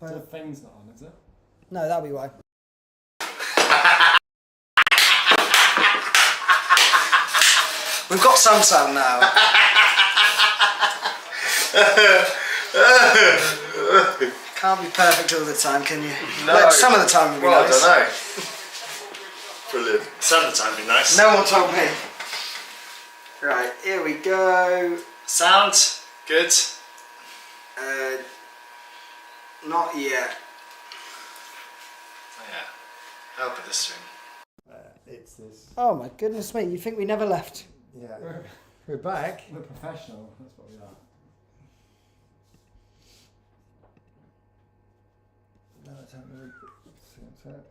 The thing's not on, is it? No, that'll be why. We've got some sound now. Can't be perfect all the time, can you? No. Like, some of the time would be nice. I don't know. Brilliant. Some of the time would be nice. No one told me. Right, here we go. Sound good. Not yet. Oh, yeah. Help with this thing. It's this. Oh my goodness me, you think we never left? Yeah. We're back. We're professional. That's what we are. No, I don't really see what's that.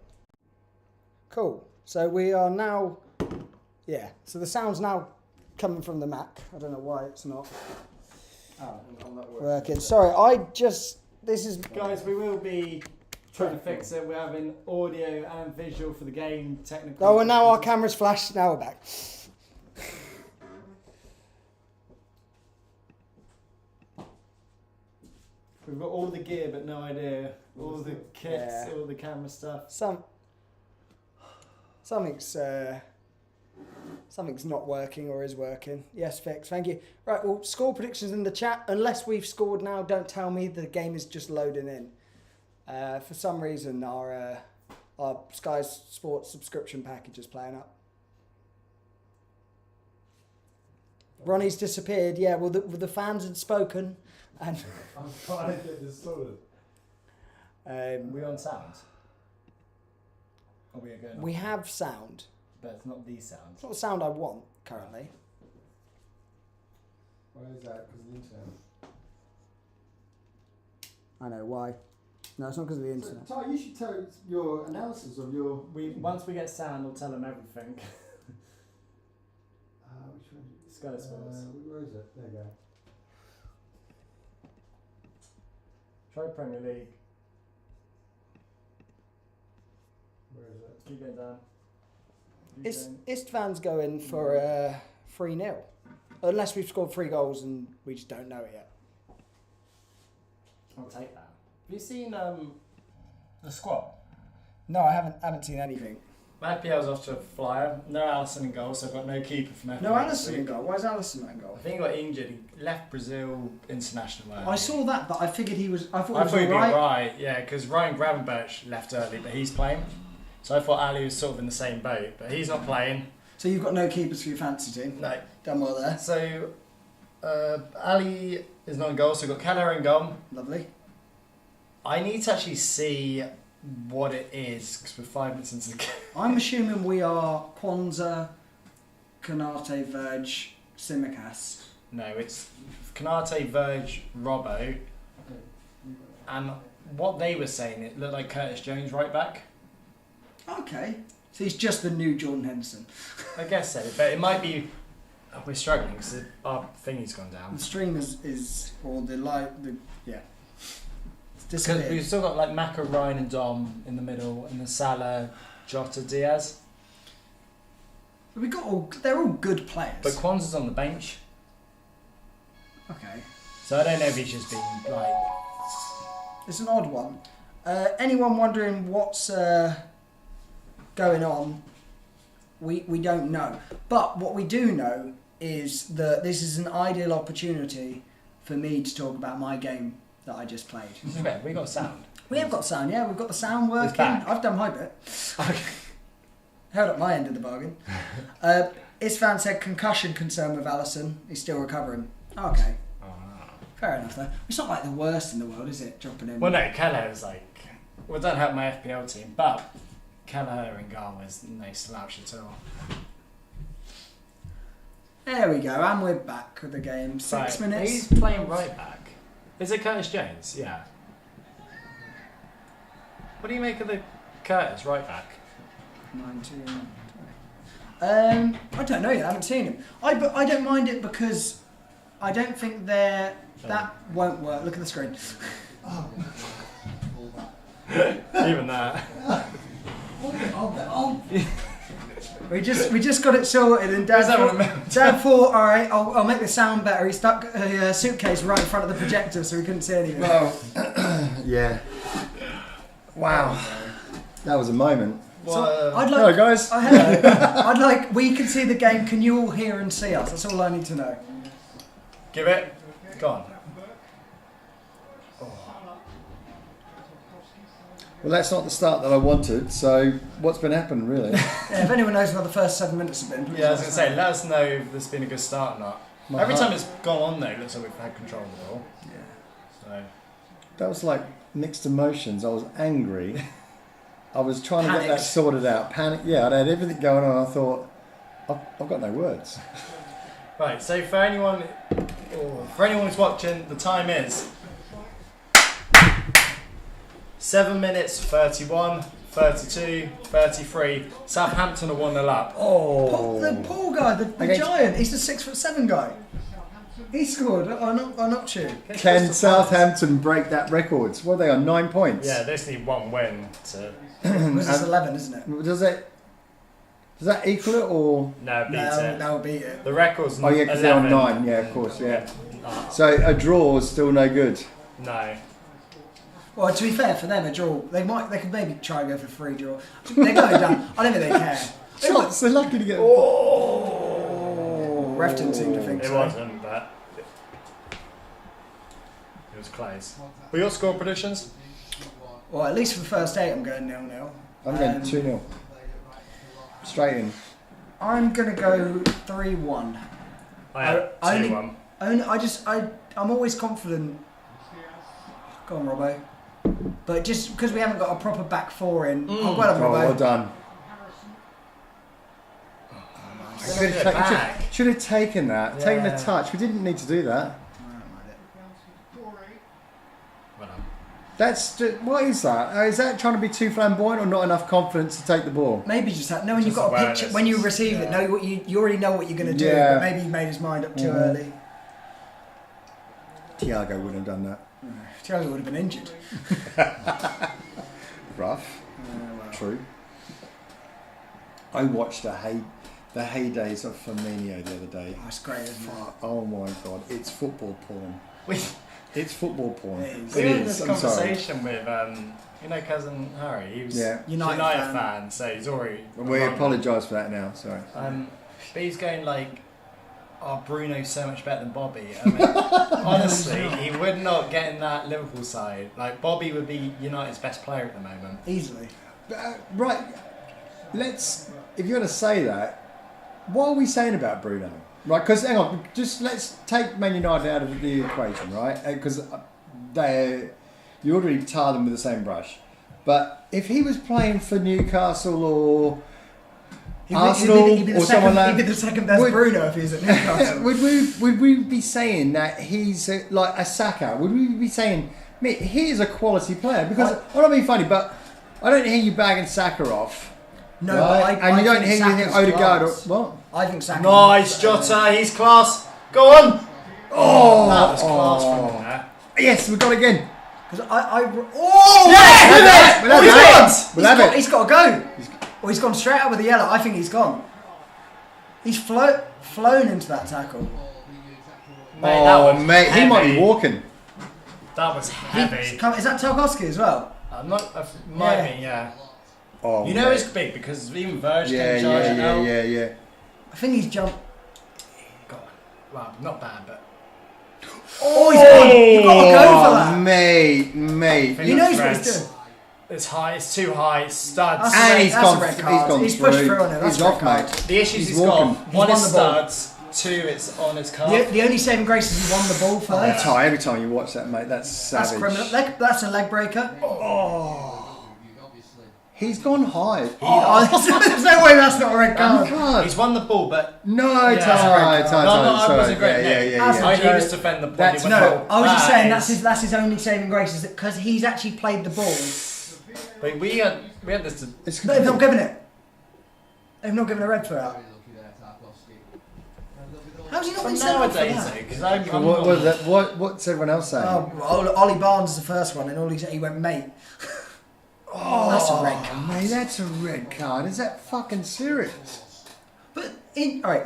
Cool. So we are now, so the sound's now coming from the Mac. I don't know why it's not I'm not working. Sorry, this is... Guys, we will be trying to fix it. We're having audio and visual for the game, technical. Oh, and now our camera's flashed. Now we're back. We've got all the gear, but no idea. All the kits, all the camera stuff. Something's not working or is working. Yes, fix. Thank you. Right, well, score predictions in the chat. Unless we've scored now, don't tell me. The game is just loading in. For some reason, our Sky Sports subscription package is playing up. Ronnie's disappeared. Yeah, well, the fans had spoken, and I'm trying to get this sorted. We on sound? Or we are going on? We have sound. But it's not the sound. It's not the sound I want currently. Why is that? Because of the internet. I know why. No, it's not because of the internet. So, Ty, you should tell your analysis of your... Once we get sound, we'll tell them everything. Which one? Sky Sports. Where is it? There you go. Try Premier League. Where is it? Keep going down. Istvan's going for 3-0. Unless we've scored 3 goals and we just don't know it yet. I'll take that. Have you seen the squad? No, I haven't seen anything. My FPL's off to a flyer. No Alisson in goal, so I've got no keeper from FPL. No Alisson in goal. Why is Alisson not in goal? I think he got injured. He left Brazil international. I saw that, but I figured he was. I thought he'd be alright. right. Yeah, because Ryan Gravenberch left early, but he's playing. So I thought Ali was sort of in the same boat, but he's not playing. So you've got no keepers for your fantasy team? No. Done well there. So Ali is not in goal, so we've got Keller in goal. Lovely. I need to actually see what it is, because we're 5 minutes into the game. I'm assuming we are Kwanzaa, Kanate, Verge, Simicast. No, it's Kanate, Verge, Robbo. And what they were saying, it looked like Curtis Jones right back. Okay. So he's just the new Jordan Henderson. I guess so, but it might be... we're struggling because our thingy's gone down. The stream is or the light, yeah. Because we've still got like Maka, Ryan and Dom in the middle, and then Salah, Jota, Diaz. They're all good players. But Kwanzaa's on the bench. Okay. So I don't know if he's just been like... It's an odd one. Anyone wondering what's going on? We don't know. But what we do know is that this is an ideal opportunity for me to talk about my game that I just played. We got sound. We have got sound, yeah. We've got the sound working. It's back. I've done my bit. Held up my end of the bargain. Isfan said concussion concern with Alisson. He's still recovering. Okay. Fair enough, though. It's not like the worst in the world, is it? Dropping in. Well, no, Keller is like... Well, don't help my FPL team, but Keller and Gar was no slouch at all. There we go, and we're back with the game. 6 minutes. He's playing right back. Is it Curtis Jones? Yeah. What do you make of the Curtis right back? 19. I don't know yet. I haven't seen him. I don't mind it because I don't think that won't work. Look at the screen. Even that. We just got it sorted, and Dad thought, all right, I'll make the sound better. He stuck a suitcase right in front of the projector so we couldn't see anything. Well, yeah. Wow. That was a moment. So I'd Hello, like, guys. hello. I'd like. We can see the game. Can you all hear and see us? That's all I need to know. Give it. Go on. Well, that's not the start that I wanted. So, what's been happening, really? Yeah, if anyone knows what the first 7 minutes have been, please Yeah, I was let going us to say, let us know if there's been a good start or not. Every time it's gone on though, it looks like we've had control of the ball. Yeah. So. That was like mixed emotions. I was angry. I was trying to get that Panicked. sorted out. Panic. Yeah, I had everything going on. I thought, I've got no words. Right, so for anyone who's watching, the time is 7 minutes 31, 32, 33. Southampton are 1-0 up. The poor guy, the giant. He's the 6'7" guy. He scored. I'm not sure. Can Southampton break that record? What are they on? 9 points. Yeah, they just need one win to. This is 11, isn't it? Does that equal it or? No, beat it. That'll beat it. The record's Oh yeah, because they're on 11. 9. Yeah, of course. Yeah. No. So a draw is still no good. No. Well, to be fair, for them a draw, they could maybe try and go for a free draw. They're going down. I don't think they care. Shots. They're lucky to get. Oh, ref didn't seem to think It so. wasn't, but it was close. What your score predictions? Well, at least for the first 8, I'm going 0-0. I'm going 2-0. Straight in. I'm gonna go 3-1. I had 2-1. I'm always confident. Go on, Robbo. But just because we haven't got a proper back four in, well done, Oh, Robbo. well done. Should have taken that. Yeah. Taken the touch. We didn't need to do that. Well done. That's what is that? Is that trying to be too flamboyant or not enough confidence to take the ball? Maybe just that. No, when you've Just got a awareness. picture, when you receive it, know what you already know what you're going to do. Yeah. But maybe he made his mind up too early. Thiago wouldn't have done that. Thiago would have been injured. Rough. True. I watched the heydays of Firmino the other day. That's great, isn't it? Oh my god, it's football porn. We It's football porn. It is. we It had is, this I'm sorry. conversation with cousin Harry. He was Yeah. United fan, so he's already. We apologise for that now, sorry. But he's going like, "Oh, Bruno's so much better than Bobby." I mean, honestly, he would not get in that Liverpool side. Like Bobby would be United's best player at the moment. Easily. Right, if you're going to say that, what are we saying about Bruno? Right, because hang on, just let's take Man United out of the equation, right? Because you already tar them with the same brush. But if he was playing for Newcastle or Arsenal he'd be or someone like he'd be the second best Bruno if he was at Newcastle. would we be saying that he's like a Saka? Would we be saying, mate, he is a quality player? Because I'm not being funny, but I don't hear you bagging Saka off. No, right? but And you don't think hear you think Saka's Odegaard or class. what? I think Saka. Nice, Jota. He's class. Go on. Oh, That was class from him there. Yes, we got it again. Because We'll have it. He's got to go. Well, he's gone straight up with the yellow. I think he's gone. He's flown into that tackle. Mate, that was mate, he might be heavy. walking. That was heavy. Is that Tarkowski as well? Might be, yeah. Oh, You know mate. it's big because even Verge Yeah, can charge it now. yeah. I think he's jumped. God. Well, not bad, but Oh, he's gone. You've got to go for that. Mate. He knows what he's doing. it's high. It's too high. It's studs. That's And a he's red gone. card. He's pushed through. through on it. That's He's a red off, card. mate. The issues He's he's walking. got. He's One won is the ball. studs. Two, it's on his car. The only saving grace is he won the ball first. Every time you watch that, mate, that's savage. That's criminal. That's a leg breaker. He's gone high. There's no way that's not a red card. God. He's won the ball, but No, Yeah. Ty. I wasn't great. Yeah. he was defending the point. That's- He went, No, I was just saying is- that's his only saving grace is that because he's actually played the ball. But we had this. It's No, they've not given it. They've not given a red for that. How's he not been sent off for Nowadays, that? because What's everyone else saying? Ollie Barnes is the first one, and all he went, mate. That's a red card. Mate, that's a red card. Is that fucking serious? But alright.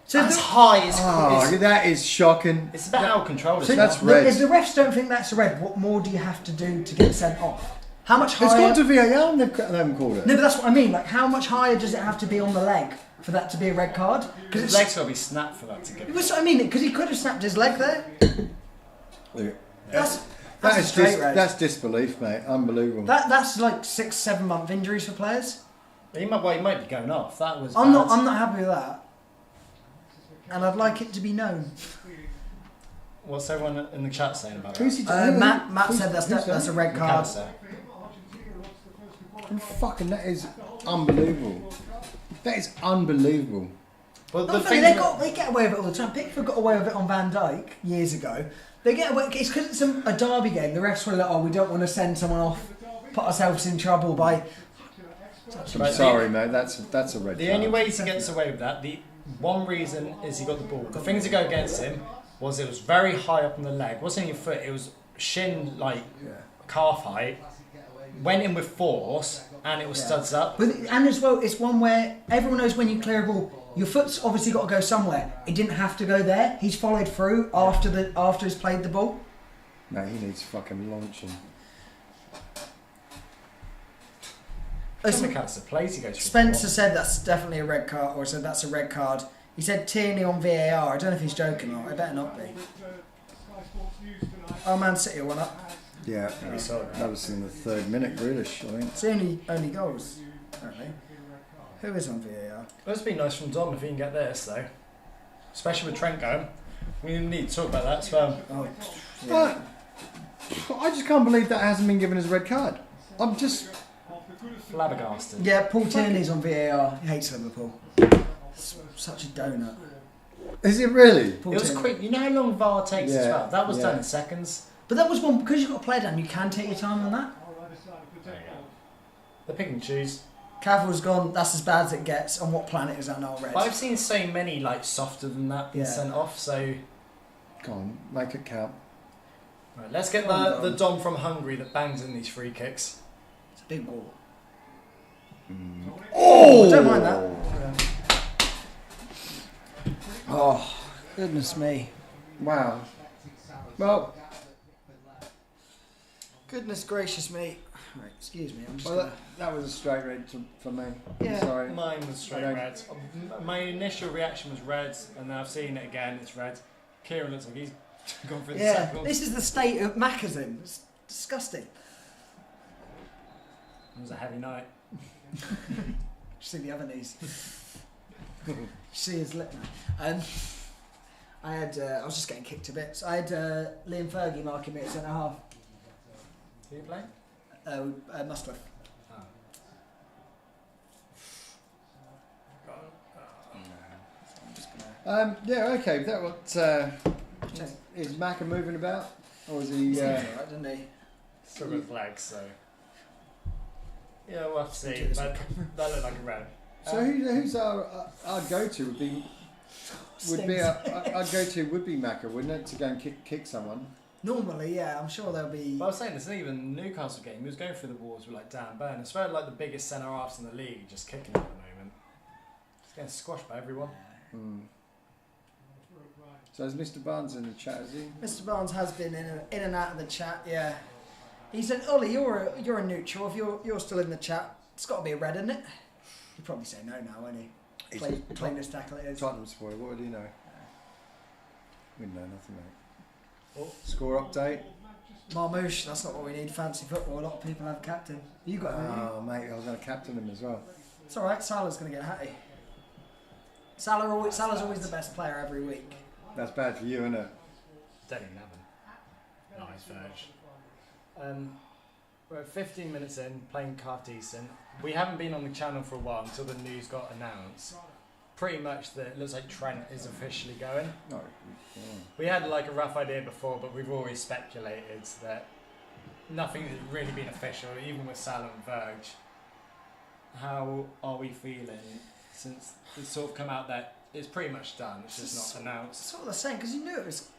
So that's high. Oh, that is shocking. It's about how controlled it So is. that's if red. the refs don't think that's a red, what more do you have to do to get sent off? How much It's higher? gone to VAR and they haven't called it. No, but that's what I mean. Like, how much higher does it have to be on the leg for that to be a red card? Because his leg's got to be snapped for that to give. That's what I mean. Because he could have snapped his leg there. Look, That's that a is straight red. that's disbelief, mate. Unbelievable. That's like 6-7 month injuries for players. He might be going off. That was. I'm bad. not happy with that. And I'd like it to be known. What's everyone in the chat saying about Who's that? he? Matt said that's a red card. McAllister. Fucking, that is unbelievable. That is unbelievable. Well, Not funny, they get away with it all the time. Pickford got away with it on Van Dijk years ago. They get away. It's because it's a derby game. The refs were like, "Oh, we don't want to send someone off, put ourselves in trouble by." I'm sorry, mate. That's a red The card. only way he gets away with that, the one reason is he got the ball. The things that go against him was it was very high up on the leg. It wasn't your foot. It was shin, like calf height. Went in with force, and it was studs up. And as well, it's one where everyone knows when you clear a ball, your foot's obviously got to go somewhere. It didn't have to go there. He's followed through after he's played the ball. No, he needs fucking launching. McAllister plays. He goes. Spencer said that's definitely a red card, or said that's a red card. He said Tierney on VAR. I don't know if he's joking or not. I better not be. Oh, Man City are 1-up. Yeah, that was in the 3rd minute, Grealish, I think. It's the only goals, apparently. Who is on VAR? It'd be nice from Dom if he can get this though, especially with Trent going. We need to talk about that as well. Oh, But I just can't believe that hasn't been given as a red card. I'm just... Flabbergasted. yeah, Paul Tierney's on VAR. He hates Liverpool. Such a donut. Is it really? Paul It was Tierney. quick. You know how long VAR takes as Yeah, well? That was yeah. done in seconds. But that was one, because you've got a player down, you can take your time on that. They pick and choose. Cavill's gone, that's as bad as it gets. On what planet is that now red? But I've seen so many like softer than that being Yeah. sent off. So Go on, make it count. right, let's get the Dom from Hungary that bangs in these free kicks. It's a big ball. Oh! I don't mind that. Oh, goodness me. Wow. Well, Goodness gracious me. Right, excuse me, I'm just well gonna... that was a straight red for me. Yeah. Sorry. Mine was straight I don't- red. My initial reaction was red, and then I've seen it again. It's red. Kieran looks like he's gone for the Yeah, second. this is the state of Macca's in. It's disgusting. It was a heavy night. See the other knees. See his lip. I was just getting kicked to bits. I had Liam Fergie marking me at centre half. Who you playing? Mustcliff. Yeah, okay. That what is Macca moving about, or is he? Right, didn't he? Still got flags, so yeah, we'll have to see. That looked like a red. So who's our go-to would be our go-to would be Macca, wouldn't it, to go and kick someone? Normally, yeah, I'm sure there'll be. But I was saying this, even the Newcastle game, he was going through the walls with like Dan Burn. I swear, like the biggest centre halves in the league, just kicking at the moment. He's getting squashed by everyone. Mm. So is Mr. Barnes in the chat? Is he? Mr. Barnes has been in and out of the chat. Yeah, he said, "Ollie, you're a neutral. If you're still in the chat, it's got to be a red, isn't it?" He'd probably say no now, won't he? Cleanest tackle it is. Tottenham's boy. What would he know? We know nothing, mate. Score update. Marmouche, that's not what we need. Fancy football. A lot of people have captain. You got him. Oh, mate, I was going to captain him as well. It's all right. Salah's going to get hatty. Salah's always the best player every week. That's bad for you, isn't it? Don't even have him. Nice verge. We're 15 minutes in, playing half decent. We haven't been on the channel for a while until the news got announced. Pretty much that it looks like Trent is officially going. No. We had like a rough idea before, but we've always speculated that nothing has really been official, even with Salah and Verge. How are we feeling since it's sort of come out that it's pretty much done, it's just not announced? That's what they're saying, because you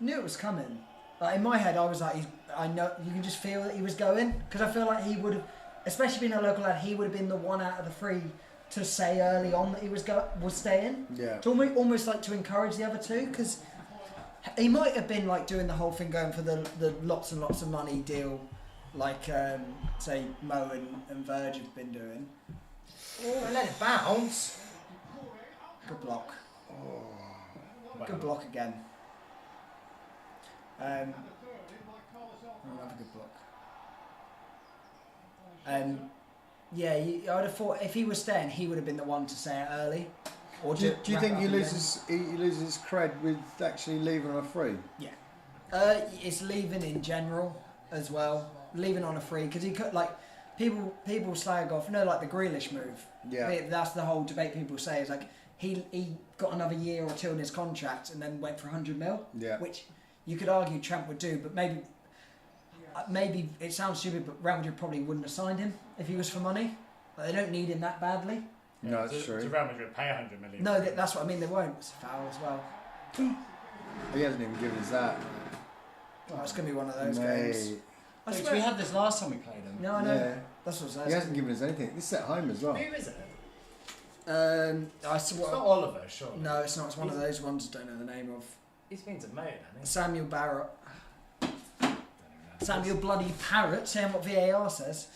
knew it was coming. Like in my head, I was like, I know you can just feel that he was going, because I feel like he would have, especially being a local lad, he would have been the one out of the three to say early on that he was staying. Yeah. To almost like to encourage the other two, because he might have been like doing the whole thing, going for the lots and lots of money deal, like say Mo and Verge have been doing. Oh, let it bounce. Good block. Good block again. Another good block. Yeah, I would have thought if he was staying, he would have been the one to say it early. Or Do you think he loses cred with actually leaving on a free? Yeah. It's leaving in general as well. Leaving on a free because he could like people slag off. Like the Grealish move. Yeah. That's the whole debate. People say is like he got another year or two in his contract and then went for 100 mil. Yeah. Which you could argue Trent would do, but maybe it sounds stupid, but Real Madrid probably wouldn't have signed him if he was for money. Like, they don't need him that badly. No, that's true. Does Real Madrid pay 100 million? No, that's what I mean. They won't. It's a foul as well. He hasn't even given us that. Oh, it's going to be one of those games. I Because swear. we had this last time we played him. No, I know. Yeah. That's what I He was hasn't given us anything. This is at home as well. Who is it? It's It's not Oliver, surely. No, it's not. It's one of those ones I don't know the name of. He's been to Maine, hasn't he? Samuel Barrett. Don't even know. Samuel bloody Parrott saying what VAR says.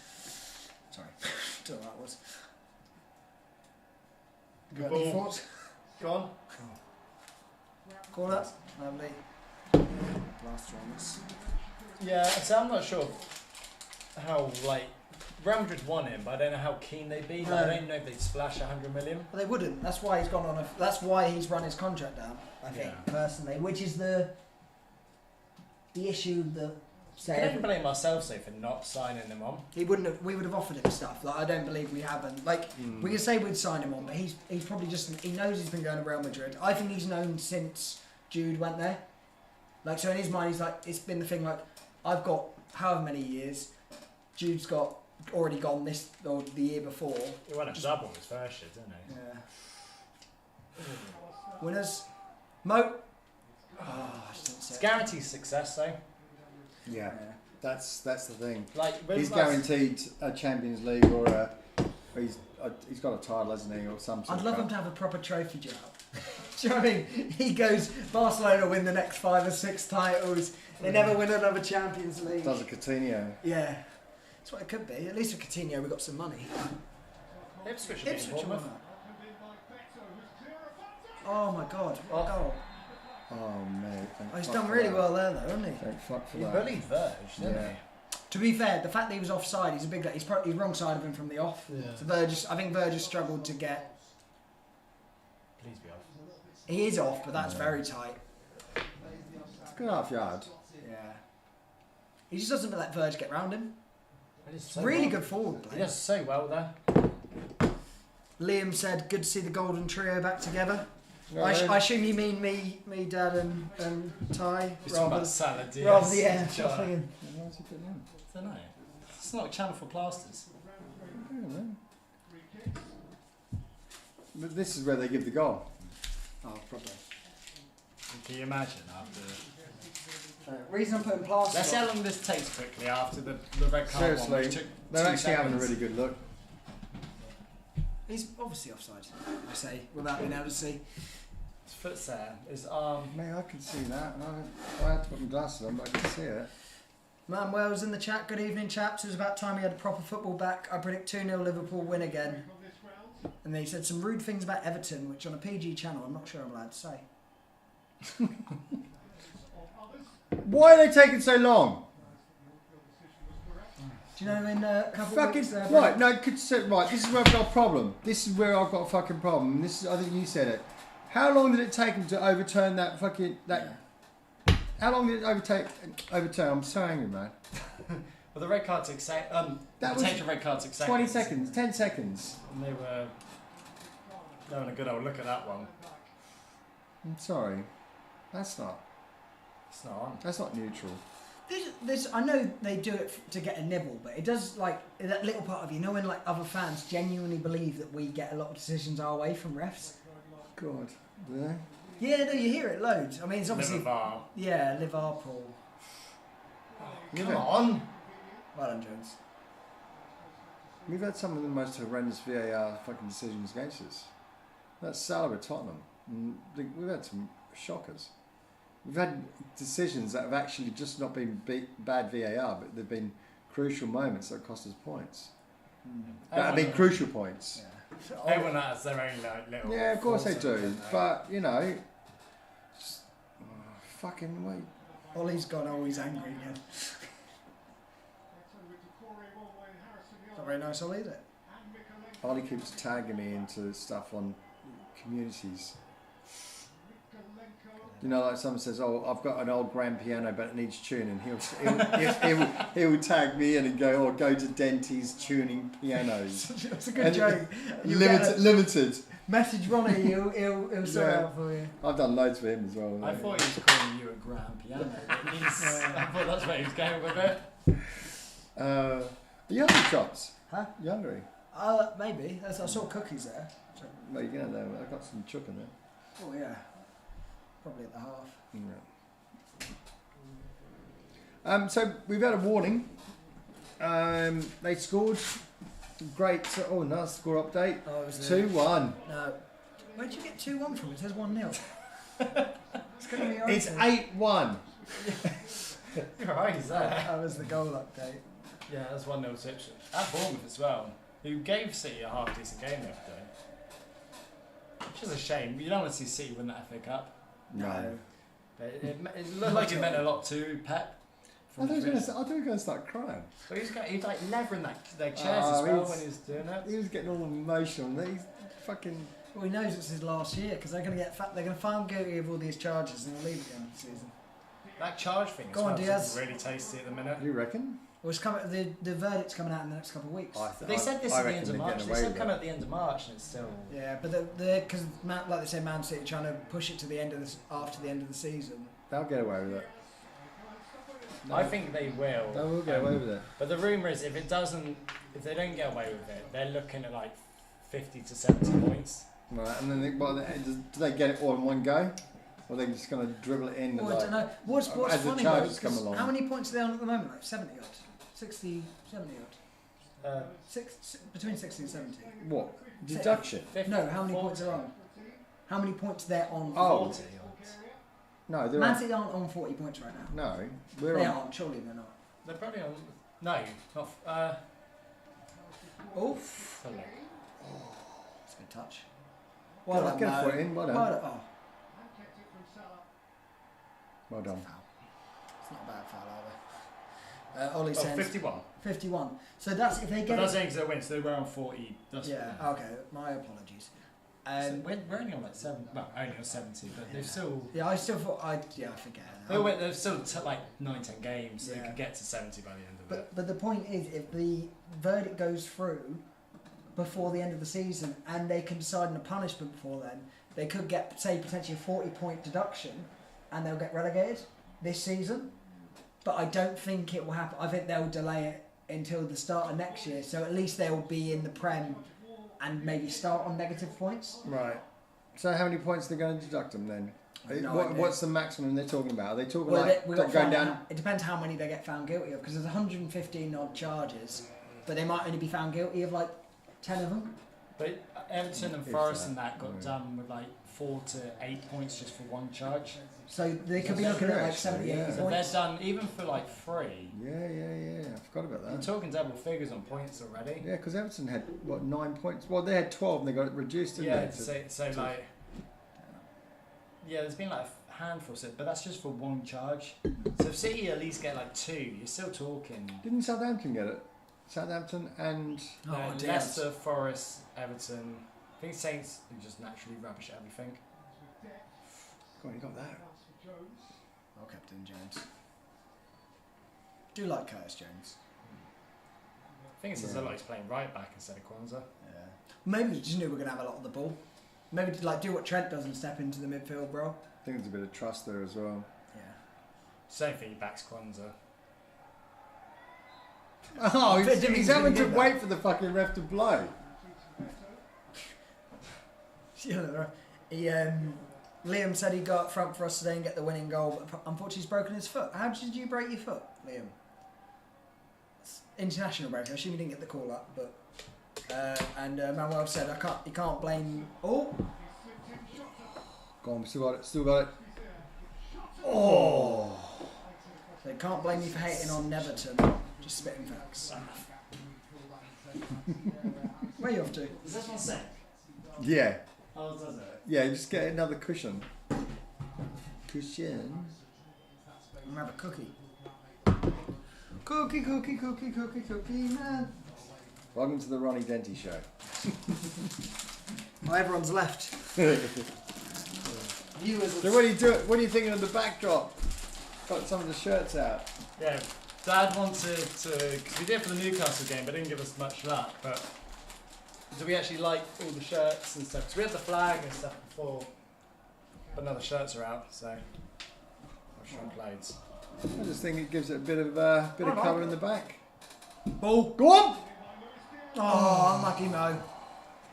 Sorry. Don't know what that was. Good Got any ball. thoughts? Go on. Call up. Lovely. Last ones. Yeah, so I'm not sure how, Real Madrid won him, but I don't know how keen they'd be. No. I don't even know if they'd splash 100 million. Well, they wouldn't. That's why he's gone on. That's why he's run his contract down. I think Yeah. personally, which is the issue that I don't blame ourselves though for not signing him on. he wouldn't have. We would have offered him stuff. I don't believe we haven't. We can say we'd sign him on, but he's probably just. He knows he's been going to Real Madrid. I think he's known since Jude went there. So in his mind, he's like, it's been the thing. I've got however many years. Jude's already gone this or the year before. He won a double his first year, didn't he? Yeah. Winners. Mo. Oh, I just didn't say It's it. guaranteed success though. Yeah. That's the thing. With He's us- guaranteed a Champions League or he's got a title, hasn't he, or some sort I'd of love cup. him to have a proper trophy job. Do you know what I mean? He goes, Barcelona win the next 5 or 6 titles. They never win another Champions League. Does a Coutinho. Yeah. That's what it could be. At least with Coutinho, we got some money. Ipswich will be Ipswich in won Bournemouth. that. Oh my God. What a goal. Oh, mate. Thank Oh, he's fuck done for really that. well there, though, hasn't he? Thank fuck for He that. bullied Verge, didn't Yeah. To be fair, the fact that he was offside, he's a big. He's wrong side of him from the off. Yeah. So I think Verge has struggled to get. he? Please be off. He is off, but that's very tight. It's a good half yard. Yeah. He just doesn't let Verge get round him. He does so Really well. good forward He play. does so well there. Liam said, "Good to see the golden trio back together." No, I assume you mean me, Dad, and Ty, He's talking rather about Salah Diaz. rather the yeah. Jota. thinking- Why is he putting him? I don't know. It's not a channel for plasters. I don't know. But this is where they give the goal. Oh, probably. Can you imagine after... Reason I'm putting plasters. Let's see how on. long this takes quickly after the red card one, Seriously, which took they're 2 actually having a seconds. really good look. He's obviously offside. I say without being able to see. His foot's there. His arm... Mate, I can see that. And I had to put my glasses on, but I can see it. Manuel's in the chat. Good evening, chaps. It was about time we had proper football back. I predict 2-0 Liverpool win again. And then he said some rude things about Everton, which on a PG channel I'm not sure I'm allowed to say. Why are they taking so long? Do you know in a couple of Fucking weeks... right, no, right. This is where I've got a problem. This is where I've got a fucking problem. This is, I think you said it. How long did it take them to overturn that fucking that? How long did it overturn? I'm so angry, man. Well, the red card took That was potential red card took 20 seconds, 10 seconds. And they were having a good old look at that one. I'm sorry, that's not It's not on. neutral. I know they do it to get a nibble, but it does that little part of you know when other fans genuinely believe that we get a lot of decisions our way from refs. God, do they? Yeah, no, you hear it loads. I mean, it's obviously Liverpool. yeah, Liverpool. Come on. Well done, Jones. We've had some of the most horrendous VAR fucking decisions against us. That's Salah at Tottenham. We've had some shockers. We've had decisions that have actually just not been bad VAR, but they've been crucial moments that cost us points. Everyone- Crucial points. So, Everyone has their own like little. Yeah, of course they faults, do. don't they? But you know, just, fucking wait. Ollie's gone always angry again. Not very nice, Ollie, is it? Ollie keeps tagging me into stuff on communities. You know, like someone says, "Oh, I've got an old grand piano, but it needs tuning." He'll tag me in and go, "Oh, go to Denty's tuning pianos." That's a good And joke. You get Limited. a message Ronnie, he'll sort it Yeah. out for you. I've done loads for him as well. I thought he was calling you a grand piano. I thought that's where he was going with it. Are you hungry, Chops? Huh? You hungry? Maybe. I saw cookies there. So, Well, you can have them. I've got some chook in there. oh yeah. Probably at the half. Yeah. So we've had a warning. They scored. Great. Oh, nice score update. Oh, it was 2-1. No. Where'd you get 2-1 from? It says 1-0. It's going to be alright. It's 8-1. You're right, he's there. That was the goal update. Yeah, that's 1-0 to Ipswich. At Bournemouth as well, who gave City a half decent game the other day. Which is a shame. You don't want to see City win that FA Cup. No. But it looked like it meant a lot to Pep. I thought he was going to start crying. But he was like levering their chairs as well when he was doing it. He was getting all emotional. He's fucking. Well, he knows it's his last year because they're going to they're going to find him guilty of all these charges and he'll leave at the end of the season. That charge thing Go on, is Diaz. really tasty at the minute. You reckon? Well, it's coming. The verdict's coming out in the next couple of weeks. They said this at the end of March. They said come at the end of March and it's still. Yeah, but because like they say, Man City trying to push it to the end of after the end of the season. They'll get away with it. I think they will. They will get away with it. But the rumour is if they don't get away with it, they're looking at like 50 to 70 points. Right, and then do they get it all in one go? Or are they just going to dribble it in? Well, I don't know. What's as funny the though, charges come 'cause along? how many points are they on at the moment? Like 70 odd, 60, 70 odd. Between 60 and 70. What? Deduction? 50, No, how many 40. points are on? How many points they're on? Oh. 40 odds. No, they're Man on. City aren't on 40 points right now. No, we're They on. aren't. Surely they're not. They're probably on. No, not. Oof. Hello. That's a good touch. Well, done, get a Mo. foot in. Well done. Oh, Well done. foul. It's not a bad foul either. Ollie Oh, says 51. 51. So that's if they But get that's it. only because they win, so they were on 40. That's Yeah. Okay. My apologies. we're only on like 7. Well, only on 70, but they've still. Yeah, I still thought I forget. They've still like 9-10 games, so they Yeah. could get to 70 by the end of it. But the point is, if the verdict goes through before the end of the season and they can decide on a punishment before then, they could get, say, potentially a 40-point deduction and they'll get relegated this season. But I don't think it will happen. I think they'll delay it until the start of next year, so at least they'll be in the Prem and maybe start on negative points. Right. So how many points are they going to deduct them then? No idea. What's the maximum they're talking about? Are they talking Well, like we got going found down? out. It depends how many they get found guilty of, because there's 115 odd charges, but they might only be found guilty of like 10 of them. But Everton and If Forest that, and that got yeah. done with like 4 to 8 points just for one charge. So they could be That's looking at true, like actually, 70, yeah. 80 So they're points. done even for like 3. Yeah. I forgot about You're that. talking double figures on points already. Yeah, because Everton had, 9 points? Well, they had 12 and they got it reduced, didn't Yeah, they? so like. Yeah, there's been like a handful, but that's just for one charge. So if City at least get like 2, you're still talking. Didn't Southampton get it? Southampton and... Oh, dear. Leicester, Forest, Everton. I think Saints are just naturally rubbish at everything. God, you got that. Well, Captain Jones. Do like Curtis Jones. I think it says a lot he's playing right back instead of Kwanzaa. Yeah. Maybe we just knew we were going to have a lot of the ball. Maybe like do what Trent does and step into the midfield, bro. I think there's a bit of trust there as well. Yeah. Same thing, he backs Kwanzaa. Oh, But he's gonna having to get that. wait for the fucking ref to blow. Liam said he'd go up front for us today and get the winning goal, but unfortunately he's broken his foot. How did you break your foot, Liam? It's international break. I assume you didn't get the call up, but Manuel said he can't blame. Oh, Go on, we still got it. so he can't blame you for hating on Everton. Just spitting facts. Where are you off to? Does this one sink? Yeah. Oh, does it? Yeah, just get another cushion. Cushion. I'm gonna have a cookie. Cookie, man. Welcome to the Ronnie Denty show. Well, everyone's left. Viewers. So what are you doing? What are you thinking of the backdrop? Got some of the shirts out. Yeah, Dad wanted to, because we did for the Newcastle game, but didn't give us much luck. But do we actually like all the shirts and stuff? Because we had the flag and stuff before, but now the shirts are out, so I've shrunk loads. I just think it gives it a bit of colour in the back. Ball. Go on! Oh, unlucky Mo.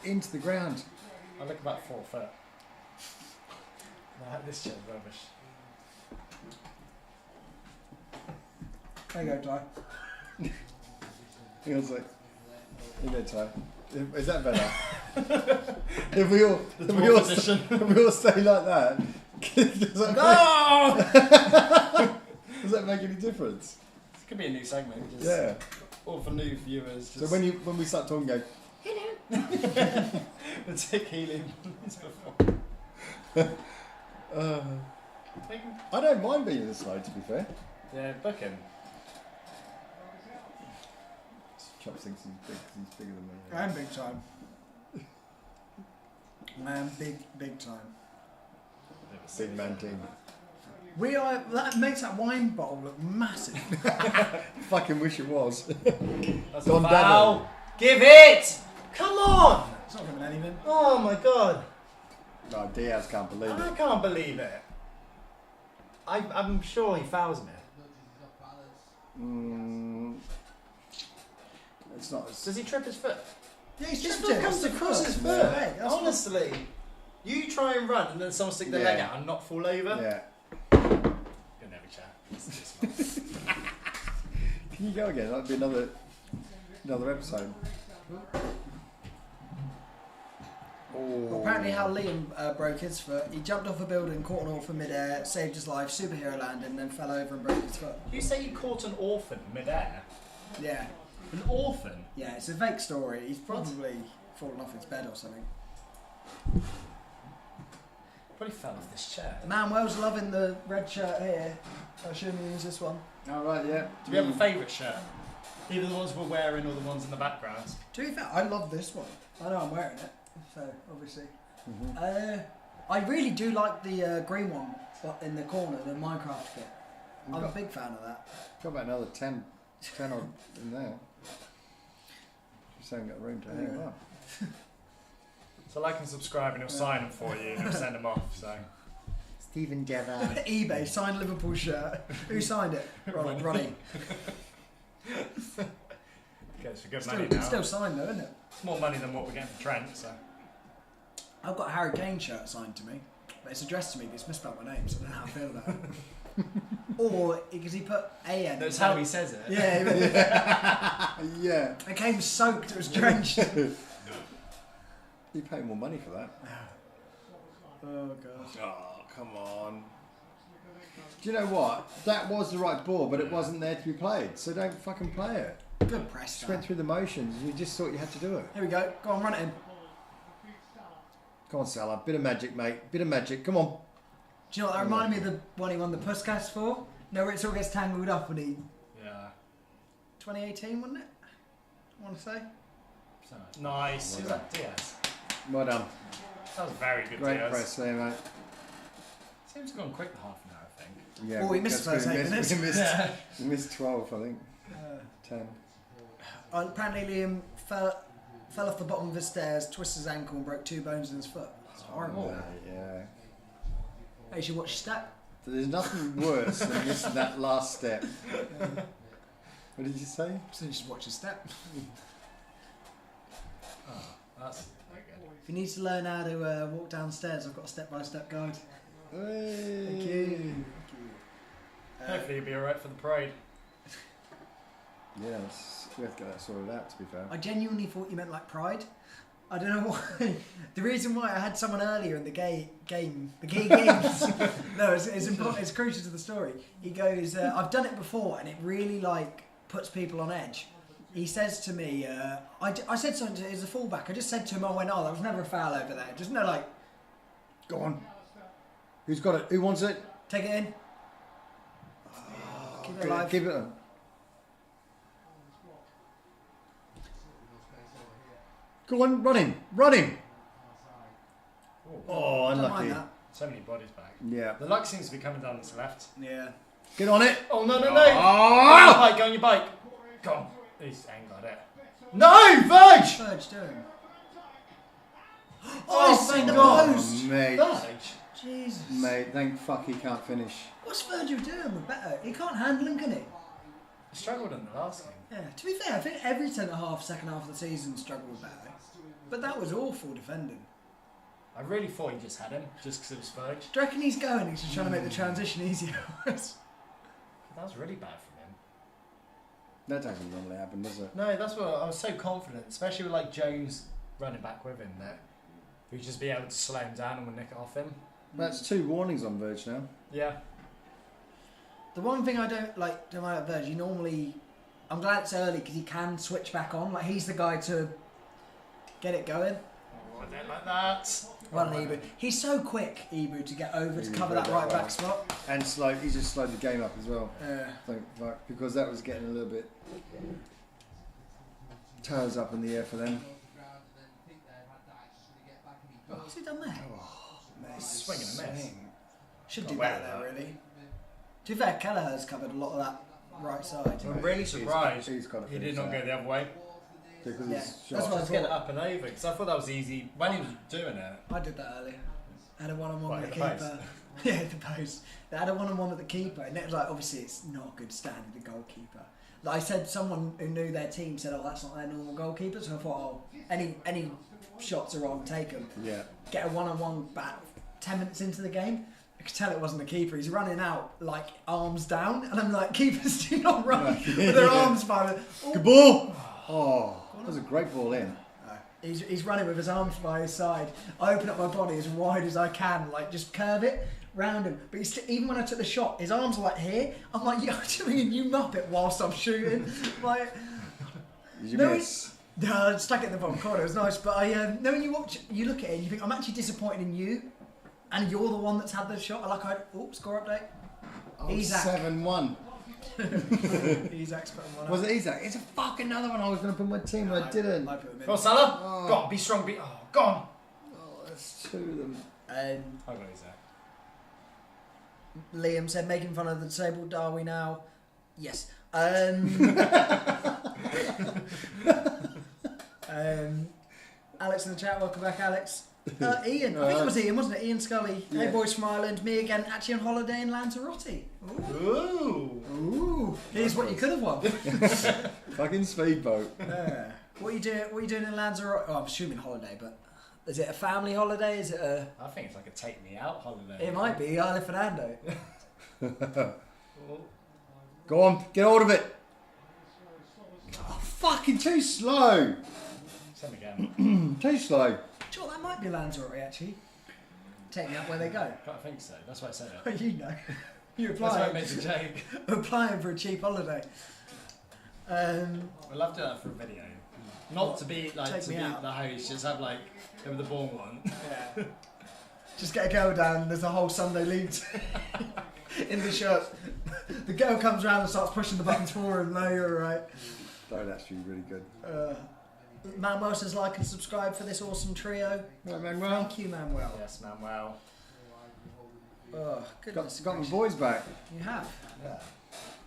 Into the ground. I look about 4 foot. Nah, this chair's rubbish. There you go, Ty. He was like, you go, Ty. Is that better? if we all stay like that, does that make any difference? This could be a new segment. Just, Yeah. Or for new viewers. Just So when we start talking, go, the tick healing before. I don't mind being this slow, to be fair. Yeah, book him. Chops thinks he's big 'cause he's bigger than me. I'm big time. Man, big time. Big man team. We are. That makes that wine bottle look massive. Fucking wish it was. That's Don a Dado. foul. Give it! Come on! It's not giving anything. Oh my god. No, Diaz can't believe I it. can't believe it. I'm sure he fouls me. It's not. Does he trip his foot? Yeah, he's His just foot comes across his foot. Hey, that's Honestly. You try and run and then someone stick their leg out and not fall over. Yeah. You'll never chat. Can you go again? That'd be another episode. Well, apparently how Liam broke his foot. He jumped off a building, caught an orphan mid-air, saved his life, superhero landed, and then fell over and broke his foot. You say you caught an orphan mid-air? Yeah. An orphan? Yeah, it's a fake story. He's probably fallen off his bed or something. Probably fell off this chair. Manuel's loving the red shirt here. I assume he use this one. All right, yeah. Do we have a favourite shirt? Either the ones we're wearing or the ones in the background. To be fair, I love this one. I know I'm wearing it, so obviously. I really do like the green one but in the corner, the Minecraft kit. I'm a big fan of that. Got about another 10 odd in there. Just haven't got room to hang them up. So like and subscribe and he'll sign them for you and he'll send them off, so. Stephen Gerrard. eBay, signed Liverpool shirt. Who signed it? Ronnie. Goes for good money now. Still signed though, isn't it? It's more money than what we're getting for Trent, so. I've got a Harry Kane shirt signed to me, but it's addressed to me, but it's misspelled my name, so I don't know how I feel about it. Or, because he put A-N. That's how he says it. Yeah, Yeah. it came soaked, it was drenched. You pay more money for that. Oh, gosh. Oh, come on. Do you know what? That was the right ball, but it wasn't there to be played, so don't fucking play it. Good press. Just went through the motions, you just thought you had to do it. Here we go. Go on, run it in. Come on, Salah. Bit of magic, mate. Bit of magic. Come on. Do you know what that reminded me of the one he won the Puskas for? No, where it all gets tangled up and he... Yeah. 2018, wasn't it? I want to say. Nice. Who's that? Diaz. Well done. That was very good, Great Diaz. press there, mate. Seems to have gone quick the half an hour, I think. Yeah, Oh, he missed the first 8 minutes. We missed 12, I think. 10. Apparently Liam fell off the bottom of his stairs, twisted his ankle and broke 2 bones in his foot. It's horrible. Yeah. Hey, you should watch your step. There's nothing worse than missing that last step. What did you say? So you should watch your step. Oh, that's very good. If you need to learn how to walk downstairs, I've got a step-by-step guide. Hey. Thank you. Hopefully you'll be alright for the parade. Yeah, we have to get that sorted out, to be fair. I genuinely thought you meant like pride. I don't know why. The reason why I had someone earlier in the gay games. No, it's important. It's crucial to the story. He goes, "I've done it before, and it really like puts people on edge. He says to me, I said something to him as a fullback. I just said to him, I went, oh, that was never a foul over there. Just no, like, Go on. Who's got it? Who wants it? take it in. Keep it alive. Keep it on. Go on, run him. Run him. Oh, Don't unlucky. mind that. So many bodies back. Yeah. The luck seems to be coming down this left. Yeah. Get on it. Oh, no. Oh! Go on your bike. Go on. He's ain't got it. No, Verge! Verge doing. Oh, he's in the God. post. Mate. Verge? Jesus. Mate, thank fuck he can't finish. What's Virgil doing with better? He can't handle him, can he? He struggled in the last game. Yeah. To be fair, I think every second half of the season struggled with better. But that was awful defending. I really thought he just had him, just because it was Verge. Do you reckon he's going? He's just trying to make the transition easier. That was really bad for him. That doesn't normally happen, does it? No, that's what I was so confident, especially with like Jones running back with him, that we'd just be able to slow him down and we'll nick it off him. That's 2 warnings on Verge now. Yeah. The one thing I don't like about Verge, he normally... I'm glad it's early because he can switch back on. Like, he's the guy to get it going. Oh, I don't like that. Well, Ibu. He's so quick, Ibu, to get over to Ibu cover did that that right well. back spot. And he's just slowed the game up as well. Yeah. Thank fuck, because that was getting a little bit toes up in the air for them. What's he done there? Swing and a miss. Should do Got away better with there, really. To be fair, Kelleher's covered a lot of that right side. I'm really surprised He's got to he finish did not that. go the other way. Because Yeah, he's that's shot. what I Just get it thought. up and over, because I thought that was easy when he was doing it. I did that earlier. I had a one-on-one What, with the hit the keeper. Yeah, the post. I had a one-on-one with the keeper, and it was like, obviously, it's not a good stand with the goalkeeper. Like I said, someone who knew their team said, "Oh, that's not their normal goalkeeper." So I thought, "Oh, any shots are on, take them." Yeah. Get a one-on-one back 10 minutes into the game. I could tell it wasn't the keeper. He's running out like arms down, and I'm like, "Keepers do not run with their arms by the." Good ball! Oh, that was a great ball in. He's running with his arms by his side. I open up my body as wide as I can, like just curve it round him. But even when I took the shot, his arms are like here. I'm like, "You're doing you muppet whilst I'm shooting." Like, Did you no, miss? No, I stuck it in the bottom corner. It was nice, but I know when you look at it, and you think I'm actually disappointed in you, and you're the one that's had the shot. Score update. Oh, Isaac. 7-1. Isaac's putting one up. Was it Isaac? It's a fucking another one I was going to put in my team, but I didn't. I put him in. Go on, Salah. Oh. Go on, be strong, be... Oh, go on. Oh, that's 2 of them. I got Isaac. Liam said, making fun of the disabled, are we now? Yes. Alex in the chat, welcome back, Alex. Ian, I think it was Ian, wasn't it? Ian Scully. Yeah. Hey, boys from Ireland. Me again, actually on holiday in Lanzarote. Ooh. Ooh. Here's what you could have won. Fucking speedboat. What are you doing in Lanzarote? Oh, I'm assuming holiday, but is it a family holiday? Is it a... I think it's like a take me out holiday. It might be Isle of Fernando. Go on, get hold of it. Oh, fucking too slow. Same again. Too slow. Sure, that might be Lanzarote, actually. Take me out where they go. I think so. That's why I said it. You know. You're That's why I applying. made the joke. Applying for a cheap holiday. We'll have to do that for a video. Not to be like Take to me be out. the host, just have like the born one. Yeah. Just get a girl down, there's a whole Sunday league in the shirt. The girl comes around and starts pushing the buttons for him. No, you're alright. That would actually be really good. Manuel says like and subscribe for this awesome trio. Right, Manuel. Thank you, Manuel. Yes, Manuel. Oh, goodness. Got my gracious. boys back. You have. Yeah.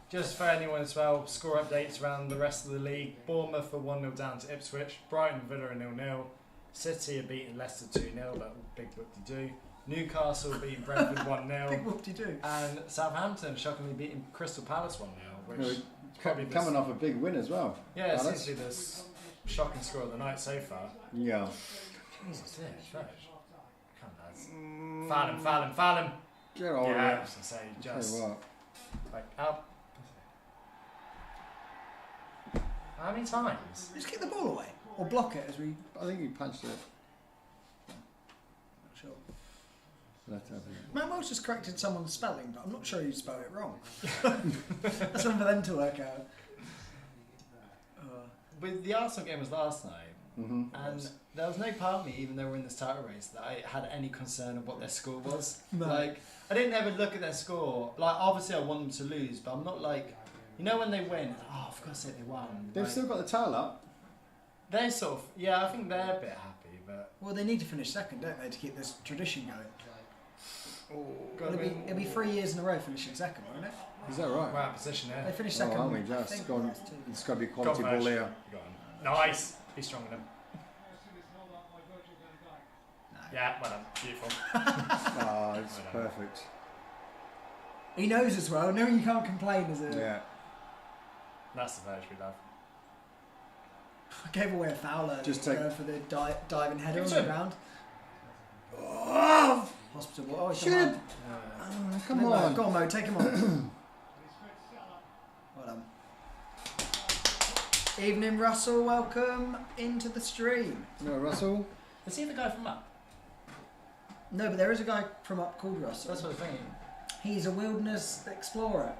Just for anyone as well, score updates around the rest of the league. Bournemouth are 1-0 down to Ipswich. Brighton and Villa are 0-0. City are beating Leicester 2-0, but big whoop-de-doo. Newcastle are beating Brentford Big 1-0. whoop-de-doo. And Southampton shockingly beating Crystal Palace 1-0, which probably Coming off a big win as well. Yeah, it Palace. seems to be the shocking score of the night so far. Yeah. Jesus, yeah, trash. Come on, lads. Foul him. Get hold Yeah, I of was it. going to say, Tell just you what. like up. How many times? Just kick the ball away. Or block it as we... I think you punched it. Sure. Left over it. Manuel's just corrected someone's spelling, but I'm not sure you spelled it wrong. That's one for them to work out. with the Arsenal game was last night, Mhm. and there was no part of me, even though we're in this title race, that I had any concern of what their score was. No. Like, I didn't ever look at their score. Like, obviously I want them to lose, but I'm not like, you know, when they win, oh, for God's sake, they won. They've Like, still got the tail up. they're sort of, yeah, I think they're a bit happy, but Well, they need to finish second, don't they, to keep this tradition going? gotta It'll be 3 years in a row finishing second, won't it? Is that right? we're out of position here. They finished Oh, second. aren't we I just? think, Gone. last two. It's got to be Go quality on, ball Virg. here. You got him. Nice. Be strong with him. Yeah, well done. Beautiful. Ah, it's Well done. perfect. He knows as well. No, you can't complain as a. Yeah. That's the verge we love. I gave away a foul earlier. Just take- Going for the diving header Give on it the to him. ground. Oh! Hospital. Oh, he's Should- done Oh, come that. on. Go on, Mo. Take him on. Well done. Evening, Russell. Welcome into the stream. No, Russell. Is he the guy from up? No, but there is a guy from up called Russell. That's what I'm thinking. He's a wilderness explorer.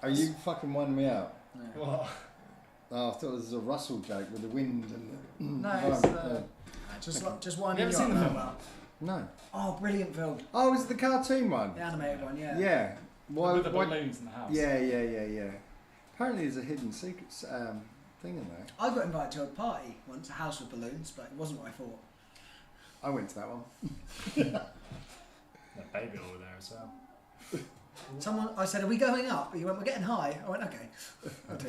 Are you fucking winding me out? No. What? Oh, I thought this was a Russell joke with the wind and the No, it's, Just Have winding you you ever seen up, the film? Mo. No. Oh, brilliant film. Oh, is it the cartoon one? The animated one, yeah. Yeah. Why? With the why- balloons in the house. Yeah. Apparently, there's a hidden secret thing in there. I got invited to a party once, a house with balloons, but it wasn't what I thought. I went to that one. That baby over there as well. I said, "Are we going up?" He went, "We're getting high." I went, "Okay, I'll do."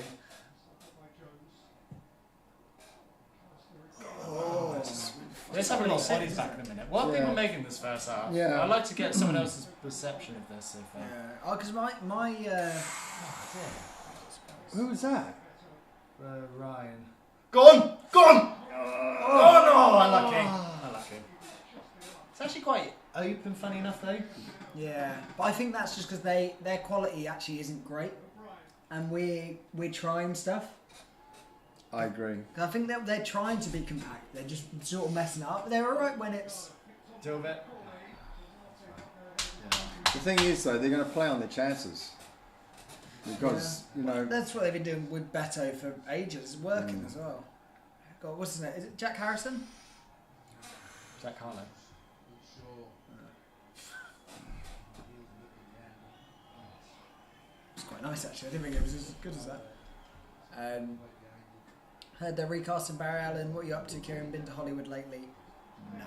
Oh, Let's have a lot of bodies back in a minute. What are Yeah. people making this first half? Yeah. I'd like to get someone else's perception of this. If, yeah. Oh, because my Who was that? Ryan. Go on! Oh no! Unlucky. It's actually quite open, funny enough though. yeah, but I think that's just because their quality actually isn't great, and we're trying stuff. I agree. 'Cause I think they're trying to be compact. They're just sort of messing it up. They're alright when it's. Deal with it. The thing is, though, they're going to play on their chances because you know. That's what they've been doing with Beto for ages. It's working as well. God, what's his name? Is it Jack Harrison? Jack Harlow. It's quite nice actually. I didn't think it was as good as that. Heard they're recasting Barry Allen. What are you up to, Kieran? Been to Hollywood lately? No.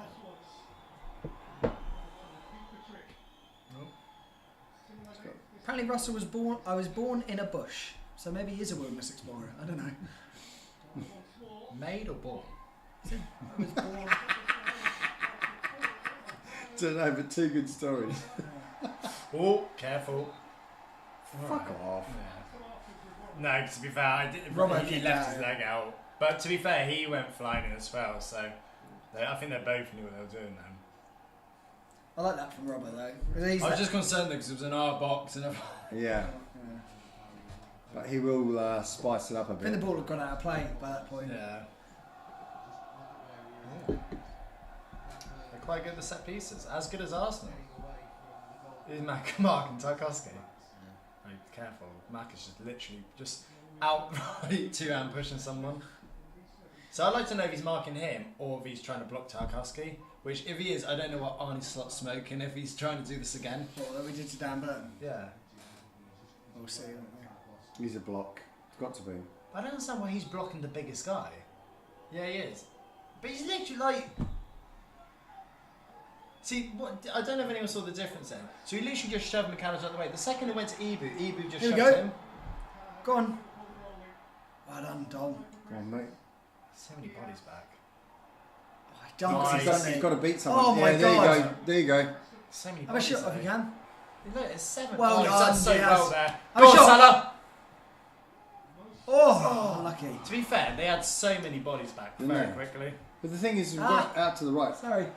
Apparently Russell was born. I was born in a bush, so maybe he is a wilderness explorer. I don't know. Made or born? I was born. Don't know, but two good stories. Oh, careful. Fuck off. No, to be fair, Robert he did left that. his leg out. But to be fair, he went flying in as well, so I think they both knew what they were doing then. I like that from Robert though. 'Cause he's I was that- just concerned because it was an R box and Yeah, but he will spice it up a I think the bit. ball had gone out of play by that point. yeah. They're quite good at the set pieces, as good as Arsenal. Is Mark and Tarkowski? Oh, careful, Mark is just literally just outright two-hand pushing someone. So I'd like to know if he's marking him or if he's trying to block Tarkowski. Which, if he is, I don't know what Arnie Slot's smoking. If he's trying to do this again, What that we did to Dan Burton. yeah. We'll see. Won't we? He's a block. It's got to be. I don't understand why he's blocking the biggest guy. Yeah, he is. But he's literally like. See, what, I don't know if anyone saw the difference then. So he literally just shoved McAllister out of the way. The second it went to Ibu just Here we shoved go. him. Go on. Well done, Dom. Come on, mate. So many bodies back. Oh, he dunks, Nice. doesn't He's he? got to beat someone. Oh my yeah, there God. you go. There you go. So many Have a bodies. shot if you though. can. Look, it's 7. Well he's done, done so yes. well there. Have a Go on, shot. Salah! Oh, lucky. To be fair, they had so many bodies back Didn't very they? quickly. But the thing is, we've Ah. got out to the right. Sorry.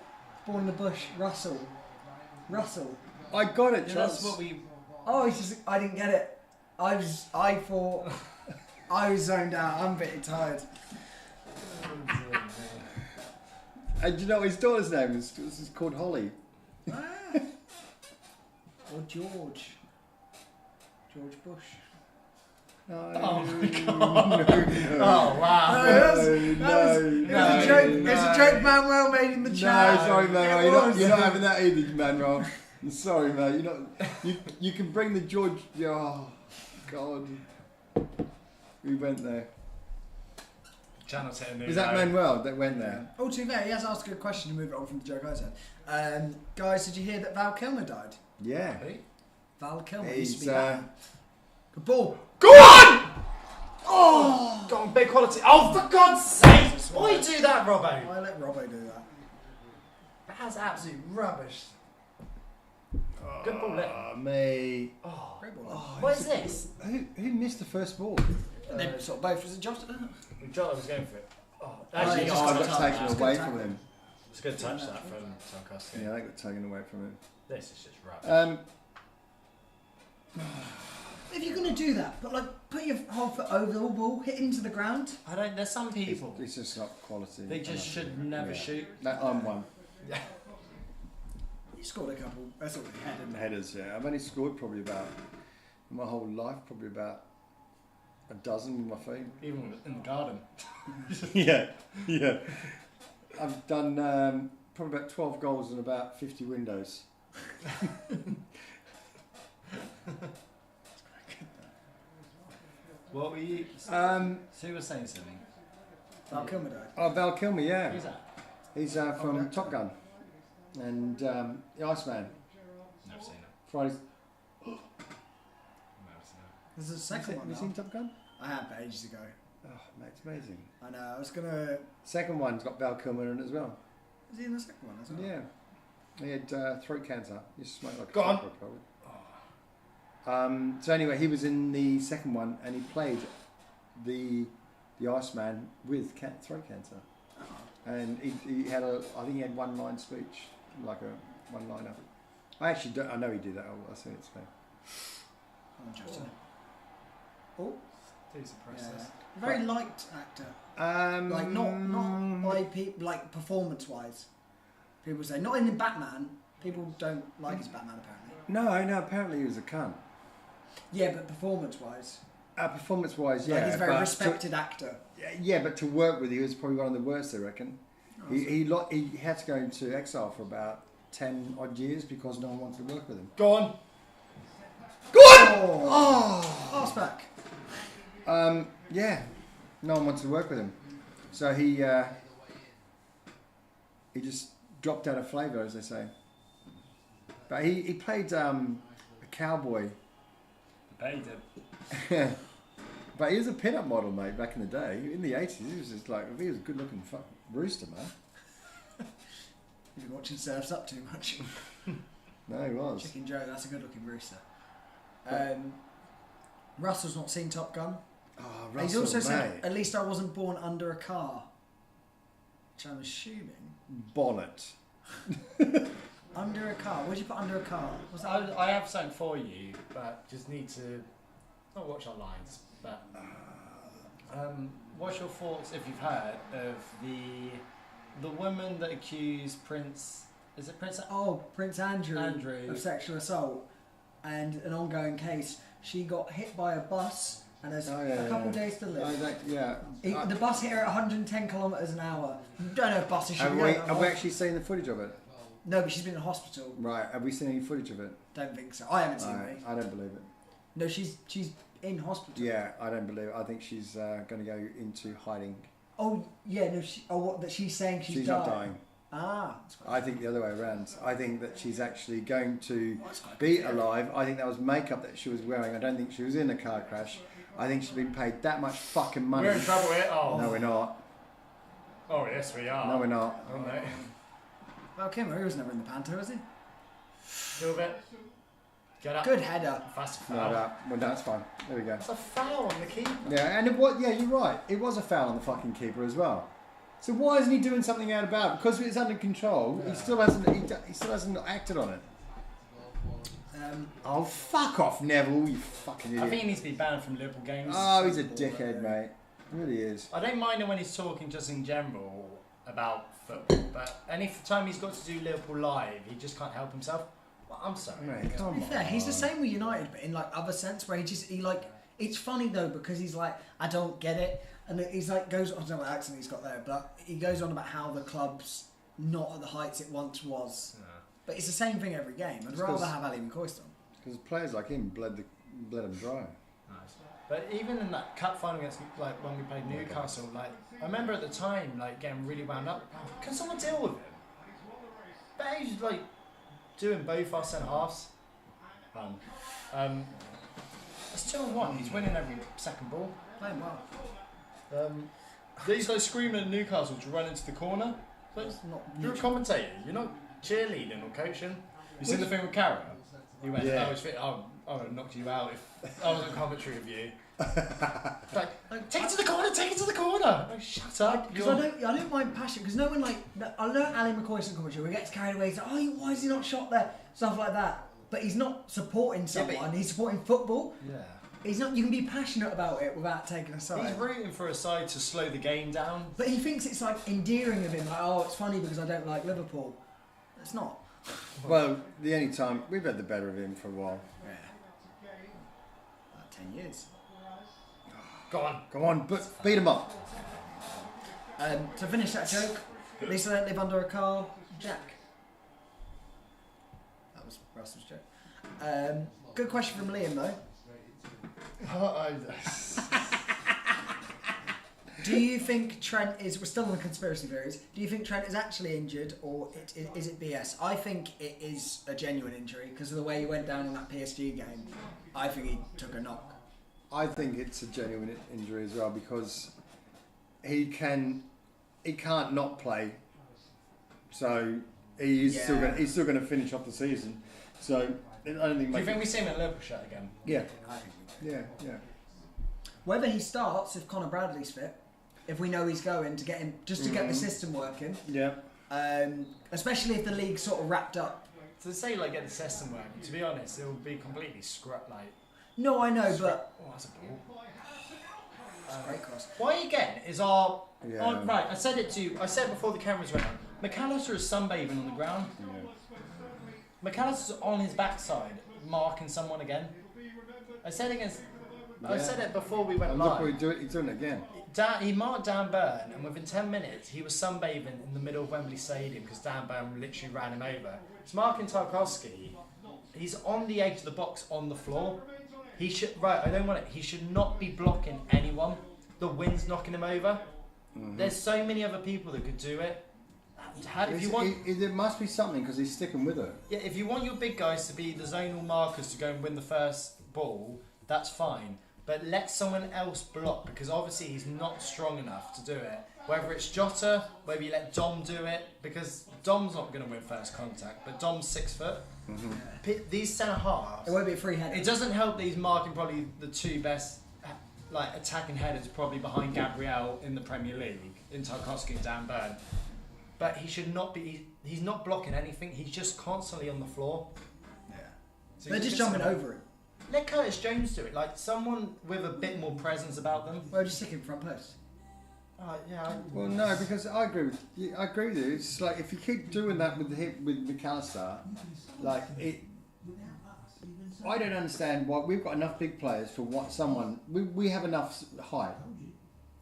Born in the bush. Russell. I got it, Yeah, Charles. that's what we. Oh, it's just I didn't get it. I thought I was zoned out. I'm a bit tired. And do you know what his daughter's name is? It's called Holly. Or George. George Bush. Oh my god. No. Oh wow. It was a joke. It was a joke Manuel made in the No, chat. sorry, Manuel. It You're not was. having that either, Manuel. I'm sorry, mate. You're not. You can bring the George. Oh, God. We went there. Channel's hit a new Was that low. Manuel that went there? Oh, to be fair, he has asked a good question to move it on from the joke I said. Guys, did you hear that Val Kilmer died? Yeah. Val Kilmer He's, used to be Batman. Good ball. Go on! Oh! Go on, big quality. Oh, for God's sake! Why you do that, Robbo? Why let Robbo do that? That's absolute rubbish. Good ball, Little. Me. Oh, Great ball. what is this? Who missed the first ball? They sort of both. Was it Jota? Jota was going for it. Oh, yeah, actually, just I got got touch. taken It's away good from tackle. him. it's a good touch that from Tarkowski. Yeah, they got taken away from him. This is just rubbish. If you're going to do that, but put your whole foot over the ball, hit into the ground. I don't. There's some people. It's just not quality. They just should never shoot. I'm one. You scored a couple. That's all we had. Headers, yeah. I've only scored probably about, in my whole life, probably about a dozen with my feet. Even in the garden. yeah. I've done probably about 12 goals and about 50 windows. What were you? Um, Sue was saying something. Val Kilmer died. Oh, Val Kilmer, yeah. Who's that? He's from Top Gun. And the Iceman. Never seen it. Fridays. Never seen it. There's a second one Have you now. seen Top Gun? I had, but ages ago. Oh, mate, it's amazing. I know. I was going to... Second one's got Val Kilmer in it as well. Was he in the second one as well? Yeah. He had throat cancer. He used to smoke like Go a on. smoker, probably. So anyway, he was in the second one and he played the Iceman with throat cancer. And he had I think he had one line speech, like a one liner. I actually don't, I know he did that. I'll say it's fair. Interesting. Oh, Do suppress yeah. this. Very liked actor. Like Not by people, like performance-wise. People say, not in the Batman. People don't like his Batman, apparently. No, apparently he was a cunt. Yeah, but performance-wise. Performance-wise, yeah. Like he's a very but respected actor. Yeah, but to work with, he was probably one of the worst, I reckon. He had to go into exile for about 10 odd years because no one wanted to work with him. Go on. Pass back. Yeah, no one wanted to work with him, so he just dropped out of flavour, as they say. But he played a cowboy. They did. But he was a pin-up model, mate, back in the day. In the 80s, he was just like, he was a good-looking fucking rooster, man. You've been watching Surfs Up too much. No, he was. Chicken Joe, that's a good-looking rooster. Russell's not seen Top Gun. Oh, He's Russell, also said, mate. at least I wasn't born under a car. Which I'm assuming. Bonnet. Under a car? What did you put under a car? Was that? I have something for you, but just need to not watch our lines. But what's your thoughts, if you've heard, of the woman that accused Prince? Is it Prince? Prince Andrew Andrew. of sexual assault and an ongoing case. She got hit by a bus and has a couple days to live. The bus hit her at 110 kilometres an hour. You don't know if buses should be going Have we actually seen the footage of it? No, but she's been in hospital. Right. Have we seen any footage of it? Don't think so. I haven't seen it. I don't believe it. No, she's in hospital. Yeah, I don't believe it. I think she's going to go into hiding. Oh yeah, no. That she's saying she's not dying. Ah. I think the other way around. I think that she's actually going to That's quite be good. alive. I think that was makeup that she was wearing. I don't think she was in a car crash. I think she's been paid that much fucking money. We're in trouble here. Oh. No, we're not. Oh yes, we are. No, we're not. Oh no. Well, Kimmer, he was never in the Panto, was he? Little bit. Get up. Good header. Fast No, foul. well, that's fine. There we go. That's a foul on the keeper. Yeah, and yeah, you're right. It was a foul on the fucking keeper as well. So why isn't he doing something out about it? Because it's under control. He still hasn't. He still hasn't acted on it. Oh, fuck off, Neville, you fucking idiot. I think he needs to be banned from Liverpool games. Oh, he's a dickhead, mate. He really is. I don't mind him when he's talking just in general about football, but any time he's got to do Liverpool live, he just can't help himself. Well, I'm sorry. Mate, come To be on. fair, he's the same with United, but in like other sense where he It's funny though because he's like, I don't get it, and he's like goes. I don't know what accent he's got there, but he goes on about how the club's not at the heights it once was. Yeah. But it's the same thing every game. I'd rather have Ali McCoist on. Because players like him bled him dry. Nice. But even in that cup final against, like, when we played Newcastle, like, I remember at the time, like, getting really wound up. Can someone deal with him? But he's, like, doing both our centre halves. It's 2-1. He's winning every second ball. Playing well. These guys screaming at Newcastle to run into the corner. Like, you're a commentator. You're not cheerleading or coaching. You seen the thing with Carragher? He went, Yeah. I would have knocked you out if I was on commentary of you. like, take it to the corner, take it to the corner. Like, shut up. Because I don't mind passion. Because no one like I know Ali McCoist in commentary. We get carried away. He's like, oh, why is he not shot there? Stuff like that. But he's not supporting someone. He's supporting football. Yeah. He's not. You can be passionate about it without taking a side. He's rooting for a side to slow the game down. But he thinks it's like endearing of him. Like, oh, it's funny because I don't like Liverpool. It's not. Well, the only time we've had the better of him for a while. Yeah. 10 years. Go on. Come on, beat him up. To finish that joke, at least I don't live under a car. Jack. That was Russell's joke. Good question from Liam though. Do you think Trent is... We're still on the conspiracy theories. Do you think Trent is actually injured or is it BS? I think it is a genuine injury because of the way he went down in that PSG game. I think he took a knock. I think it's a genuine injury as well because he can't not play. So he's still going to finish off the season. So I don't think... Do you think we see him at Liverpool shirt again? Yeah. I think we do. Yeah. Whether he starts if Conor Bradley's fit, if we know he's going to get him, just to get the system working. Yeah. Especially if the league's sort of wrapped up. To say like get the system working, to be honest, it will be completely like. No, I know, but Oh, that's a ball. great cross. What you get is our. Yeah. Oh, right, I said before the cameras went on. McAllister is sunbathing on the ground. Yeah. McAllister's on his backside, marking someone again. I said it before we went And look live. what he's doing it again. He marked Dan Burn, and within 10 minutes, he was sunbathing in the middle of Wembley Stadium because Dan Burn literally ran him over. It's marking Tarkowski. He's on the edge of the box on the floor. He should He should not be blocking anyone. The wind's knocking him over. Mm-hmm. There's so many other people that could do it. There must be something because he's sticking with it. Yeah, if you want your big guys to be the zonal markers to go and win the first ball, that's fine. But let someone else block because obviously he's not strong enough to do it. Whether it's Jota, whether you let Dom do it, because Dom's not going to win first contact, but Dom's 6 foot. Mm-hmm. These centre halves. It won't be a free header. It doesn't help that he's marking probably the two best like attacking headers probably behind Gabriel in the Premier League, in Tarkowski and Dan Burn. But he should not be. He's not blocking anything. He's just constantly on the floor. Yeah. So They're just jumping over it. Let Curtis Jones do it. Like someone with a bit more presence about them. Well, just stick him front post. Yeah. Well, no, because I agree with you. It's like if you keep doing that with McAllister, like it. I don't understand why we've got enough big players for what someone. We have enough height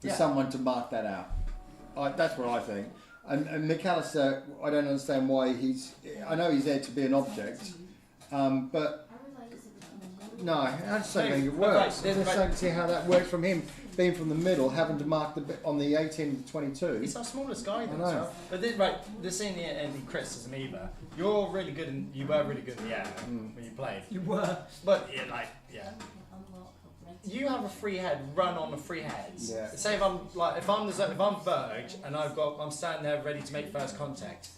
for someone to mark that out. That's what I think. And McAllister, I don't understand why he's. I know he's there to be an object, but no, I just don't think it works. I just don't see how that works from him being from the middle, having to mark the bit on the 18-22. He's our smallest guy, though. I know. But this ain't any criticism either. You're really good, and you were really good in the air when you played. You were. But you have a free head, run on the free heads. Yeah. Say if I'm Verge and I'm standing there ready to make first contact.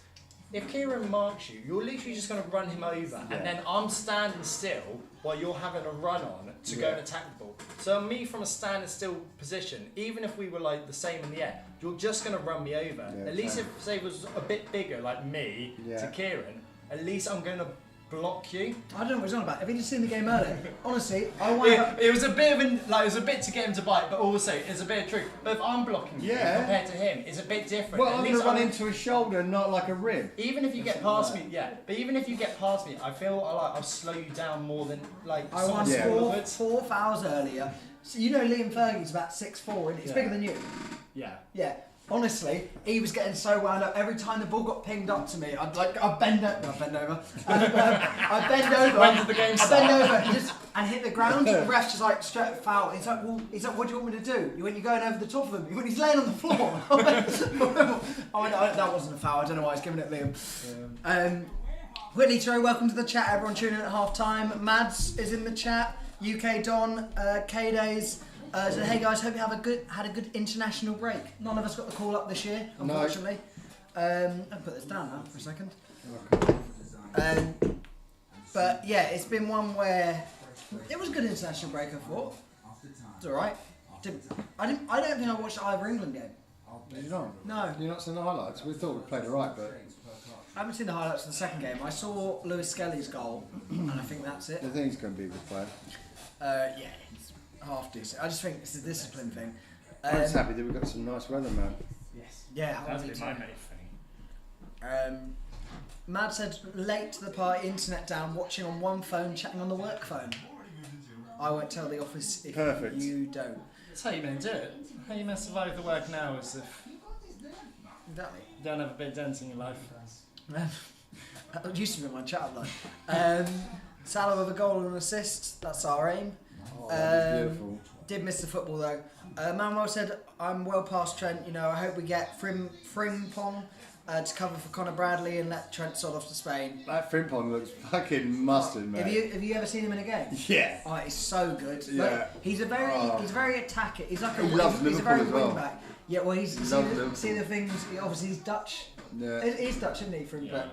If Kieran marks you, you're literally just going to run him over, and then I'm standing still while you're having a run on to go and attack the ball. So me from a standing still position, even if we were like the same in the air, you're just going to run me over. At least if say it was a bit bigger, like me to Kieran, at least I'm going to block you. I don't know what he's on about. Have you just seen the game earlier? Honestly, It was a bit of it was a bit to get him to bite, but also it's a bit of truth. But if I'm blocking you compared to him, it's a bit different. Well, I'm going to run into a shoulder, not like a rib. Even if you get past me, but even if you get past me, I feel like I'll slow you down more than like. I won four fouls earlier. So you know Liam Fergie's about 6'4", and he's bigger than you. Yeah. Yeah. Honestly, he was getting so wound up. Every time the ball got pinged up to me, I'd bend over. I'd bend over. When did the game start? I'd bend over and hit the ground. The ref's just like straight foul. He's like, what do you want me to do? He went, you're going over the top of him. He went, he's laying on the floor. I went, that wasn't a foul. I don't know why he's giving it Liam. Yeah. Whitley Troy, welcome to the chat. Everyone tuning in at half time. Mads is in the chat. UK Don, K-Days. So hey guys, hope you had a good international break. None of us got the call up this year, unfortunately. I'll put this down now for a second. But yeah, it's been one where it was a good international break. I thought it's all right. I don't think I watched either England game. Did you not? No. You've not seen the highlights? We thought we played all right, but I haven't seen the highlights of the second game. I saw Lewis Skelly's goal, and I think that's it. I think he's going to be a good player. Yeah, he's half decent. I just think it's a discipline thing. I'm just happy that we've got some nice weather, man. Yeah, That's me been too. my main thing. Mad said late to the party, internet down, watching on one phone, chatting on the work phone. I won't tell the office if you don't. That's how you meant to do it. How you meant to survive the work now is if Exactly. you don't have a bit of dent in your life. That used to be my chat line. Salah with a goal and an assist. That's our aim. Oh, that'd be beautiful. Did miss the football though. Manuel said, I'm well past Trent. You know, I hope we get Frimpong to cover for Conor Bradley and let Trent sod off to Spain. That Frimpong looks fucking mustard, mate. Have you ever seen him in a game? Yeah. Oh, he's so good. Yeah. Like, he's very attacking. He's like He loves he's a Liverpool very as well. wing back. Yeah, well, he's Liverpool. see the things. Obviously, he's Dutch. Yeah. He's Dutch, isn't he? From Yeah.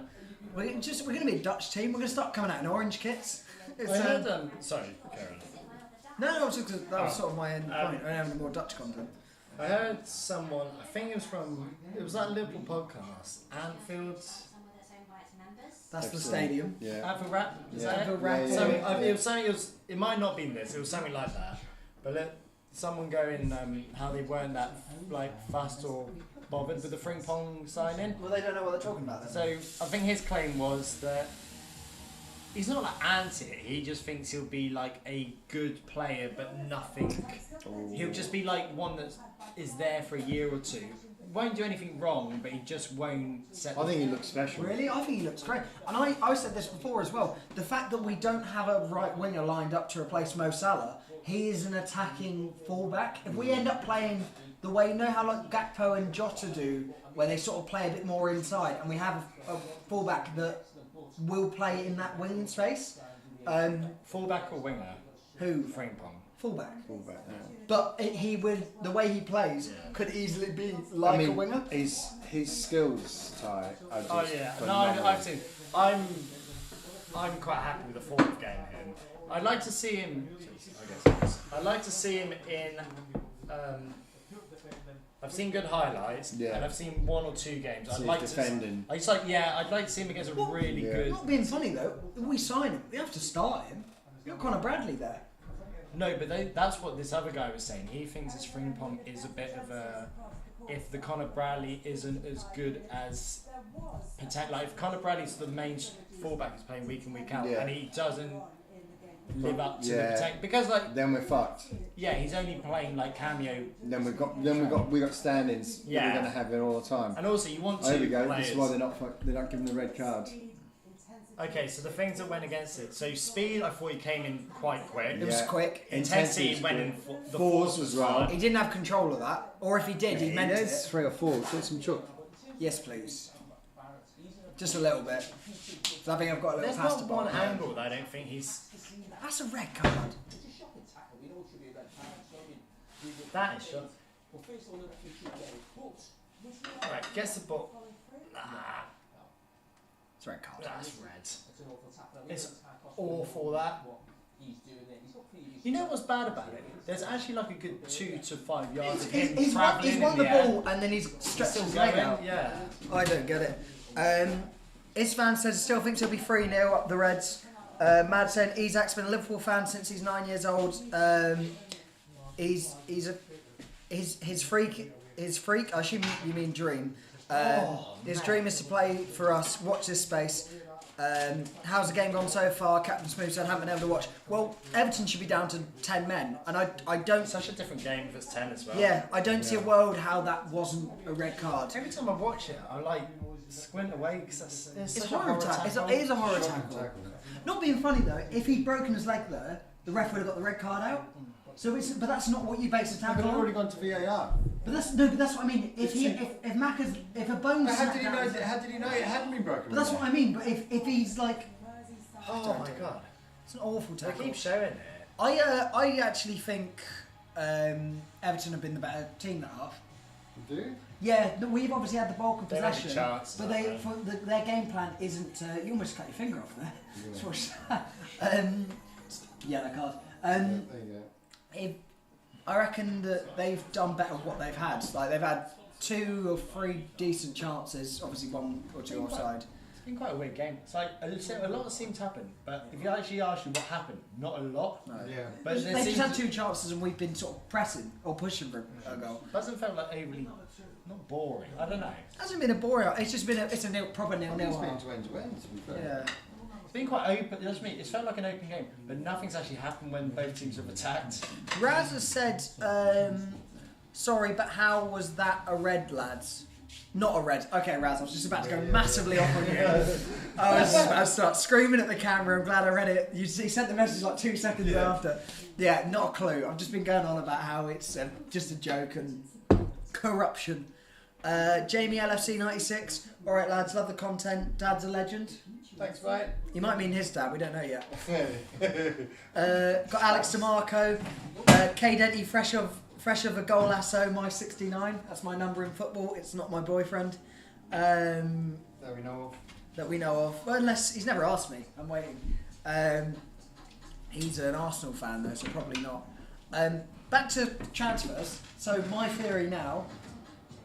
we're going to be a Dutch team. We're going to start coming out in orange kits. It's, I heard, sorry, Karen. that was sort of my end point. I don't have any more Dutch content. I heard someone, I think it was that Liverpool podcast, Anfield That's the stadium. Yeah. Anfield Rap, is Yeah. that it? Anfield Rap. Yeah, So yeah. it was something. It might not be this. It was something like that. But someone going how they weren't that fussed or bothered with the Frimpong signing. Well, they don't know what they're talking about. So I think his claim was that he's not anti it. He just thinks he'll be a good player, but nothing. He'll just be one that is there for a year or two. Won't do anything wrong, but he just won't set. I think he looks special. Really? I think he looks great. And I said this before as well. The fact that we don't have a right winger lined up to replace Mo Salah, he is an attacking fullback. If we end up playing the way, how Gakpo and Jota do, where they sort of play a bit more inside, and we have a fullback that will play in that wing space. Fullback or winger? Who? Frimpong. Fullback. Fullback, yeah. But he would, the way he plays, could easily be like a winger. His skills, Ty, are just Oh yeah, no, phenomenal. I've seen. I'm quite happy with the form of game him. I'd like to see him. I'd like to see him in. I've seen good highlights, and I've seen one or two games. I'd like defending. I'd like to see him against a really good. Not being funny though, if we sign him, we have to start him. You've got Conor Bradley there. No, but that's what this other guy was saying. He thinks his Frimpong is a bit of a. If the Conor Bradley isn't as good as if Conor Bradley's the main fullback who's playing week in week out, and he doesn't live up to the potential, because then we're fucked. Yeah, he's only playing cameo. Then we got stand-ins. Yeah. That we're gonna have it all the time. And also you want to. There we go. Players. This is why they're not giving the red card. Okay, so the things that went against it. So speed, I thought he came in quite quick. It was quick. Intensity went in. The force was right. He didn't have control of that, or if he did, he meant it. 3 or 4. Get some chalk. Yes, please. Just a little bit. So I think I've got a little There's pasta not one bar. angle that I don't think he's. That's a red card. That is shot. Right, gets the ball. Nah, It's a red card. that's red. It's awful that. You know what's bad about it? There's actually a good 2 to 5 yards of him He's travelling won in the the air. ball and then he's stretched Still his leg going, out. yeah. I don't get it. Isfan says he still thinks he'll be 3-0 up the Reds. Mad saying Isak's been a Liverpool fan since he's 9 years old. His freak. I assume you mean dream. His dream is to play for us. Watch this space. How's the game gone so far? Captain Smooth said, haven't been able to watch. Well, Everton should be down to 10 men, and I don't... It's such a different game if it's 10 as well. Yeah, I don't see a world how that wasn't a red card. Every time I watch it, I like squint away because It's a horror tackle. It is a horror tackle. Not being funny though, if he'd broken his leg there, the ref would have got the red card out. So but that's not what you base a tackle They've on. already gone to VAR. But that's what I mean. If a bone. But how did he know? How did he know it hadn't been broken? But that's what I mean. But if he's like, oh my god, it's an awful they tackle. keep showing it. I actually think Everton have been the better team that half. You do? Yeah, we've obviously had the bulk of They've had possession, a chance, but their game plan isn't. You almost cut your finger off there. Let's watch that. Yellow card. There you go. I reckon that they've done better with what they've had. Like they've had 2 or 3 decent chances, obviously 1 or 2 offside. It's been quite a weird game. It's like a lot seemed to happen, but if you actually ask you what happened, not a lot. No. Yeah. But They've just had 2 chances and we've been sort of pressing or pushing for a goal. Doesn't feel like overly not boring. I don't know. It hasn't been a boring. It's just been it's a proper It's nil-nil. been to end to end, to be fair. Yeah. It's been quite open. That's me. It's felt like an open game, but nothing's actually happened when both teams have attacked. Raz has said, sorry, but how was that a red, lads? Not a red. Okay, Raz, I was just about to go massively off on you. I was just about to start screaming at the camera. I'm glad I read it. He sent the message like 2 seconds after. Yeah, not a clue. I've just been going on about how it's just a joke and corruption. Jamie LFC 96. All right, lads, love the content. Dad's a legend. Thanks, mate. You might mean his dad. We don't know yet. Got Alex DeMarco. K Denty, fresh of a goal lasso. My 69. That's my number in football. It's not my boyfriend. That we know of. That we know of. Well, unless he's never asked me. I'm waiting. He's an Arsenal fan though, so probably not. Back to transfers. So my theory now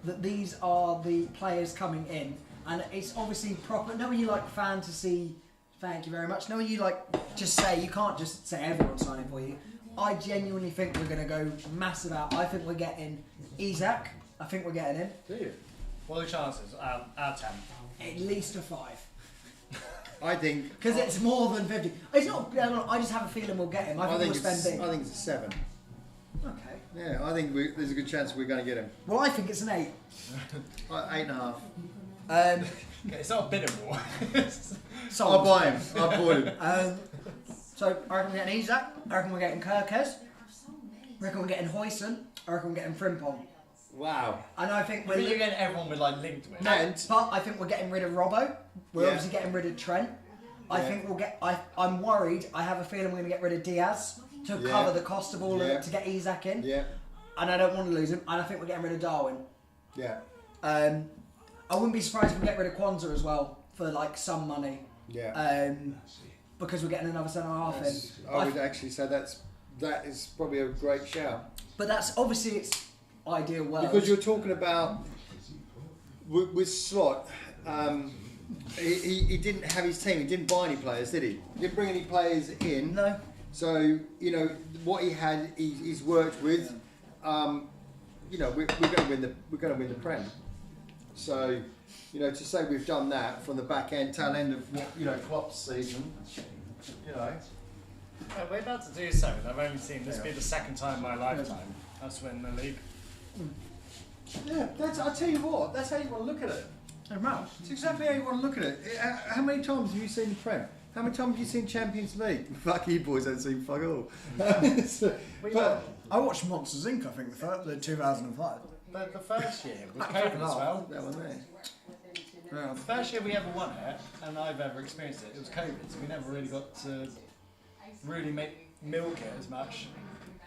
that these are the players coming in, and it's obviously proper. Knowing you like fantasy, thank you very much. Knowing you like just say you can't just say everyone's signing for you. I genuinely think we're going to go massive out. I think we're getting Isak. I think we're getting him. Do you? What are the chances? Out of 10. At least a 5. I think. Because it's more than 50. It's not. I just have a feeling we'll get him. I think we'll spend big. I think it's a 7. Okay. Yeah, I think there's a good chance we're going to get him. Well, I think it's an 8. 8.5. Okay, it's not a bidding war. Sold. I'll buy him. I'll buy him. So I reckon we're getting Isak. I reckon we're getting Kirkes. I reckon we're getting Hoyson. I reckon we're getting Frimpong. Wow. And I think But you're getting everyone with like linked with. but I think we're getting rid of Robbo. We're Yeah. obviously getting rid of Trent. I Yeah. think we'll get. I'm worried. I have a feeling we're going to get rid of Diaz to cover the cost of all of it to get Isak in. Yeah. And I don't want to lose him. And I think we're getting rid of Darwin. Yeah. I wouldn't be surprised if we get rid of Kwanzaa as well for like some money. Yeah. Because we're getting another centre half in. I would actually say that is probably a great shout. But that's obviously it's ideal world. Because you're talking about with Slot, he didn't have his team. He didn't buy any players, did he? He didn't bring any players in. No. So what he had, he's worked with. We're going to win the Prem. So to say we've done that from the back end, tail end of Klopp's season, Yeah, we're about to do so. I've only seen this be the second time in my lifetime us win the league. Yeah, I'll tell you what, that's how you want to look at it. It's exactly how you want to look at it. How many times have you seen the Prem? How many times have you seen Champions League? Fuck you boys, don't see fuck all. But I watched Monsters Inc. I think the 2005. The first year was COVID as well. that one there. Yeah. The first year we ever won it, and I've ever experienced it, it was COVID, so we never really got to really milk it as much.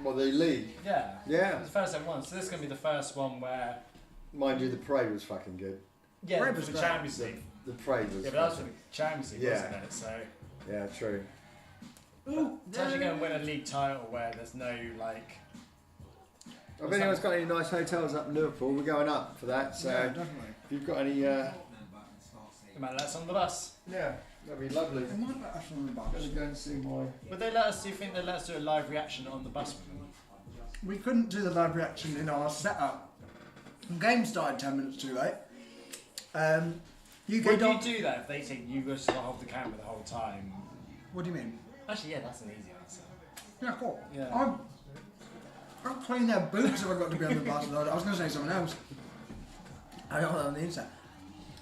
Well, the league. Yeah. Yeah. It was the first time once, so this is going to be the first one where... Mind you, the parade was fucking good. Yeah, Parade for was the great. Champions League. The parade was. Yeah, but that was for the Champions League, Yeah. wasn't it? So Yeah, true. it's actually going to win a league title where there's no like. If anyone's got any nice hotels up in Liverpool, we're going up for that. So definitely. if you've got any, You might let us on the bus. yeah, that'd be lovely. They might let us on the I'm bus. gonna go and see my. Would they let us? Do you think they let us do a live reaction on the bus with them? We couldn't do the live reaction in our setup. The game started 10 minutes too late. UK Would Dom. you do that if they think you go to hold the camera the whole time? What do you mean? Actually, yeah, that's an easy answer. Yeah, cool. Yeah. I'm cleaning their boots if I got to be on the bus. I was going to say something else. I don't know on the inside.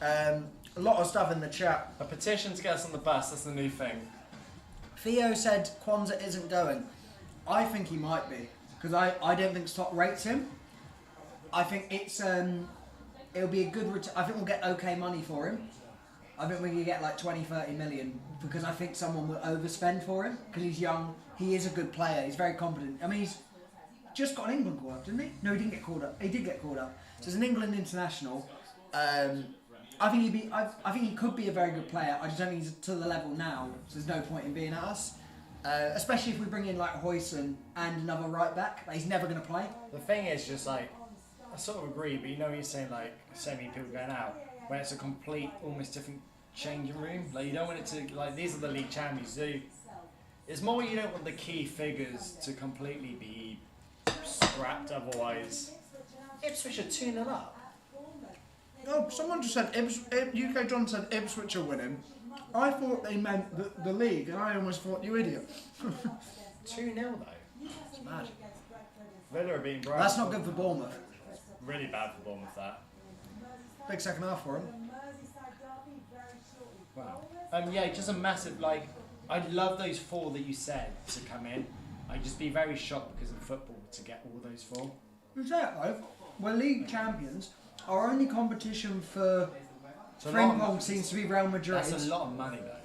A lot of stuff in the chat. A petition to get us on the bus, that's the new thing. Theo said Kwanzaa isn't going. I think he might be. Because I don't think Slot rates him. I think it's it'll be a good I think we'll get okay money for him. I think we can get like 20-30 million because I think someone will overspend for him because he's young. He is a good player. He's very competent. I mean, he's just got an England call up, didn't he? No, he didn't get called up. He did get called up. So he's an England international. I think I think he could be a very good player. I just don't think he's to the level now. So there's no point in being at us. Especially if we bring in like Huijsen and another right back. Like, he's never going to play. The thing is just like, I sort of agree, but you know you're saying like so many people going out, where it's a complete, almost different changing room. Like you don't want it to, like these are the league champions. It's more you don't want the key figures to completely be scrapped, otherwise Ipswich are 2-0 up. Oh, someone just said UK John said Ipswich are winning. I thought they meant the league, and I almost thought you idiot. 2-0 though. It's mad. Villa are being Brighton. That's not good for Bournemouth. Really bad for Bournemouth, that. Big second half for him. Wow. Yeah, just a massive, like, I'd love those four that you said to come in. I'd just be very shocked because of football to get all those four. Who's that though? We're league champions. Our only competition for Frimpong seems to be Real Madrid. That's a lot of money though.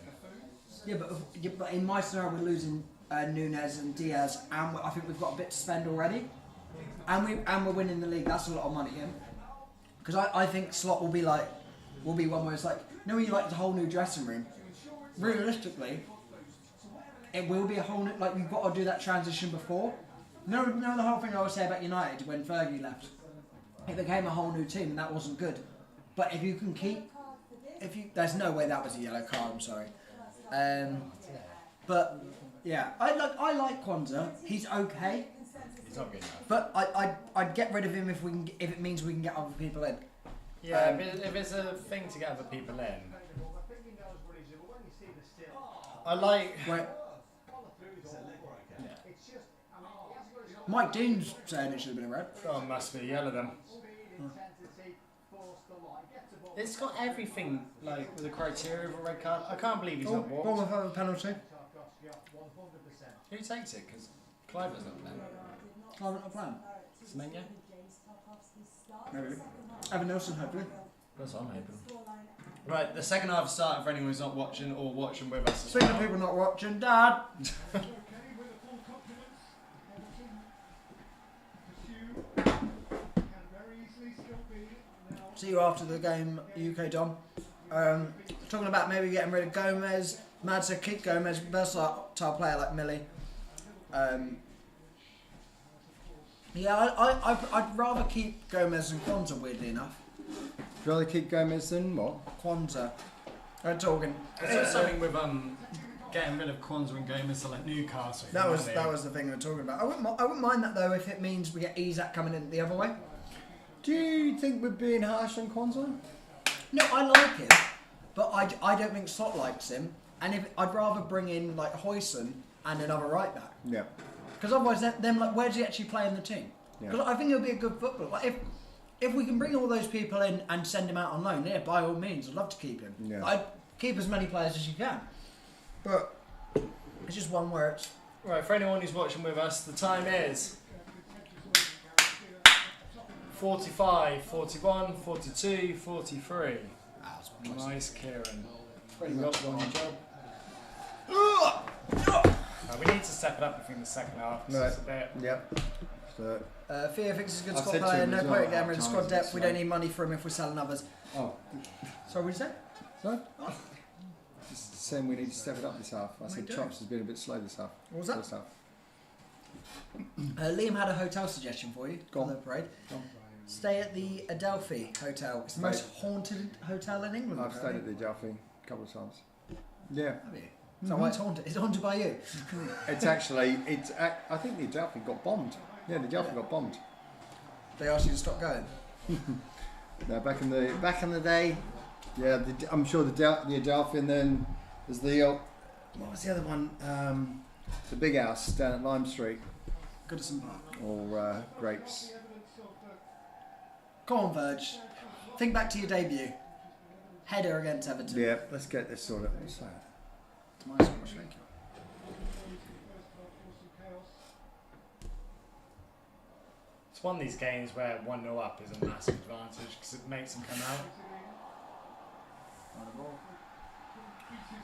Yeah, but in my scenario we're losing Nunez and Diaz, and I think we've got a bit to spend already. And we're winning the league. That's a lot of money, yeah. Because I think Slot will be one where it's like, you know, when you like the whole new dressing room. Realistically, it will be a whole new, like we've got to do that transition before. No, the whole thing I would say about United when Fergie left, it became a whole new team and that wasn't good. But if you can there's no way that was a yellow card. I'm sorry. But yeah, I like Kwanzaa. He's okay. He's not good enough. But I'd get rid of him if it means we can get other people in. Yeah, if it's a thing to get other people in. I like. Wait. Mike Dean's saying it should have been a red. Oh, it must be yellow then. It's got everything like with the criteria of a red card. I can't believe he's not walked. Bournemouth have a penalty. Who takes it? Because Cliver's not playing. Climate not playing. Semenya? Maybe. Evan Nelson, hopefully. That's what I'm hoping. Right, the second half started for anyone who's not watching or watching with us. Speaking of people not watching, Dad. See you after the game, UK Dom. Talking about maybe getting rid of Gomez. Mad said keep Gomez, versatile player like Millie. Yeah, I'd rather keep Gomez than Kwanzaa, weirdly enough. Would you rather keep Gomez than what? Kwanzaa. I'm talking. There's something with getting rid of Kwanzaa and Gomez to like Newcastle. That was the thing we were talking about. I wouldn't mind that though if it means we get Isak coming in the other way. Do you think we're being harsh on Kwanzaa? No, I like him, but I don't think Slot likes him. And I'd rather bring in like Huijsen and another right back. Yeah. Because otherwise, then like, where does he actually play in the team? Because I think he'll be a good footballer. Like, if we can bring all those people in and send him out on loan, yeah, by all means, I'd love to keep him. Yeah. I'd keep as many players as you can. But it's just one where it's... Right, for anyone who's watching with us, the time is 45, 41, 42, 43. Nice, Kieran. Pretty You much got one job. We need to step it up between the second half. Right. It's a bit. Yep. So, Theo thinks he's a good I've squad said to player. him No as well point at getting rid of half squad time, depth. We so- don't need money for him if we're selling others. oh, Sorry, what did you say? sorry? Just saying we need to step it up this half. I said do. Chops has been a bit slow this half. What was that? First half. Liam had a hotel suggestion for you. Go On on. the parade. Go on. Stay at the Adelphi Hotel. It's the most haunted hotel in England. I've stayed at the Adelphi a couple of times. Yeah. Have you? So why it's haunted? It's haunted by you. It's actually, I think the Adelphi got bombed. Yeah, the Adelphi got bombed. They asked you to stop going. No, back in the day, Yeah, I'm sure the Adelphi, and then there's the what was the other one? The Big House down at Lime Street. Goodison Park. Or Grapes. Come on, Verge. Think back to your debut. Header against Everton. Yeah, let's get this sorted. What's that? It's my score, thank you. It's one of these games where 1-0 up is a massive advantage because it makes them come out.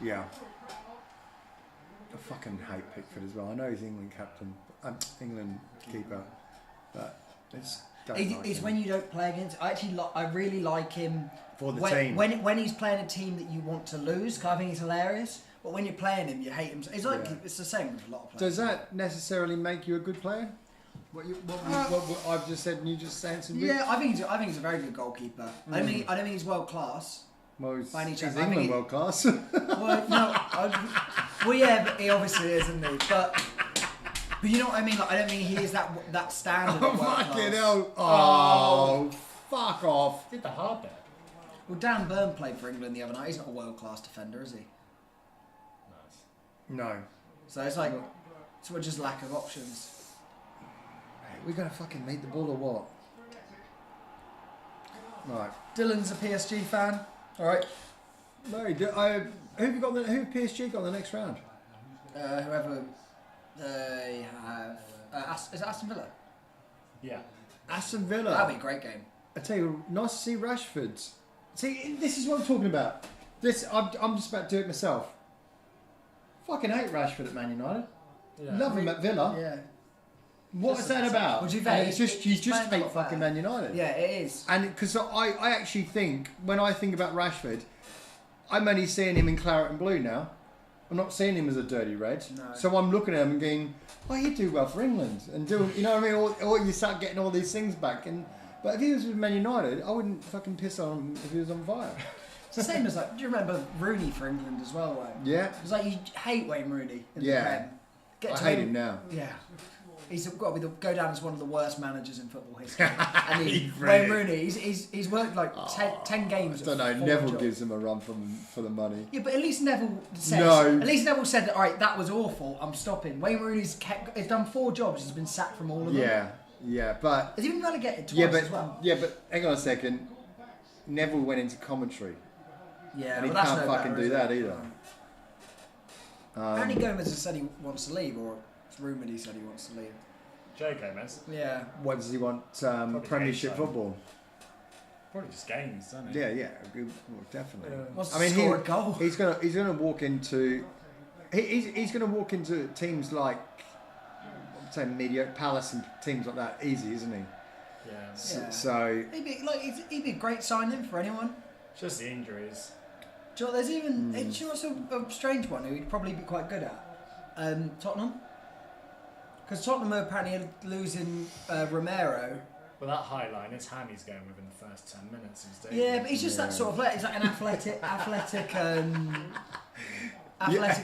Yeah. I fucking hate Pickford as well. I know he's England captain, England keeper, but it's. It's when you don't play against. I really like him for the team. When When he's playing a team that you want to lose, 'cause I think he's hilarious. But when you're playing him, you hate him. It's like it's the same with a lot of players. Does that necessarily make you a good player? What I've just said, and you just saying some. Yeah, I think he's a very good goalkeeper. I don't think he's world class. Well, he's by any chance. England world class. Well, no. Well, yeah, but he obviously is, isn't he? But you know what I mean? Like, I don't mean he is that standard. Oh, of world fucking class. hell. Oh, fuck off. Did the hard bit. Well, Dan Burn played for England the other night. He's not a world class defender, is he? Nice. No. So it's like, it's just lack of options. Hey, we're going to fucking meet the ball or what? Right. Dylan's a PSG fan. All right. No, who have you got? Who PSG got in the next round? Whoever they have. Is it Aston Villa? Yeah. Aston Villa. That'd be a great game. I tell you, nice to see Rashford. See, this is what I'm talking about. I'm just about to do it myself. Fucking hate Rashford at Man United. Yeah. Love him at Villa. Yeah. What is that about? Would you And it's just you he's just playing a hate lot fucking better. Man United. Yeah, it is. And because I actually think when I think about Rashford, I'm only seeing him in claret and blue now. I'm not seeing him as a dirty red. No. So I'm looking at him and going, "Oh, he'd do well for England," and do you know what I mean? Or you start getting all these things back. But if he was with Man United, I wouldn't fucking piss on him if he was on fire. It's the same as like. Do you remember Rooney for England as well? Like, Yeah. it's like you hate Wayne Rooney. In Yeah. The Prem. Get I to hate him now. Yeah. He's got to go down as one of the worst managers in football history. And He Wayne really- Rooney, he's worked like 10 games. I don't know. at four Neville jobs. gives him a run for the money. Yeah, but at least Neville says. No. At least Neville said, "All right, that was awful. I'm stopping." Wayne Rooney's he's done 4 jobs. He's been sacked from all of them. Yeah, but Has he been relegated twice yeah, but as well? hang on a second. Neville went into commentary, Yeah, and he but that's can't no fucking better, do is that it? either. Apparently Gomez has said he wants to leave, or it's rumoured he said he wants to leave. Joe Gomez. Yeah. What does he want? Premiership game time. football. Probably just games, doesn't he? Yeah, well, definitely. Wants to I mean, score a goal. he's gonna walk into he's gonna walk into teams like say mediocre Palace and teams like that easy, isn't he? Yeah. So He'd be a great signing for anyone. Just the injuries. Do you know, there's even do you know what's a strange one who he'd probably be quite good at? Tottenham. Because Tottenham are apparently losing Romero. Well, that high line, his hammies going within the first 10 minutes of his debut. Yeah, but he's just that sort of he's like an athletic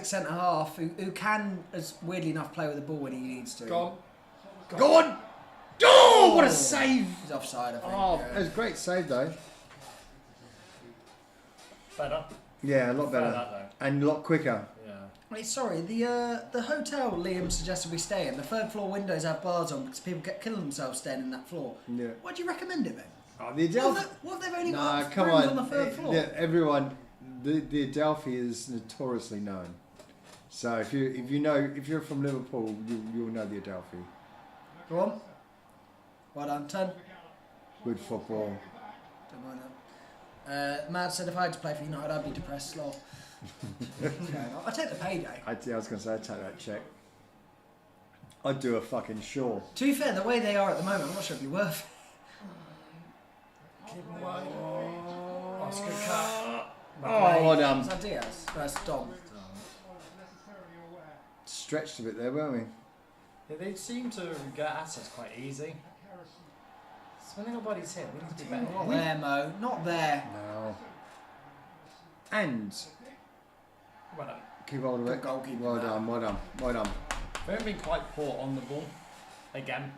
centre half who can, as weirdly enough, play with the ball when he needs to. Go on! Oh, what a save! He's offside, I think. Oh, yeah. that was a great save though. Better. Yeah, a lot Better better that though. and a lot quicker. Yeah. Wait, sorry. The hotel Liam suggested we stay in. The 3rd floor windows have bars on because people get killing themselves staying in that floor. Yeah. Why do you recommend it then? Oh, the Adelphi. What if they've only Nah, got come rooms on. on the 3rd floor? Yeah, everyone. The Adelphi is notoriously known. So if you're from Liverpool, you'll know the Adelphi. Go on. Well done, 10. Good football. Don't mind that. Mad said if I had to play for United, I'd be depressed. Lol. I'd take the payday. I was going to say I'd take that check. I'd do a fucking Shaw. To be fair, the way they are at the moment, I'm not sure it'd be worth it. Oh, it's a good cut. Oh, well done. Is that Diaz? That's Dom. Stretched a bit there, weren't we? Yeah, they seem to get at us quite easy. So when nobody's hit, we need to do better. Not there, Mo. Not there. No. And Well done. keep hold of Good it. goalkeeper Well there. done, well done, well done. We haven't been quite poor on the ball. Again.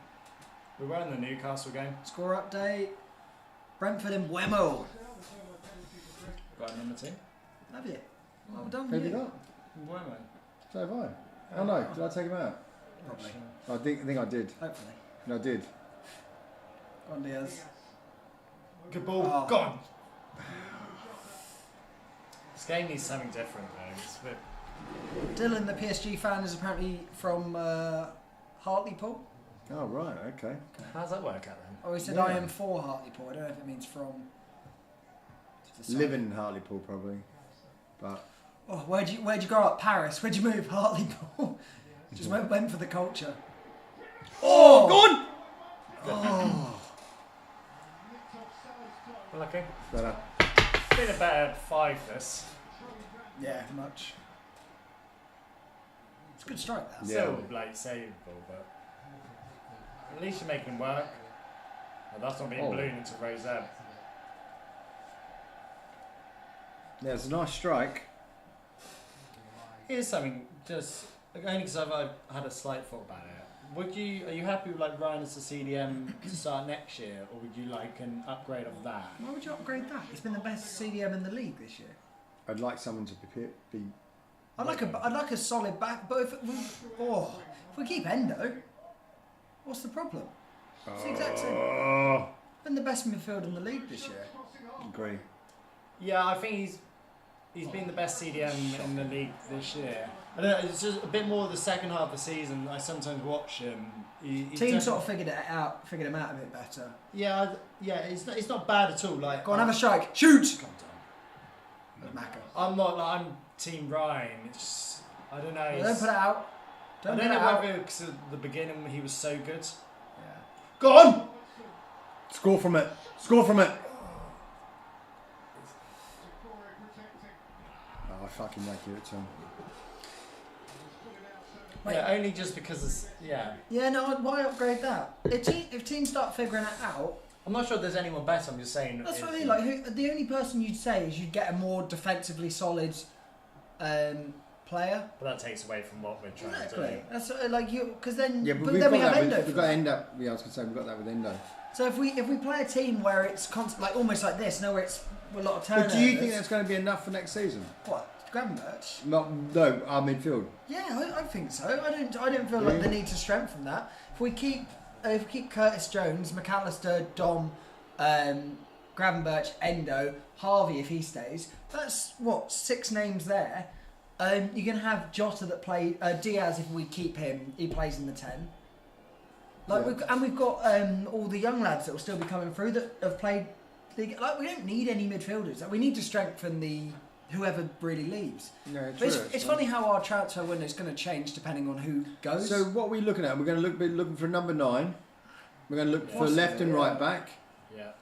We were in the Newcastle game. Score update. Brentford in Wemo. got a number 2. Have you? Well done. Who have you got? Bueno. So have I. Oh no, did I take him out? Probably. I think I did. Hopefully. No, I did. Go on, Diaz. Good ball. Oh. Gone. This game needs something different though. It's a bit... Dylan, the PSG fan, is apparently from Hartlepool. Oh right, okay. How's that work out then? Oh, he said Yeah. I am for Hartlepool. I don't know if it means from. Living in Hartlepool probably, but Oh, where'd you grow up? Paris. Where'd you move? Hartlepool. Just went for the culture. oh, gone. Oh. Lucky. Better. Been a better 5 this. Yeah, much. It's a good strike, that. Yeah. Still like savable, but at least you're making him work. Well, that's not being ballooned into Rose Ebb. Yeah, it's a nice strike. Here's something, just only because I've had a slight thought about it. Are you happy with like Ryan as the CDM to start next year, or would you like an upgrade of that? Why would you upgrade that? He's been the best CDM in the league this year. I'd like someone to be I'd like a solid back, but if we keep Endo, what's the problem? It's the exact same. Been the best midfield in the league this year. agree. Yeah, I think he's been the best CDM in the league this year. I don't know, it's just a bit more the second half of the season. I sometimes watch him. Team sort of figured him out a bit better. Yeah, it's not bad at all. Like, Go on, have a strike. Shoot! I'm not like I'm Team Ryan. It's just, I don't know. Don't put it out. I don't put it know out. whether because at the beginning he was so good. Yeah. Go on! Score from it. Score from it. Oh, I fucking like it to him. Wait. Yeah, only just because it's, yeah. Yeah, no, why upgrade that? If teams start figuring it out, I'm not sure there's anyone better. I'm just saying. that's what I mean. Like, the only person you'd say is you'd get a more defensively solid player. But that takes away from what we're trying to Exactly. do. That's like you, because then. Yeah, but but we've then got we have that. Endo. We've for got that. Endo. Yeah, I was gonna say we've got that with Endo. So if we play a team where it's constant, like almost like this, where it's a lot of turnovers. But do you think that's going to be enough for next season? What? Gravenberch? No, our midfield. Yeah, I think so. I don't feel like the need to strengthen that. If we keep Curtis Jones, McAllister, Dom, Gravenberch, Endo, Harvey if he stays, that's what 6 names there. You can have Jota that play Diaz if we keep him. He plays in the 10. Like we've got all the young lads that will still be coming through that have played. Like we don't need any midfielders. Like, we need to strengthen the whoever really leaves. Yeah, But it's funny how our transfer window is going to change depending on who goes. So what are we looking at? We're going to be looking for number 9. We're going to look for Possibly, left and right back. Yeah.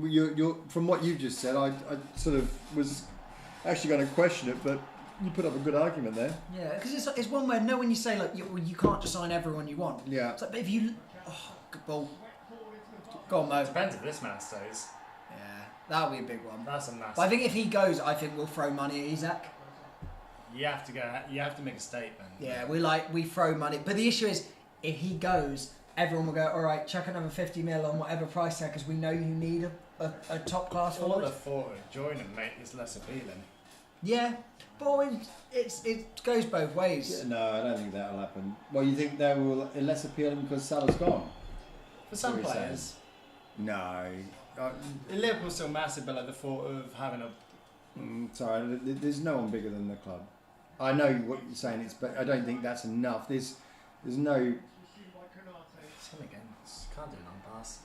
You're from what you just said, I sort of was actually going to question it, but you put up a good argument there. Yeah, because it's one where when you say like you can't just sign everyone you want. Yeah. It's like, but if you, good ball. Go on, Mo. Depends if this man stays. Yeah, that'll be a big one. That's a massive. But I think if he goes, I think we'll throw money at Isaac. You have to go. You have to make a statement. Yeah, we throw money. But the issue is, if he goes, everyone will go, all right, chuck another 50 mil on whatever price tag because we know you need a top class All forward. the thought of joining him make this less appealing. Yeah, but it goes both ways. No, I don't think that'll happen. Well, you think they will less appealing because Salah's gone? For some What are you players, No. Liverpool's still massive, but like the thought of having a Sorry, there's no one bigger than the club. I know what you're saying, but I don't think that's enough. There's no. it's him again. Can't do an on pass.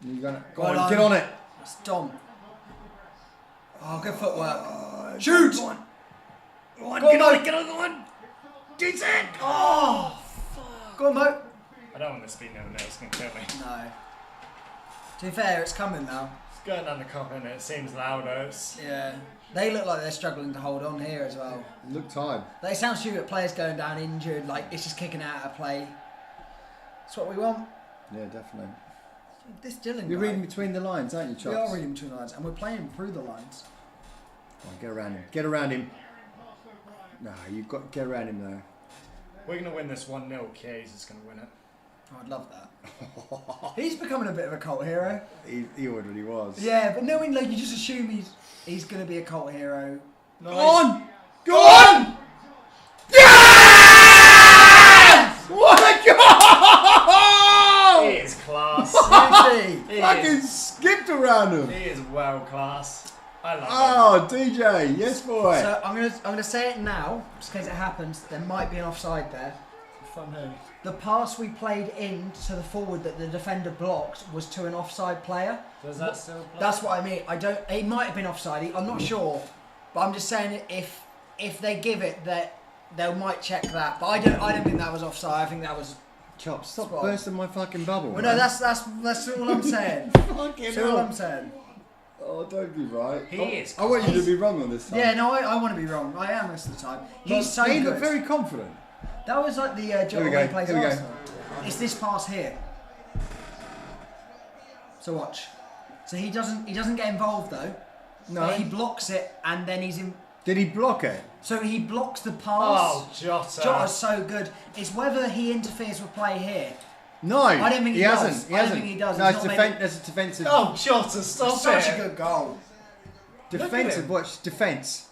You're gonna go Well on, done. get on it. It's Dom. Oh, good footwork. Shoot! Go on, Go on, get on Mo. it, get on, go on. Decent. Oh, fuck. Go on, Mo. I don't want this to be no. It's gonna kill me. No. To be fair, it's coming now. It's going down the cop and it seems louder. It's, Yeah. They look like they're struggling to hold on here as well. Look tired. They sound stupid. Players going down injured. Like it's just kicking out of play. That's what we want. Yeah, definitely. This Dylan You're guy, reading between the lines, aren't you, Chops? we are reading between the lines, and we're playing through the lines. Come on, get around him. Get around him. No, you've got to get around him there. we're gonna win this 1-0. Chiesa is gonna win it. I'd love that. He's becoming a bit of a cult hero. He already was. Yeah, but knowing like you just assume he's going to be a cult hero. Go on! Go on! What a goal! He is class. Beauty. He Fucking is, skipped around him. he is world class. I love Oh, DJ, yes boy. So I'm gonna say it now, just in case it happens. There might be an offside there. him. From who? The pass we played in to the forward that the defender blocked was to an offside player. Does that still play? That's what I mean. I don't. It might have been offside. I'm not sure, but I'm just saying if they give it, that they might check that. But I don't think that was offside. I think that was. Chop, stop Spot. bursting my fucking bubble. Well, man. no, that's all I'm saying. Fucking That's all hell. I'm saying. Oh, don't be right. He is. I want you to be wrong on this time. Yeah, no, I want to be wrong. I am most of the time. He's so He good. looked very confident. That was like the Here Jota we when go, he plays here we go. Arsenal. It's this pass here. So watch. So he doesn't get involved though. No. But he blocks it and then he's in. Did he block it? So he blocks the pass. Oh, Jota. Jota's so good. It's whether he interferes with play here. No. I don't think he does. hasn't. He I don't hasn't. think he does. No, He's it's not made that's a defensive. Oh, Jota, stop Such it. a good goal. defensive. him. Watch defense.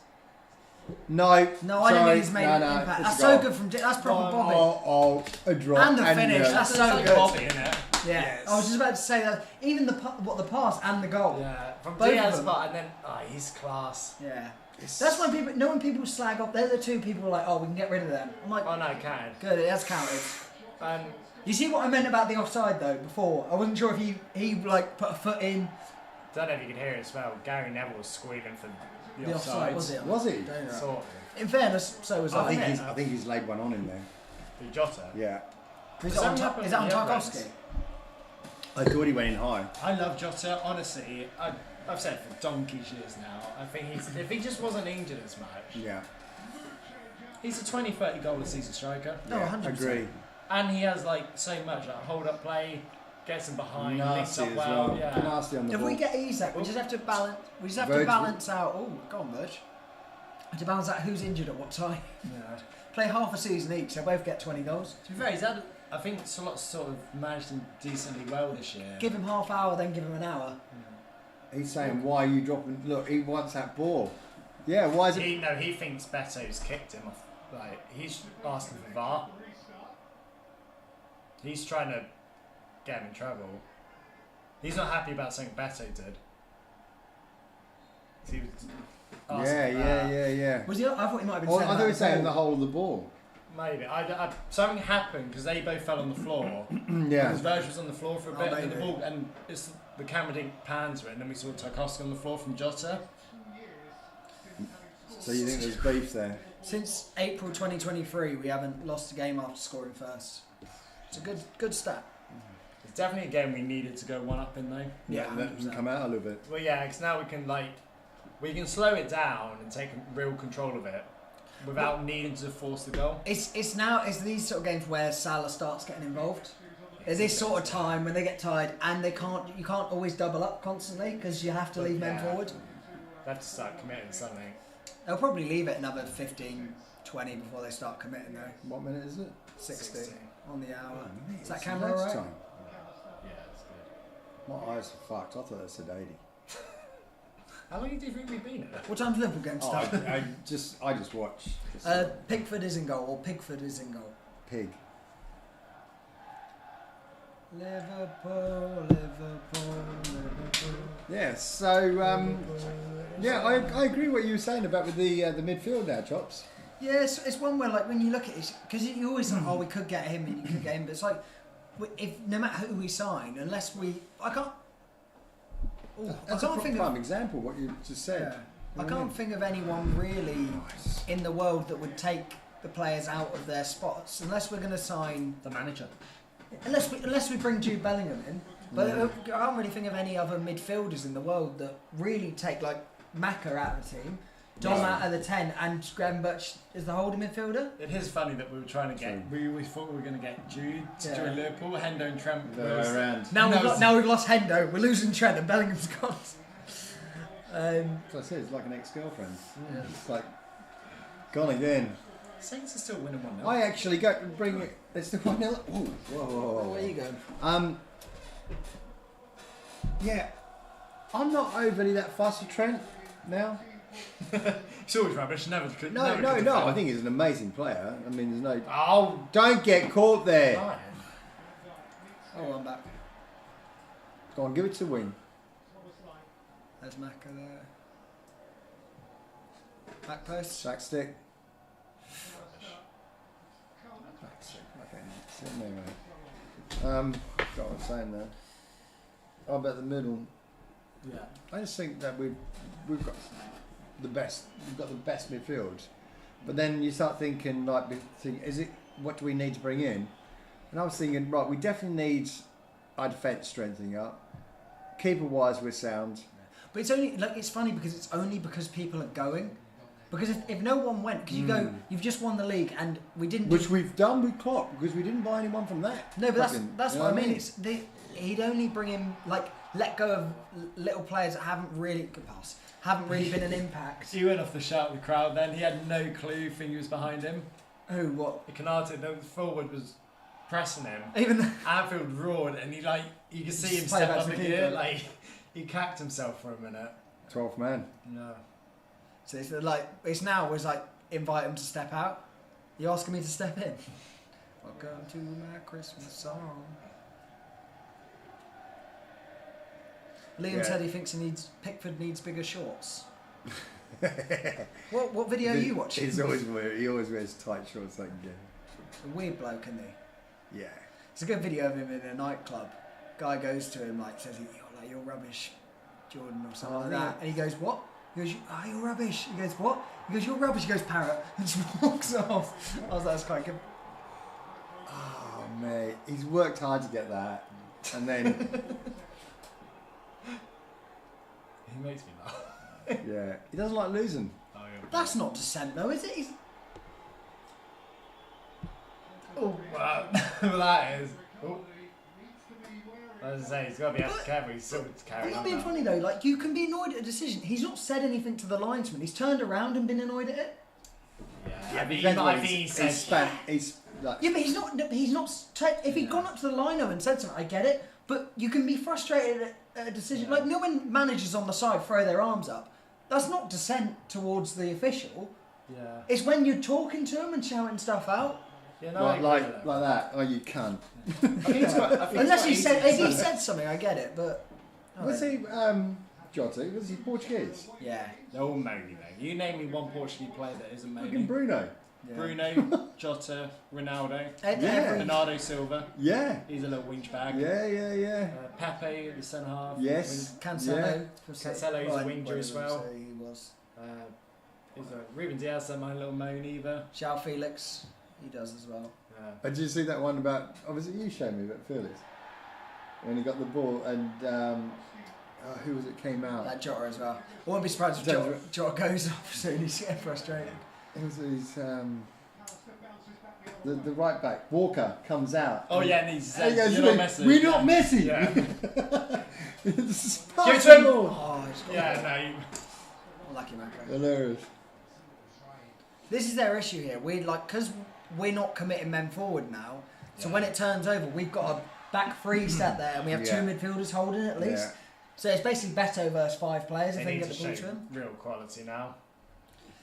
No. No, I don't think he's made an no, impact. it's That's a so goal. good from. That's proper Bobby. Oh, a drop. And the finish, that's It's so like good. Bobby, isn't it? Yeah. Yes. I was just about to say that. Even the pass and the goal. Yeah, from Both of Diaz them. part, and then he's class. Yeah. That's when people. No, when people slag off, they're the two people who are like, oh, we can get rid of them. I'm like, Oh no, can. good, it has counted. You see what I meant about the offside though before? I wasn't sure if he like put a foot in Don't know if you can hear it as well. Gary Neville was squealing for the offside, was it? Was he? Don't know. Sort of. In fairness, so was I. I think he's laid one on him there. For Jota. Yeah. Is Does that on, that happen is that on in the other Tarkovsky? ends? I thought he went in high. I love Jota. Honestly, I've said for donkey's years now. I think if he just wasn't injured as much, Yeah. he's a 20-30 goal a season striker. No, Yeah, 100%. agree. And he has like so much like hold up play, gets him behind, links Nasty up as well. well. Yeah. Nasty on the If ball. we get Isak, we just have to balance. We just have to Virgil. balance out. Oh, go on, Virg. To balance out who's injured at what time. Yeah. Play half a season each, so both get 20 goals. To be fair, he's had. I think Slot's sort of managed him decently well this year. Give him half hour, then give him an hour. He's saying, why are you dropping... Look, he wants that ball. Yeah, why is it... He thinks Beto's kicked him off. Like he's asking for VAR. He's trying to get him in trouble. He's not happy about something Beto did. He was asking for that. Yeah. Was he? I thought he might have been Oh, saying I thought he was saying goal. the whole of the ball. Maybe. Something happened because they both fell on the floor. Yeah. Because Virgil was on the floor for a Oh, bit, and the maybe. ball, and the camera didn't pan to it, and then we saw Tarkovsky on the floor from Jota. So you think there's beef there? Since April 2023, we haven't lost a game after scoring first. It's a good stat. It's definitely a game we needed to go one up in though. Yeah, Let them 100%. come out a little bit. Well, yeah, because now we can slow it down and take real control of it without needing to force the goal. It's these sort of games where Salah starts getting involved. It's this sort of time when they get tired and you can't always double up constantly because you have to leave men Yeah. forward. They have to start committing something. They'll probably leave it another 15, 20 before they start committing though. What minute is it? 60 on the hour. Is that It's camera next right? time. Yeah, that's good. My eyes are fucked. I thought that said 80. How long do you think we've been at that? What time's Liverpool game Oh, start? I just watch. Pickford is in goal or Pickford is in goal. Pig. Liverpool, Liverpool, Liverpool. Yeah. So yeah, I agree what you were saying about with the midfield now, Chops. Yeah, it's one where like when you look at it, because you always think, oh, we could get him and you could get him, but it's like if no matter who we sign, unless I can't. Ooh, That's I a can't think prime of. example what you just said. Yeah, I You know what can't mean? think of anyone really Nice. in the world that would take the players out of their spots unless we're going to sign. The manager. Unless we bring Jude Bellingham in, but I can't really think of any other midfielders in the world that really take like Maka out of the team, Dom No. out of the 10, and Graham Butch is the holding midfielder. It is funny that we were trying to get. We thought we were going to get Jude to Yeah. join Liverpool. Hendo and Trent. The other way around. Now we've lost Hendo, we're losing Trent, and Bellingham's gone. So I said it's like an ex-girlfriend. It's like gone again. Saints are still winning 1-0. I actually go bring it. It's the 1-0. Whoa, whoa, whoa. Where are you going? Yeah, I'm not overly that fussed with Trent now. It's always rubbish. Never could. No. I think he's an amazing player. I mean, there's no. Oh, Don't get caught there. Ryan. Oh, I'm back. Go on, give it to wing. There's Macca there. Back post. Back stick. Back stick. Okay, sit there, mate. Got what I'm saying there. Oh, about the middle. Yeah. I just think that we've got the best. We've got the best midfield. But then you start thinking like, what do we need to bring in? And I was thinking, right, we definitely need our defence strengthening up. Keeper wise, we're sound. But it's only like it's funny because it's only because people are going. Because if no one went, because you go, you've just won the league and we didn't. Which we've done with Klopp because we didn't buy anyone from that. No, but that's you what I know mean. It's he'd only bring in let go of little players that haven't really been an impact. He went off the shout of the crowd. Then he had no clue. Think he was behind him. Who? What? Canate, the forward, was pressing him. Even Anfield roared, and you could see him Just play step back up to the again. keeper. He cacked himself for a minute. 12th man. No. So it's invite him to step out. You asking me to step in? Welcome to my Christmas song. Liam said he thinks Pickford needs bigger shorts. What video are you watching? He always wears tight shorts like A weird bloke, isn't he? yeah. It's a good video of him in a nightclub. Guy goes to him says you're rubbish, Jordan or something like that, and he goes what? He goes you're rubbish. He goes what? He goes you're rubbish. He goes parrot and just walks off. I was like that's quite good. Oh mate, he's worked hard to get that, and then He makes me laugh. yeah, he doesn't like losing. Oh, yeah. That's not dissent though, is it? Oh, well, that is. Oh. As I say, he's got to be extra careful. He's still carrying I'm not on. being now. funny though. You can be annoyed at a decision. He's not said anything to the linesman. He's turned around and been annoyed at it. Yeah, I think he said. He's like, Yeah, but he's not. If he'd gone up to the lino and said something, I get it. But you can be frustrated at a decision. Yeah. No when managers on the side throw their arms up. That's not dissent towards the official. Yeah. It's when you're talking to him and shouting stuff out. Yeah, no, I like agree with that. Oh, you can't. Unless he said, if he said something, I get it. But Was he Jota? Was he Portuguese? yeah, They're all moany, mate. You name me one Portuguese player that isn't Fucking moany. Bruno. yeah. Bruno, Jota, Ronaldo, Yeah. Bernardo Silva. Yeah. He's a little winch bag. Yeah. Pepe, the centre half. Yes. Cancelo. Cancelo's a winger as well. He was. Ruben Diaz don't mind a little moan either. João Felix, he does as well. Did you see that one about? Oh, was it you showed me about Felix when he got the ball and who was it came out? That Jota as well. I wouldn't be surprised if Jota goes off soon. He's getting frustrated. It was his the right back Walker comes out. Oh yeah, and he And says, he goes, "You're not Messi." We're not Messi. Yeah. It's Give it to him. possible. Oh, he's got Yeah, no. lucky Macca. Hilarious. This is their issue here. Because we're not committing men forward now. So when it turns over, we've got a back three set there, and we have two midfielders holding it at least. Yeah. So it's basically Beto versus 5 players if They they need can to get the ball to show him. real quality now.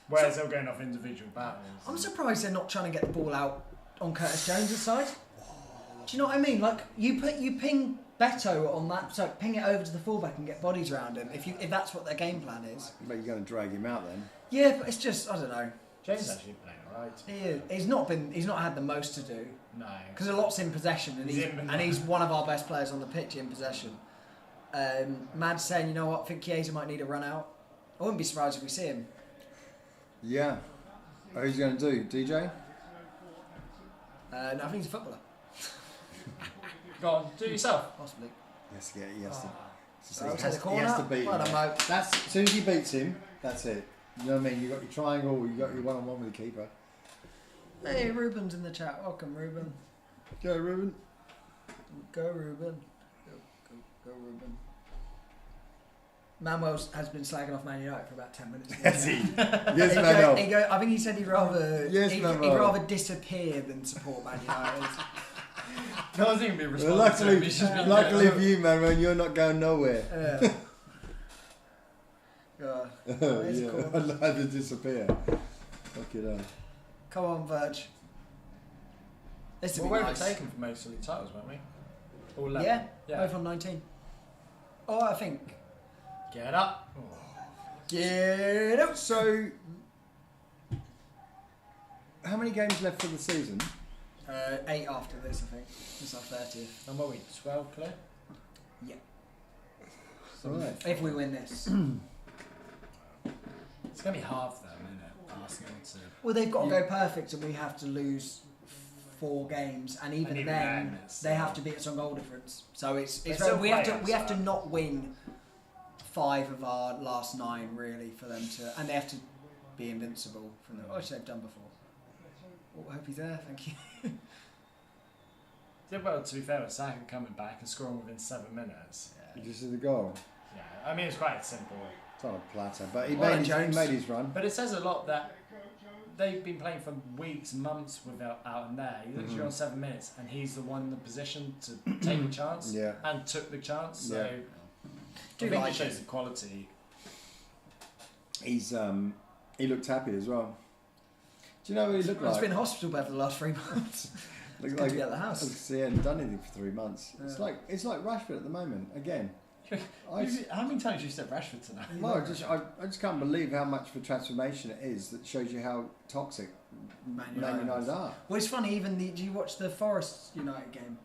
Whereas they're going off individual battles. I'm surprised they're not trying to get the ball out on Curtis Jones' side. Do you know what I mean? You ping Beto on that, so ping it over to the fullback and get bodies around him. If that's what their game plan is. But you're going to drag him out then. Yeah, but it's just I don't know. James actually playing alright. He is. He's not had the most to do No. because a lot's in possession, and he's one of our best players on the pitch in possession. Mad's saying, you know what? I think Chiesa might need a run out. I wouldn't be surprised if we see him. Yeah. Who's he going to do? DJ? No, I think he's a footballer. Go on, do it yourself. Possibly. Yes, yeah, he has to. So he, take has, the corner. he has to beat Well him. done, Mo. That's as soon as he beats him, that's it. You know what I mean? You got your triangle, you got your one-on-one with the keeper. Hey, Ruben's in the chat. Welcome, Ruben. Go, Ruben. Go, Ruben. Go, Ruben. Manuel has been slagging off Man United for about 10 minutes. Has he? Yes, Manuel. I think he said he'd rather disappear than support Man United. I was going to be responsible. Luckily for you, Manuel, you're not going nowhere. Yeah. God. Yeah, Cool. I'd rather disappear. Fuck it up. Come on, Verge. This We will were be nice. taken for most of the titles, weren't we? All level. Yeah, Yeah. both on 19. Oh, I think. Get up. Get up. So, how many games left for the season? 8 after this, I think. This is our 30th. And what are we, 12 clear? Yeah. Right. If we win this. It's going to be hard for them, isn't it? Arsenal to... Well, they've got to go perfect and we have to lose 4 games. And even And even then, then, it's, they have to beat us on goal difference. So it's They very, still we have play to us, to not win 5 of our last 9, really, for them to... And they have to be invincible from them, which they've done before. Oh, I hope he's there, thank you. Did well, to be fair, with Saka coming back and scoring within 7 minutes. You just see the goal. Yeah, I mean, it's quite simple. It's not a platter, but he Well, made Jones. his run. But it says a lot that they've been playing for weeks, months without out in there. He literally on 7 minutes, and he's the one in the position to take the chance. Yeah. And took the chance. So Yeah. I think like it shows it. the quality. He's he looked happy as well. Do you know what he looked He's like? been in hospital bed for the last 3 months. Looked good to be at the house. He hadn't done anything for 3 months. Yeah. It's like Rashford at the moment again. How many times have you said Rashford tonight? Well, I just can't believe how much of a transformation it is that shows you how toxic Man United are. Well, it's funny, even do you watch the Forest United game?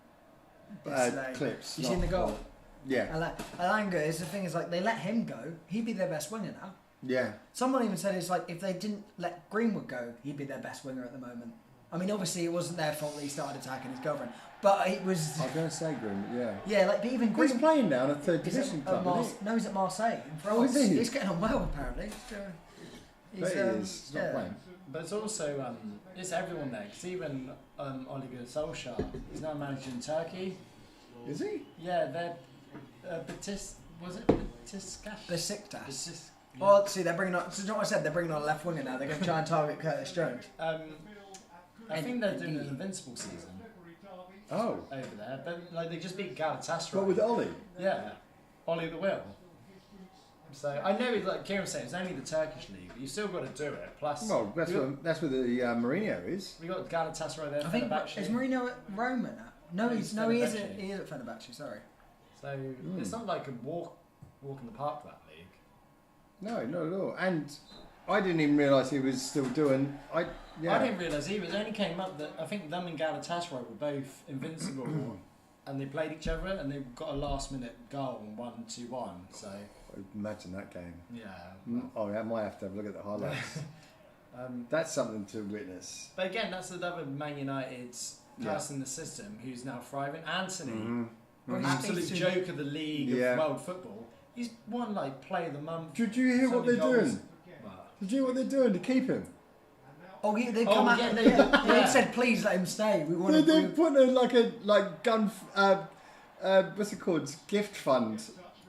yesterday? Clips. You seen the goal? Yeah. Alanga is the thing is like they let him go, he'd be their best winger now. Yeah. Someone even said it's like if they didn't let Greenwood go, he'd be their best winger at the moment. I mean, obviously it wasn't their fault that he started attacking his girlfriend, but it was. I was going to say Greenwood, yeah. Yeah, like but even He's Greenwood. playing now in a third He's division at, club, isn't he? no, he's at Marseille in Oh, is France. he? He's getting on well apparently. But he is. He's not playing. But it's also it's everyone there because even Ole Gunnar Solskjaer, he's now managing Turkey. Is he? Yeah, they're Besiktas? Besiktas. Well, see, they're bringing on. So, you know what I said? They're bringing on a left winger now. They're going to try and target Curtis Jones. I think they're doing an invincible season Oh. over there, but like they just beat Galatasaray. What with Ollie? Yeah, Ollie the Will. So I know, like Kieran said, it's only the Turkish league, but you still got to do it. Plus, Well, that's where the Mourinho is. we got Galatasaray there. I think Fenerbahce. is Mourinho at Roma now? No, He's he is. Fenerbahce. He is at Fenerbahce. Sorry. So it's not like a walk in the park, that league. No, not at all. And I didn't even realise he was still doing. I didn't realise either. It only came up that I think them and Galatasaray were both invincible, and they played each other, and they got a last-minute goal and won 2-1. So Imagine that game. yeah. Oh, I might have to have a look at the highlights. That's something to witness. But again, that's another Man United's person in the system who's now thriving. Anthony, Well, he's absolute been- joke of the league Yeah. of world football. He's won like Player of the Month. Did you hear so what many they're goals. doing? Well, Did you hear what they're doing to keep him? Oh, yeah, they come out. yeah, They yeah. said, "Please let him stay. We want They're to." putting like gun. What's it called? Gift fund.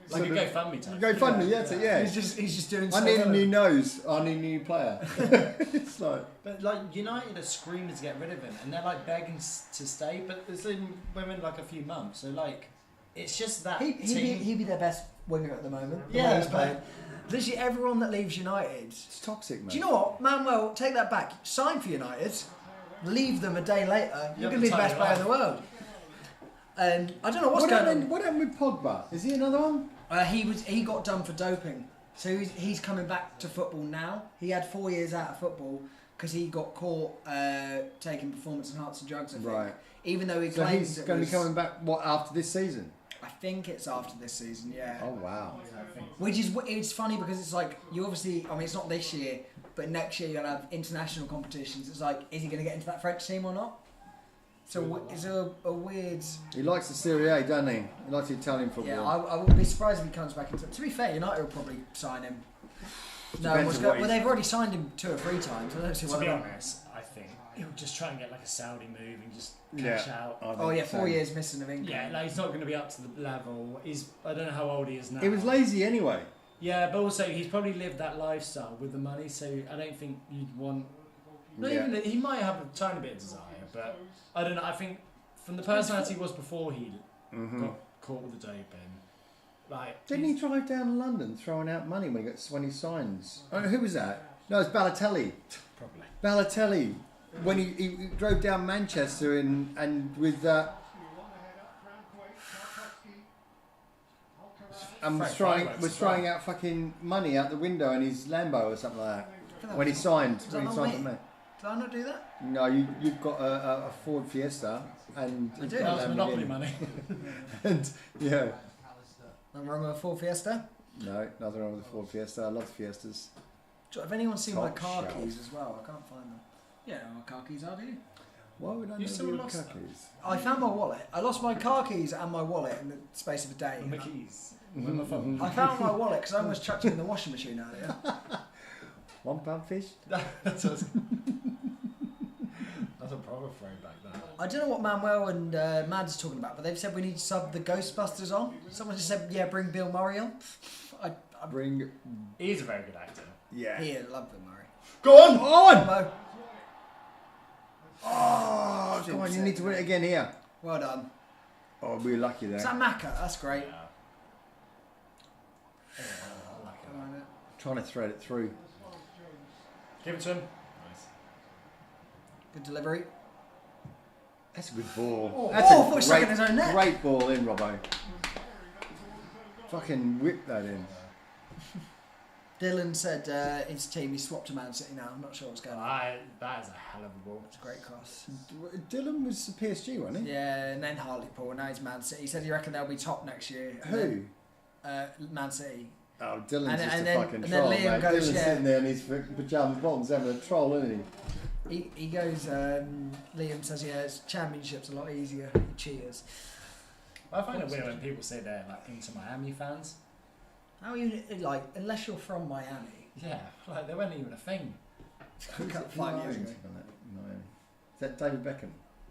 like a Sort of- GoFundMe type. GoFundMe, yeah. He's just doing. I so need a well. new nose. I need a new player. It's like. But like United are screaming to get rid of him, and they're like begging to stay. But it's in women like a few months, so like it's just that team. He'd be their best winger at the moment. the Yeah, way he's but- playing. Literally everyone that leaves United. It's toxic, man. Do you know what, Manuel? Take that back. Sign for United. Leave them a day later. You're going to be the best player in the world. And I don't know what's going on. What happened with Pogba? Is he another one? He got done for doping, so he's coming back to football now. He had 4 years out of football because he got caught taking performance enhancing drugs. I think. Right. Even though he So claims he's it going to was, be coming back. What after this season? I think it's after this season. Yeah. Oh wow. Which is it's funny because it's like you obviously. I mean, it's not this year, but next year you'll have international competitions. It's like, is he going to get into that French team or not? So it's a weird. He likes the Serie A, doesn't he? He likes the Italian football. Yeah, I wouldn't be surprised if he comes back into. To be fair, United will probably sign him. No, Depends on what well, they've already signed him 2 or 3 times. I don't see To why. be they- honest, I think he'll just try and get like a Saudi move and just cash out. Oh yeah, 4 years missing of England. Yeah, like he's not going to be up to the level. I don't know how old he is now. He was lazy anyway. Yeah, but also he's probably lived that lifestyle with the money, so I don't think you'd want. Not even that, he might have a tiny bit of desire, but I don't know. I think from the personality he was before he got caught with the doping, like didn't he drive down to London throwing out money when he signs? Oh, who was that? No, it's Balotelli. Probably. Balotelli, when he drove down Manchester and with and was throwing out fucking money out the window in his Lambo or something like that. When he signed for me. Did I not do that? No, you've got a Ford Fiesta and I do. That's Monopoly money. and yeah. Nothing wrong with a Ford Fiesta? No, nothing wrong with the Ford Fiesta. I love the Fiestas. Have anyone seen my Top car shelf. keys as well? I can't find them. Yeah, I know what car keys are, do you? Why would I You know still your lost cookies? I found my wallet. I lost my car keys and my wallet in the space of a day. And the keys. With my phone. I found my wallet because I almost chucked it in the washing machine earlier. £1 fish? That's a proper throwback. That. I don't know what Manuel and Mads are talking about, but they've said we need to sub the Ghostbusters on. Someone just said, yeah, bring Bill Murray on. Bring. He's a very good actor. Yeah. Yeah, love Bill Murray. Go on! Mo. Oh, come on, you need to win it again here. Well done. Oh, we're lucky there. Is that Macca? That's great. Trying to thread it through. Give it to him. Nice. Good delivery. That's a good ball. Oh, That's I thought he was stuck in his own net. Great ball in, Robbo. Fucking whip that in. Dylan said his team, he swapped to Man City now. I'm not sure what's going on. That is a hell of a ball. It's a great cross. Dylan was PSG, wasn't he? Yeah, and then Hartlepool, and now he's Man City. He said he reckoned they'll be top next year. Who? Man City. Oh, Dylan's just and a then- fucking and then troll, Liam mate. goes, Dylan's yeah. sitting there in his pyjamas bottoms having a troll, isn't He goes, Liam says, yeah, it's championship's a lot easier. He cheers. I find it weird when people say they're like Inter Miami fans. How are you, like, unless you're from Miami? Yeah, like they weren't even a thing. he? 5 years ago. No. Is that David Beckham?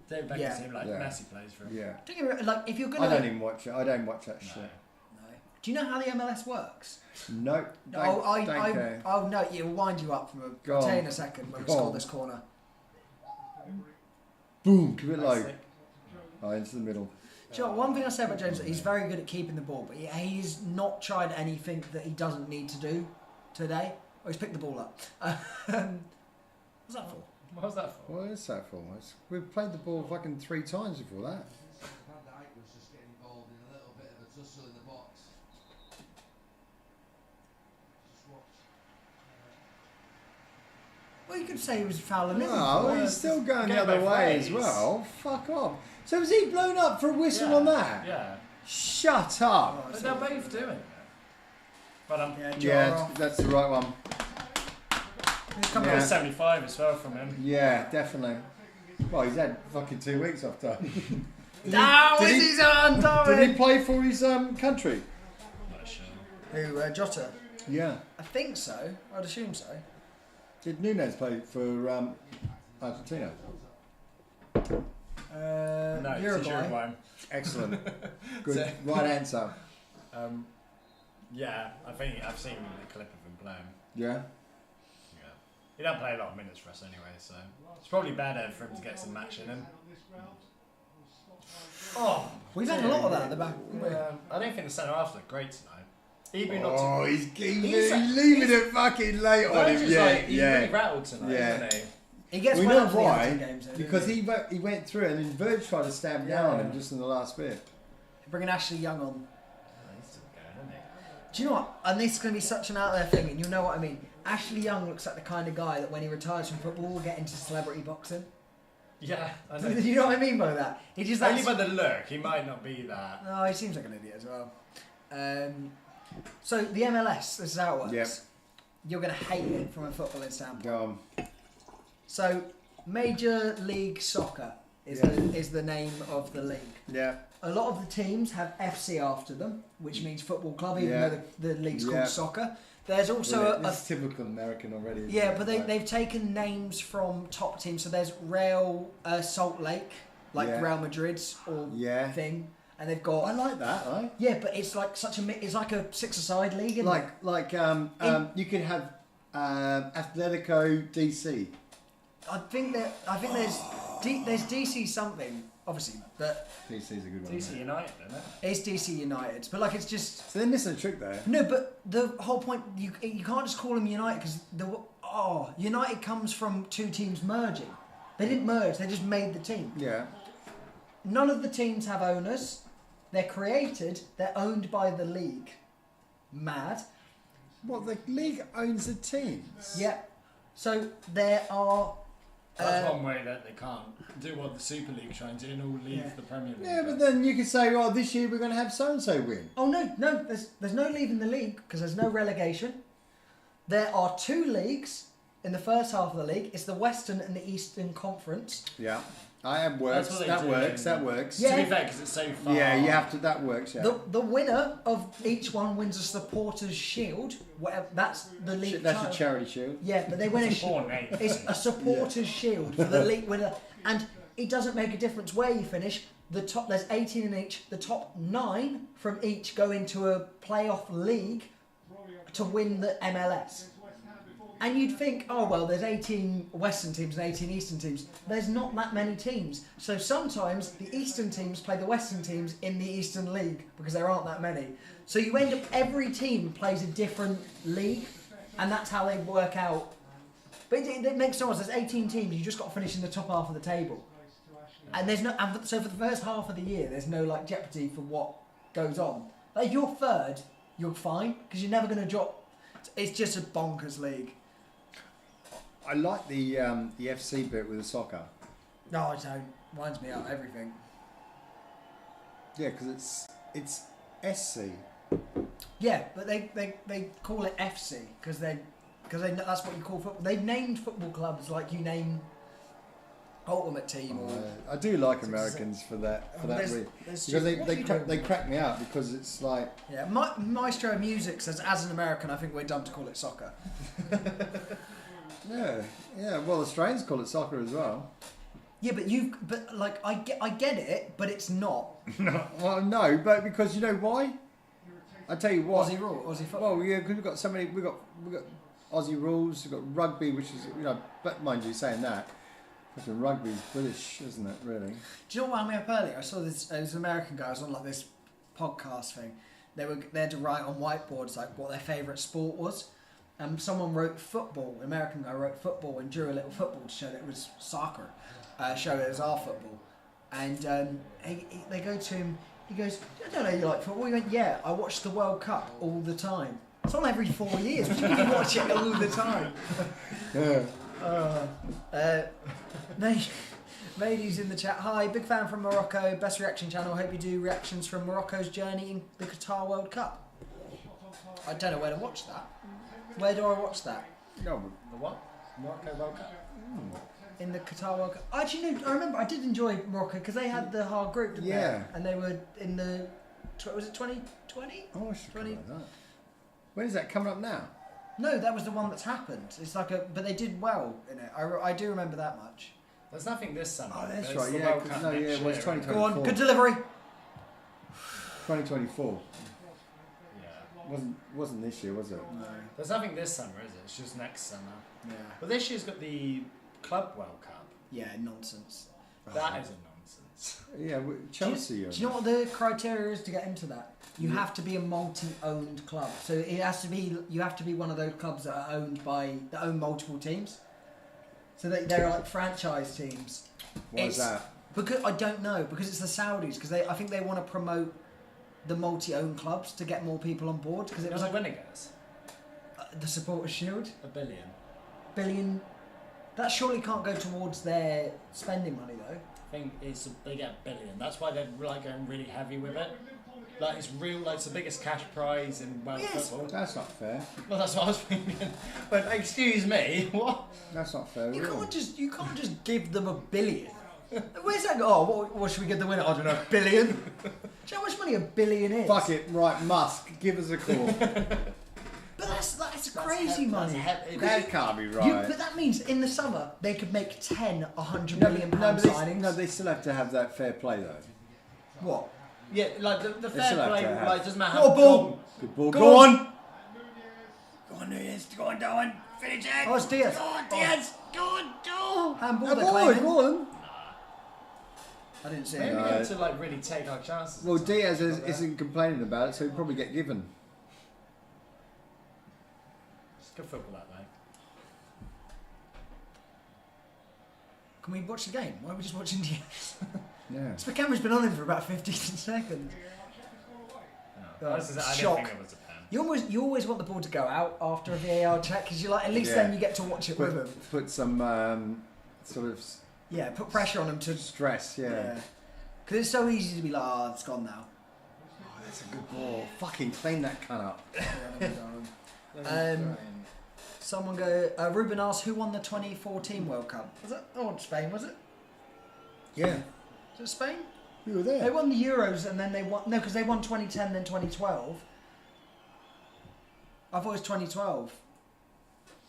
David Beckham Yeah. seemed like Yeah. Messi plays for him. Yeah. Don't get me wrong, like, if you're I gonna... don't even watch it. I don't watch that No. shit. No. Do you know how the MLS works? No. Oh, Don't care. oh no, it'll wind you up from a... Go I'll tell you on. in a second when we Go score on. this corner. Boom. Give it low. Sick. Oh, into the middle. Do you know, one thing I say about James, he's very good at keeping the ball, but he's not tried anything that he doesn't need to do today. Oh, he's picked the ball up. What's that for? What was that for? What is that for? We've played the ball fucking 3 times before that. Van Dijk was just getting involved in a little bit of a tussle in the box. Just watch. Well, you could say he was fouling him. No, he's still going the Go other both way ways. as well. Fuck off. So was he blown up for a whistle on that? Yeah. Shut up. But they're both doing it. But Yeah, jar Yeah, off. that's the right one. He's coming Yeah. off. 75 as well from him. Yeah, definitely. Well, he's had fucking 2 weeks off time. Now Did is he- his on, Did he play for his country? Not sure. Who, Jota? Yeah. I think so. I'd assume so. Did Nunes play for Argentina? No, it's Uruguay. Uruguay. Excellent. Good. So- Right answer. Yeah, I think I've seen a clip of him playing. Yeah. Yeah. He don't play a lot of minutes for us anyway, so it's probably better for him to get some match in him. Oh, We've had a lot of that at the back. I don't think the centre halves look great tonight. Even not Oh, too. he's He's- leaving it fucking late on him. He's Yeah, like, he's yeah. really rattled tonight, Yeah. isn't he? He gets We well know into the why. Everton games, though, Because doesn't he went through and then Verge tried to stab down on him just in the last bit. Bringing Ashley Young on. Oh, he's still going, isn't he? Do you know what? And this is going to be such an out there thing, and you'll know what I mean. Ashley Young looks like the kind of guy that when he retires from football will get into celebrity boxing. Yeah, I Do know. you know what I mean by that? He just Only by the look, he might not be that. No, he seems like an idiot as well. So the MLS, this is how it works. Yep. You're going to hate it from a footballing standpoint. Go on. So Major League Soccer is, Yeah. is the name of the league. Yeah. A lot of the teams have FC after them, which means football club, even Yeah. though the league's Yeah. called soccer. There's also Brilliant. a This is typical American already. isn't yeah, it? but Like- they've taken names from top teams. So there's Real Salt Lake, like Yeah. Real Madrid's or Yeah. thing. and they've got. I like that, right? Yeah, but it's like it's like a six-a-side league, isn't it? You could have Atletico DC. I think there's DC something, obviously, but DC's a good one. DC mate. United, isn't it? it's DC United. But like, it's just So they're missing a trick there. no. But the whole point, you can't just call them United because United comes from two teams merging. They didn't merge; they just made the team. Yeah. None of the teams have owners. They're created. They're owned by the league. Mad. What, the league owns the teams? Yeah. So there are. That's one way that they can't do what the Super League's trying to do and all leave Yeah. the Premier League. Yeah, but then you could say, oh, this year we're going to have so-and-so win. Oh no, there's no leaving the league because there's no relegation. There are two leagues in the first half of the league. It's the Western and the Eastern Conference. Yeah. I am works. That's what they That do, works. yeah. That works. Yeah. To be fair, because it's so far. Yeah, you have to. That works. Yeah. The winner of each one wins a supporters' shield. Whatever, that's the league. That's title. a charity shield. Yeah, but they win a It's a poor shield. name. It's a supporters' shield for the league winner, and it doesn't make a difference where you finish. The top, there's 18 in each. The top 9 from each go into a playoff league to win the MLS. And you'd think, oh well, there's 18 Western teams and 18 Eastern teams. There's not that many teams. So sometimes the Eastern teams play the Western teams in the Eastern League because there aren't that many. So you end up, every team plays a different league, and that's how they work out. But it makes no sense. There's 18 teams. You just got to finish in the top half of the table. And there's no. And so for the first half of the year, there's no like jeopardy for what goes on. Like if you're third, you're fine because you're never going to drop. It's just a bonkers league. I like the FC bit with the soccer. No, I don't. Winds me up everything. Yeah, because it's SC. Yeah, but they call it FC because that's what you call football. They've named football clubs like you name Ultimate Team or. I do like Americans for that reason. Because they crack me out because it's like. Yeah, Maestro Music says as an American, I think we're dumb to call it soccer. Yeah. Well, the Australians call it soccer as well. Yeah, but like I get it, but it's not. Well, no, but because you know why? I tell you what. Aussie football. Well, yeah, because we've got so many. We've got Aussie rules. We've got rugby, which is but mind you, saying that, fucking rugby's British, isn't it? Really. Do you know what wound me up earlier? I saw this. There was an American guy. I was on like this podcast thing. They had to write on whiteboards like what their favourite sport was. Someone wrote football. An American guy wrote football and drew a little football to show that it was soccer. Show it was our football. And they go to him. He goes, I don't know you like football. He went, yeah, I watch the World Cup all the time. It's on every 4 years. What do you mean you watch it all the time? Ladies in the chat. Hi, big fan from Morocco. Best reaction channel. Hope you do reactions from Morocco's journey in the Qatar World Cup. I don't know where to watch that. Where do I watch that? No, The what? Morocco World Cup? In the Qatar World Cup. Actually, no, I remember I did enjoy Morocco because they had the hard group, didn't Yeah. they? And they were in the. Was it 2020? Oh, I should 20. like that. When is that coming up now? No, that was the one that's happened. It's like but they did well in it. I do remember that much. There's nothing this summer. Oh, that's There's right. the Yeah, World Cup next well, it's year. 2024. Go on, good delivery. 2024. Yeah. Wasn't this year, was it? No. There's nothing this summer, is it? It's just next summer. Yeah. But this year's got the Club World Cup. Yeah, nonsense. That is a nonsense. Yeah, Chelsea. Do you know what the criteria is to get into that? You have to be a multi-owned club. So it has to be. You have to be one of those clubs that are that own multiple teams. So they're like franchise teams. Why is that? Because I don't know. Because it's the Saudis. Because I think they want to promote the multi-owned clubs to get more people on board. Because it was What's like the winner goes? the Supporters' Shield. $1 billion. That surely can't go towards their spending money though. I think they get $1 billion. That's why they're like going really heavy with it. Like it's real. Like it's the biggest cash prize in world football. That's not fair. Well, that's what I was thinking. But excuse me, what? That's not fair. You really. can't just give them $1 billion. Where's that? Oh, what should we give the winner? I don't know. $1 billion. Do you know how much money $1 billion is? Fuck it, right, Musk, give us a call. But that's crazy money. That can't be right. But that means in the summer they could make 10 100 No, million no, pound but signings. they still have to have that fair play though. What? Yeah, like the It's fair allowed play, to have. like doesn't matter Go how ball. Good ball. Go Go on. on. Go on, Nunez. Go on, Darwin. Finish it. Oh, it's Diaz. Go on, Diaz. Go on, go. Handball, they're claiming. Go on. I didn't see Maybe it. we No. have to like really take our chances. Well, Diaz isn't complaining about it, so he'll probably get given. It's good football that way. Can we watch the game? Why are we just watching Diaz? Yeah. The camera's been on him for about 15 seconds. No, I didn't shock. think it was a pen. You always want the ball to go out after a VAR check because you're like, at least then you get to watch it with him. Put some sort of Yeah, put pressure on him to. stress. Yeah. Because it's so easy to be like, oh, it's gone now. Oh, that's a good ball. Fucking clean that cunt up. Someone go. Ruben asked who won the 2014 World Cup. Was it? Oh, Spain, was it? Yeah. Was it Spain? You were They there. won the Euros and then they won. No, because they won 2010, then 2012. I thought it was 2012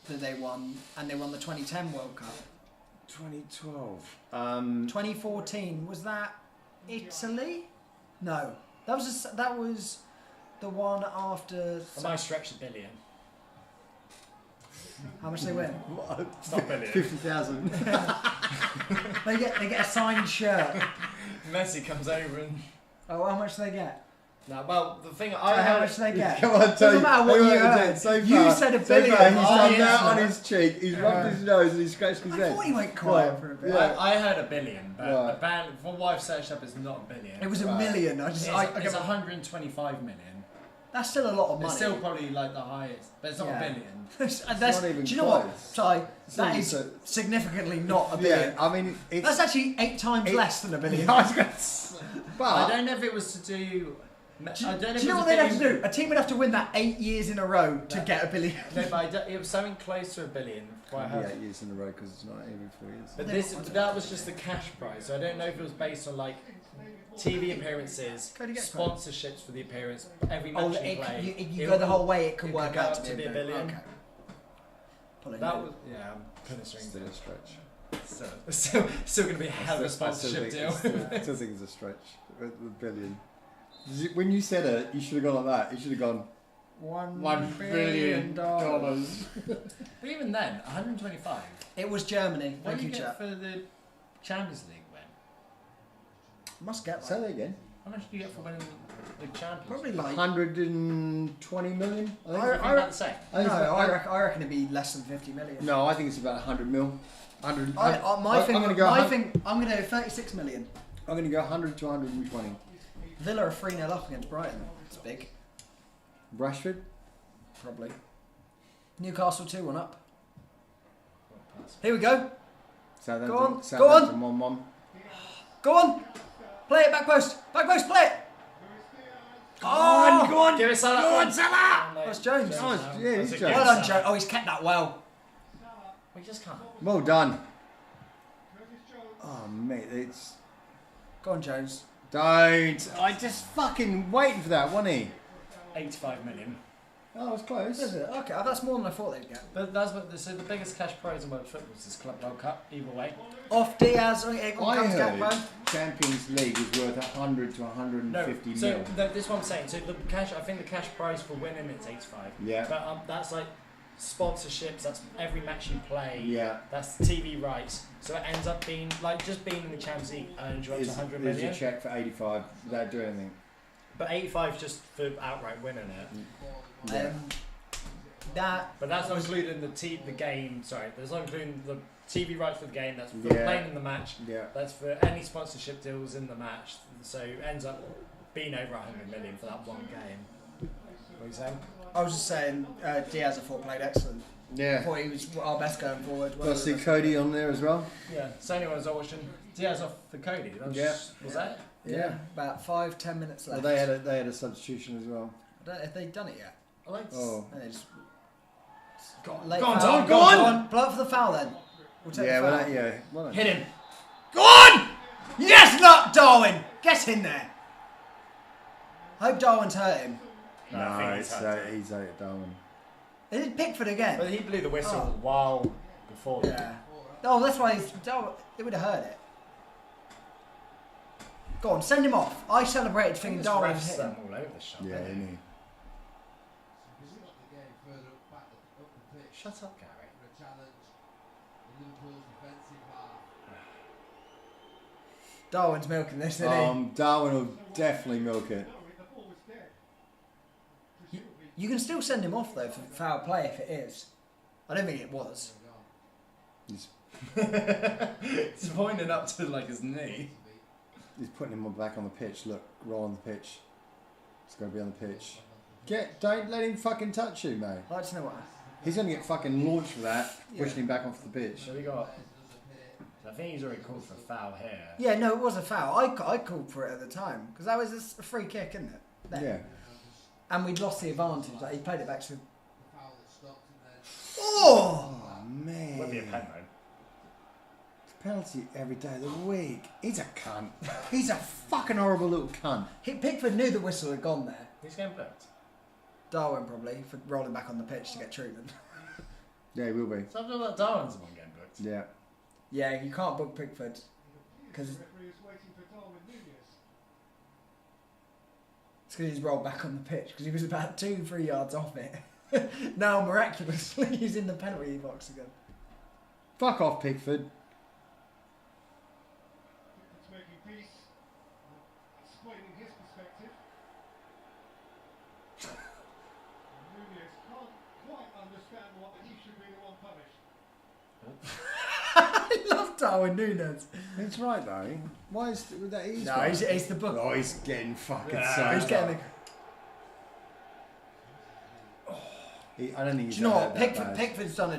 that they won, and they won the 2010 World Cup. 2012. 2014 was that Italy? No, that was the one after. I might stretch a billion. How much they win? It's not a billion. 50,000. They get a signed shirt. Messi comes over and. Oh, how much do they get? No, well, the thing So I how heard. much do they get? Come on, Doesn't Tony. matter what you heard. So You far, said a so billion. far, he's Oh, done yes, that on no. his cheek. He's rubbed his nose and he scratched his I head. thought he went quiet Right. for a bit. Yeah. I heard a billion, but Right. apparently, from what I've searched up, it's not a billion. It was a Right. million. It's 125 million. That's still a lot of money. It's still probably like the highest, but it's not Yeah. a billion. That's, not even do you know what? close. Sorry, It's that not is so- significantly not a billion. Yeah, I mean, it's. That's actually 8 times it- less than a billion. I was gonna s- I but don't know if it was to do. I don't know if Do you know it was what a they'd have to billion- do? A team would have to win that 8 years in a row to No. get a billion. No, but it was something close to a billion. What I Can't be heard. 8 years in a row because it's not every 4 years. But that was just the cash prize. So I don't know if it was based on like TV appearances, Go to get sponsorships for the appearance, every match Oh, you it, play. you It go the would- whole way, it could it work go out up to be a billion. Okay. Pulling That it. was I'm putting a string Still to a stretch. it. Still going to be a hell of a sponsorship deal. I still think it's a stretch. With the billion. When you said it, you should have gone like that. You should have gone $1 billion. But even then, 125. It was Germany. What Thank do you, you get chat. for the Champions League win? Must get Say one. that again. How much do you get for winning the Champions Probably League? like. 120 million. I think. I think about the same. I think it's about- I reckon it'd be less than 50 million. No, I think it's about 100 mil. 100. I'm gonna go. I'm I'm gonna go 36 million. going to go 100 to 120. Villa are 3-0 up against Brighton. It's big, Rashford. probably. Newcastle 2-1 up. Here we go. Southampton. Go on, Southampton 1-1. Go on. Play it back post. Back post. Play it. Go on. Give it Salah. Go on, Salah. That's Jones. Oh, yeah, he's That's a Jones. Well good done, Joe. Oh, he's kept that well. We just can't. Well done. Oh, mate, it's. Go on, Jones. Don't. I just fucking waiting for that, wasn't he? 85 million. Oh, it was close. Is it? Okay, that's more than I thought they'd get. But that's what. So the biggest cash prize in world football is this Club World Cup. Either way. Off Diaz. I heard Champions League is worth 100 to 150 so mil. this is what I'm saying. So the cash. I think the cash prize for winning it's 85. Yeah. But that's like sponsorships. That's every match you play. Yeah. That's TV rights. So it ends up being like just being in the Champions League earns you up to 100 There's million. a check for 85 without doing anything. But 85 just for outright winning it. Yeah. That. But that's not including the game. Sorry, that's not including the TV rights for the game. That's for Yeah. playing in the match. Yeah. That's for any sponsorship deals in the match. So it ends up being over 100 million for that one game. What are you saying? I was just saying, Diaz I thought played excellent. I Yeah. thought he was our best going forward. Got to see Cody on there as well. Yeah. So anyone was watching Diaz off for Cody. That was, Yeah. Was that? Yeah. About 5-10 minutes Well, left. they had a substitution as well. I don't know if they've done it yet. I like. Oh. And they just Go on, late go on, foul. Tom, go on! Blow up for the foul then. We'll take Yeah, the well, foul. yeah. Well done. Hit him. Go on! Yes, not Darwin! Get in there! I hope Darwin's hurt him. No, I No, think he's had he's out at Darwin. Is it Pickford again? But he blew the whistle Oh. a while before. Yeah. Oh, that's why Darwin, it would have hurt it. Go on, send him off. I celebrated thinking Darwin refs hit them him. all over the shop. Yeah, don't isn't they? he? He's got the game further up, back up the pitch Shut up, Gary. for a challenge. Liverpool's defensive half. Darwin's milking this, isn't he? Darwin will definitely milk it. You can still send him off though for foul play if it is. I don't think it was. He's, It's pointing up to like his knee. he's putting him back on the pitch. Look, roll on the pitch. He's got to be on the pitch. Don't let him fucking touch you, mate. I'd like to know what. He's going to get fucking launched for that, Yeah. pushing him back off the pitch. So we got. I think he's already called for a foul here. Yeah, no, it was a foul. I called for it at the time because that was a free kick, isn't it? There. Yeah. And we'd lost the advantage. Like he played it back to. The foul that stopped and then Oh! Oh, man. Would be a pen though. Penalty every day of the week. He's a cunt. He's a fucking horrible little cunt. Pickford knew the whistle had gone there. He's getting booked. Darwin probably for rolling back on the pitch to get treatment. Yeah, he will be. So I'm talking about Darwin's the one getting booked. Yeah. Yeah, you can't book Pickford because it's because he's rolled back on the pitch because he was about 2-3 yards off it. Now miraculously he's in the penalty box again. Fuck off, Pickford. It's making peace, explaining his perspective. Nunez can't quite understand what he should be the one punished. I love Darwin Núñez. It's right, though. Why is that easy? No, he's the book. Oh, he's getting fucking Yeah, sacked. He's getting I don't think Do he's you know that what? bad. Pickford's done a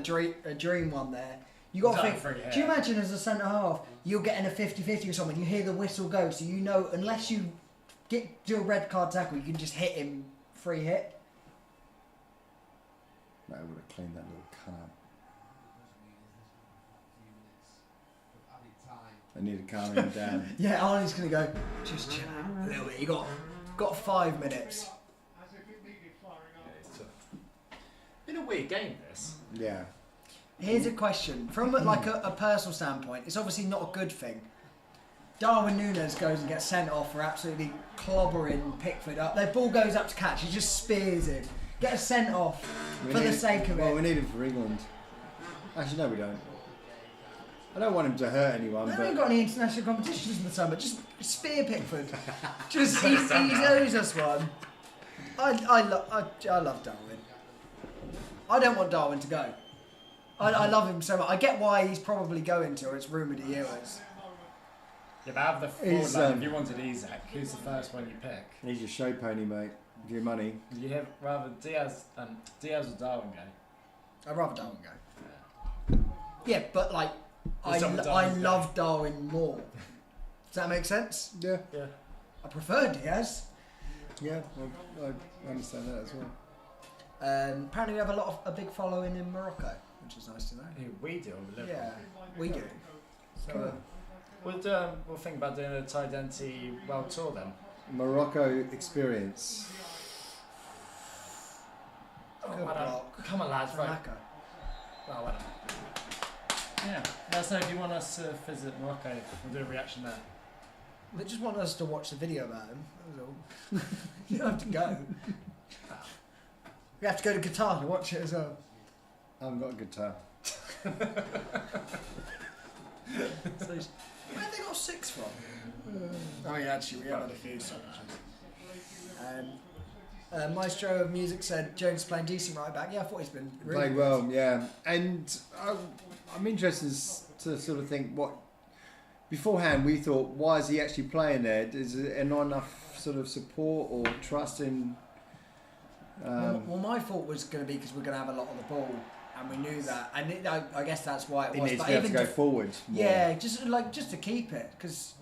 dream one there. You got to Done think. free hit. Do you imagine as a centre half, you're getting a 50-50 or something, you hear the whistle go, so you know unless you do a red card tackle, you can just hit him free hit. That would have cleaned that little cunt. I need to calm him down. Yeah, Arnie's going to go, just chill out a little bit. You got 5 minutes. As if it needed firing up. Been a weird game this. Yeah. Here's a question. From like a personal standpoint, it's obviously not a good thing. Darwin Núñez goes and gets sent off for absolutely clobbering Pickford up. Their ball goes up to catch, he just spears it. Get a sent off for the sake of Well, we it. need him for England. Actually, no, we don't. I don't want him to hurt anyone, I haven't but got any international competitions in the summer. Just spear Pickford. Just he owes us one. I love Darwin. I don't want Darwin to go. I love him so much. I get why he's probably going to, or it's rumoured he is. Yeah, but out of the He's, forward line, if you wanted Isaac, who's the first one you pick? he's your show pony, mate. Give your money. Would you have rather Diaz or Darwin go? I'd rather Darwin go. Yeah, but like, I someone Darwin go? love Darwin more. Does that make sense? Yeah. Yeah. I prefer Diaz. Yeah, well, I understand that as well. Apparently we have a big following in Morocco, which is nice to know. Who we do with Liverpool. Yeah, we do. So we'll think about doing a Ty Denty world tour then. Morocco experience. Good why not? block. Come on, lads, right? Monaco. Well, why not? Yeah, let us know if you want us to visit Morocco. We'll do a reaction there. They just want us to watch the video about him. That was all. You don't have to go. We have to go to Qatar to watch it as well. I haven't got a guitar. So where have they got 6 from? Oh yeah, actually we have had a few signatures. Maestro of Music said Jones playing decent right back. Yeah, I thought he's been really Played good. well, yeah. And I'm interested to sort of think what. Beforehand, we thought, why is he actually playing there? Is there not enough sort of support or trust in? Well, my thought was going to be because we're going to have a lot of the ball, and we knew that. And I guess that's why it He was. needs But to be able to even go forward. more. yeah, just to keep it because.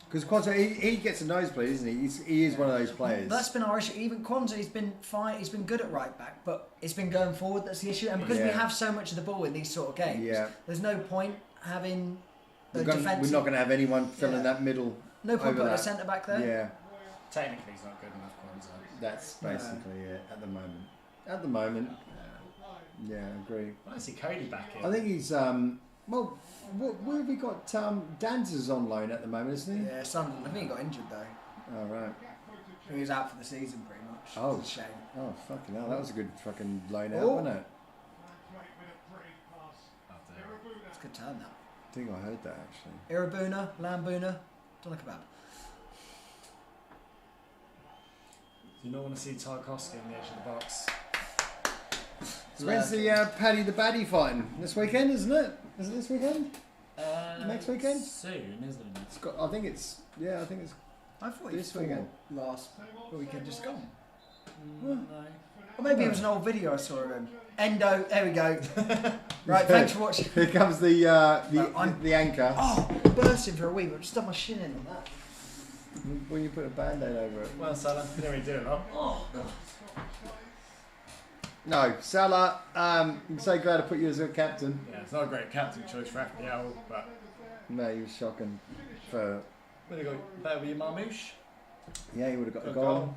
Because Quanto, he gets a nosebleed, isn't he? He is one of those players. That's been our issue. Even Kwanzaa, he's been fine. He's been good at right back, but it's been going forward that's the issue. And because we Yeah. have so much of the ball in these sort of games, Yeah. there's no point having a We're defensive. not going to have anyone filling Yeah. that middle. No point over putting a that. centre back there. Yeah, Technically, he's not good enough, Kwanzaa. that's basically it at the moment. At the moment, yeah, I agree. I don't see Cody back in. I think he's Well, where have we got? Danzer's on loan at the moment, isn't he? Yeah, Sunderland. I think he got injured though. Oh, right. I think he was out for the season pretty much. Oh. It's a shame. Oh, fucking hell. That was a good fucking loan out, Oh. wasn't it? It's a good turn that. I think I heard that, actually. Irabuna, Lambuna, don't look about. Do you not want to see Tarkovsky on the edge of the box? So when's the Paddy the Baddie fighting? This weekend, isn't it? Is it this weekend? Next weekend? Soon, isn't it? It's got, I think it's I thought he This fought weekend. last weekend just gone. No. Or maybe it was an old video I saw of him. Endo, there we go. Right, thanks for watching. Here comes the I'm- the anchor. Oh, bursting for a wee, but just done my shin in on that. When you put a band-aid over it. Well, Salah, you know we do it, huh? No, Salah, I'm so glad I put you as a captain. Yeah, it's not a great captain choice for FPL, but No, he was shocking. For would have got better with your Marmouche. yeah, he would have got the Good goal. goal.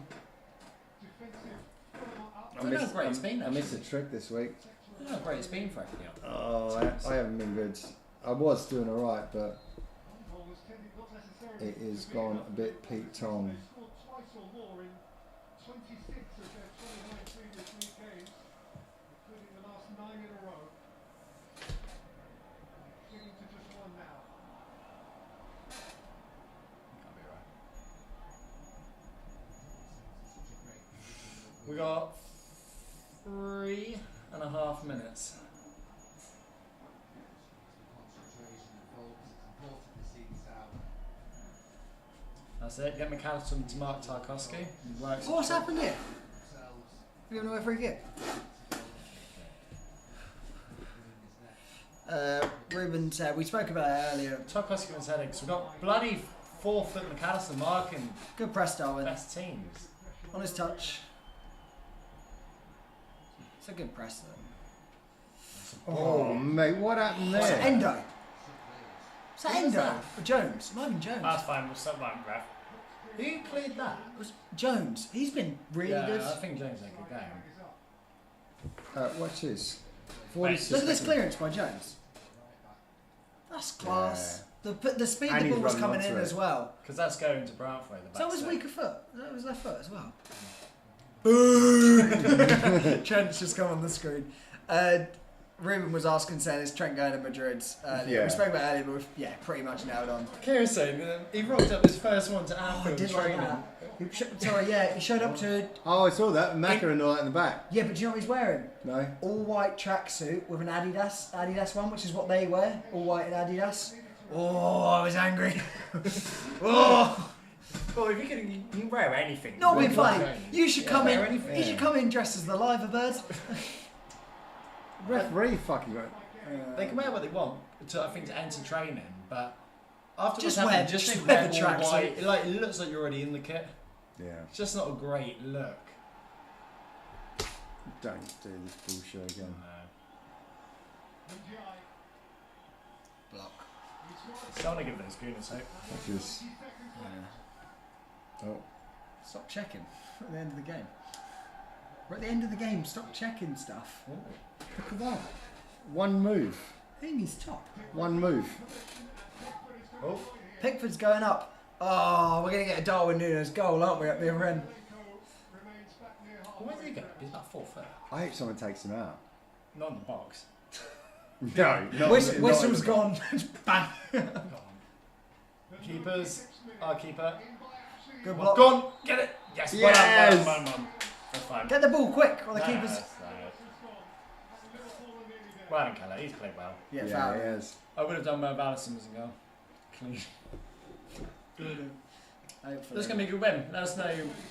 I don't know how great it's been, I missed a trick this week. I don't know how great it's been for FPL. Oh, I haven't been good. I was doing alright, but it is gone a bit Pete Tong. We got 3.5 minutes. That's it. Get McAllister to Mark Tarkovsky. Oh, what's happened here? We don't know free kick. Ruben said, we spoke about it earlier. Tarkovsky was heading. So we've got bloody 4-foot McAllister marking Good press, Darwin. best teams. On his touch. It's a good press, though. Oh, mate, what happened What's that, there? Endo? Is that Who was Endo? that? Or Jones? Not even Jones. That's fine. We'll stop that, ref. Who cleared that? It was Jones. He's been really Yeah, good. I think James had a good game. Watch this. Look 46 at this seconds. clearance by Jones. That's class. The speed And the he's ball was running coming onto in it. as well. Because that's going to Brownford. So that was weaker foot. That was left foot as well. Trent's just come on the screen. Ruben was asking, saying, is Trent going to Madrid? Yeah. We spoke about it earlier, but we've, pretty much nailed on. Kieran saying he rocked up his first one to I Anfield did like training. that. He showed up to. Oh, I saw that. Macca and all that in the back. Yeah, but do you know what he's wearing? No. All white tracksuit with an Adidas one, which is what they wear. All white and Adidas. Oh, I was angry. Oh, Well, if you can wear anything. not being Well, funny. You should come wear in. anything. You should come in dressed as the liver bird. Referee fucking got. They can wear what they want to, I think, to enter training, but after Just what's happened, wear- just just wear wear the all tracksuit. white. It looks like you're already in the kit. Yeah. It's just not a great look. Don't do this bullshit again. Block. Don't want to give those gooners hope. Just. Oh. Stop checking. We're at the end of the game. We're at the end of the game. Stop checking stuff. Look at that. One move. Amy's top. One move. Oh, Pickford's going up. Oh, we're going to get a Darwin Núñez goal, aren't we, at the other end? where did he go? He's about 4 foot. I hope someone takes him out. Not in the box. No. Whistle's gone. Bang. Keepers. Our keeper. Good block. Gone. Get it. Yes. Yes. Well done. That's fine. Get the ball quick, or the No, keeper's. that's- Well done, Keller. He's played well. Yeah, Yeah, foul. he is. I would have done well if Alisson was in goal. Clean. Hopefully. This is going to be a good win. Let us know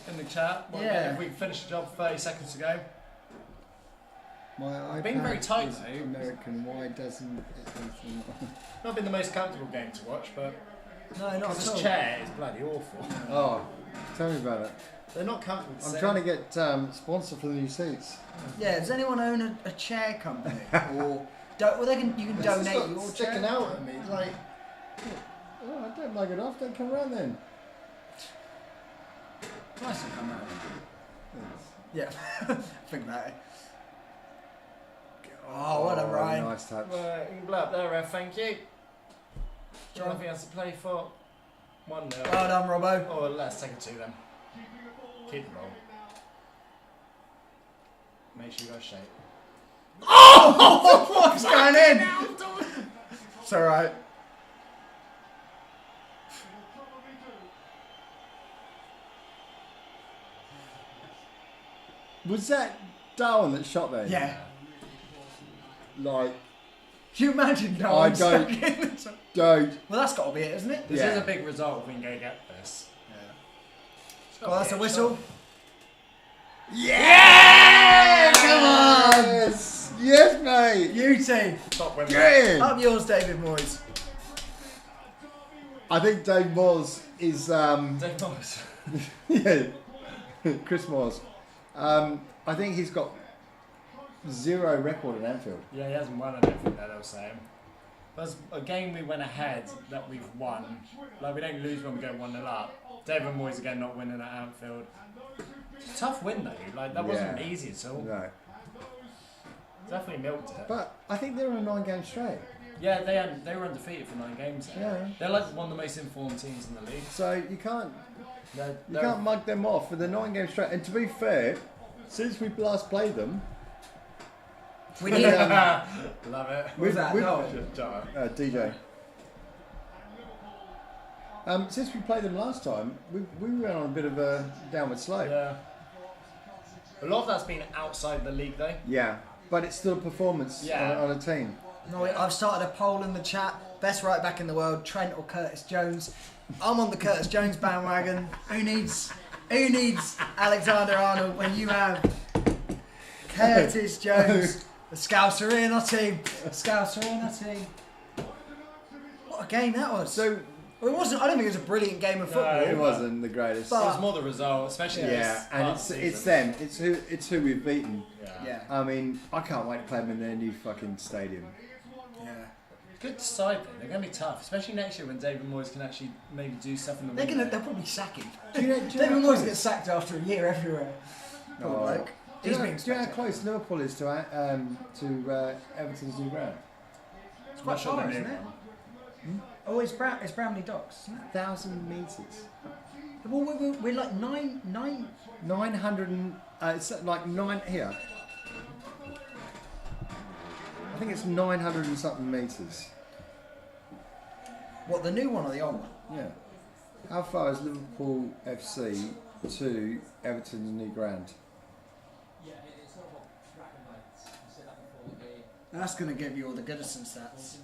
in the chat Yeah. if we can finish the job 30 seconds to go. My iPad Being very tight, is though. American. Why doesn't it? Not been the most comfortable game to watch, but No, not at this all. chair is bloody awful. Oh, tell me about it. They're not comfortable. I'm trying to get sponsor for the new seats. Yeah, does anyone own a chair company? Or you can donate your sticking chair? out at me. Like, oh, I don't mug it off. Don't come around then. Nice to come out. Yeah, think about it. Oh, what a Ryan. Nice touch. You can blow up there, ref. Thank you. Nothing else to play for. 1-0. Well done, Robbo. Oh, let's take a 2 then. Keep the ball. Make sure you got shape. Oh! What's going in? It's alright. Was that Darwin that shot there? Yeah. Like, Can you imagine Darwin stuck in the don't. Well, that's got to be it, isn't it? This Yeah. is a big result if we can go get this. Oh, that's a whistle. Yeah! Come on! Yes! Yes, mate! You team. Top winner. Get in! Up yours, David Moyes. I think Dave Moores is, Dave Morris. yeah, Chris Moores. I think he's got 0 record in Anfield. Yeah, he hasn't won, I don't think they'll say him. That's a game we went ahead that we've won. Like, we don't lose when we go 1-0 up. David Moyes again not winning at Anfield. Tough win though, like that wasn't Yeah. easy at all. No. Definitely milked it. But I think they're on a 9-game straight. Yeah, they were undefeated for 9 games there. Yeah. They're like one of the most informed teams in the league. So you can't They're- can't mug them off for the 9-game straight. And to be fair, since we last played them, We need. Love it. Who's that? No. Jota. DJ. Since we played them last time, we went on a bit of a downward slope. Yeah. A lot of that's been outside the league though. Yeah, but it's still a performance Yeah. on a team. No, I've started a poll in the chat. Best right back in the world, Trent or Curtis Jones. I'm on the Curtis Jones bandwagon. Who needs Alexander-Arnold when you have Curtis Jones? The Scouser in our team. Scouser in our team. What a game that was. So Well, it wasn't. I don't think it was a brilliant game of football. it wasn't the greatest. But- It was more the result, especially Yeah, and it's them. It's who we've beaten. Yeah. I mean, I can't wait to play them in their new fucking stadium. Yeah. Good side though. They're gonna be tough, especially next year when David Moyes can actually maybe do stuff in the They'll window. probably sack him. Do you know David how Moyes close- gets sacked after a year everywhere. Poor Oh. bloke. Do you He's know, being do you know how spectacular. close Liverpool is to Everton's new ground? It's quite Not sure far, the isn't new it? one. Oh, it's Brownlee Docks. Isn't it? 1,000 metres. Well, we're like nine. 900 and it's like 9 here. I think it's 900 and something metres. What, the new one or the old one? Yeah. How far is Liverpool FC to Everton's new ground? That's going to give you all the Goodison stats.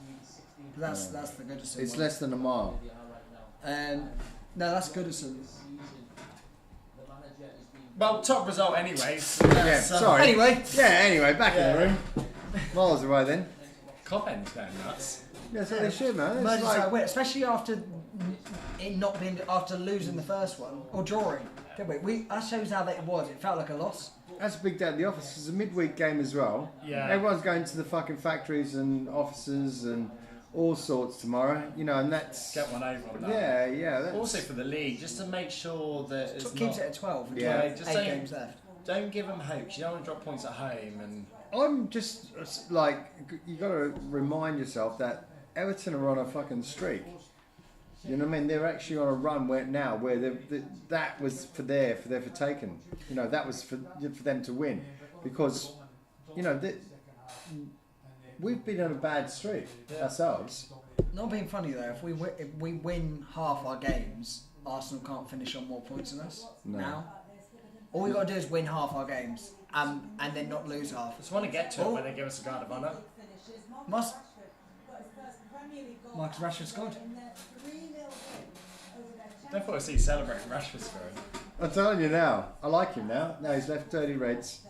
That's the Goodison It's one. less than a mile. No, that's Goodison. Well, top result anyway. So Yeah, that's, sorry. Anyway. Yeah, anyway, back in the room. Miles away then. Copend's going nuts. Yeah, so they should, man. It's Merseyside like, win, especially after it not being after losing the first one or drawing. Didn't we? That shows how that it was. It felt like a loss. that's a big day at the office. It's a midweek game as well. Yeah. Everyone's going to the fucking factories and offices and all sorts tomorrow, you know, and that's... Get one over on that. Yeah, that's... Also for the league, just to make sure that it's It keeps not, it at 12. with Yeah. just 8 saying- games left. don't give them hopes. You don't want to drop points at home and I'm just, like, you got to remind yourself that Everton are on a fucking streak. You know what I mean? They're actually on a run where that was for taken. You know, that was for them to win. Because, you know, we've been on a bad streak ourselves. Not being funny though, if we win half our games, Arsenal can't finish on more points than us No. now. All we got to do is win half our games and then not lose half. just want to get to it when they give us a guard of honour. Must. Marcus Rashford scored. Don't want to see you celebrating Rashford scoring. I'm telling you now, I like him now. Now he's left dirty Reds.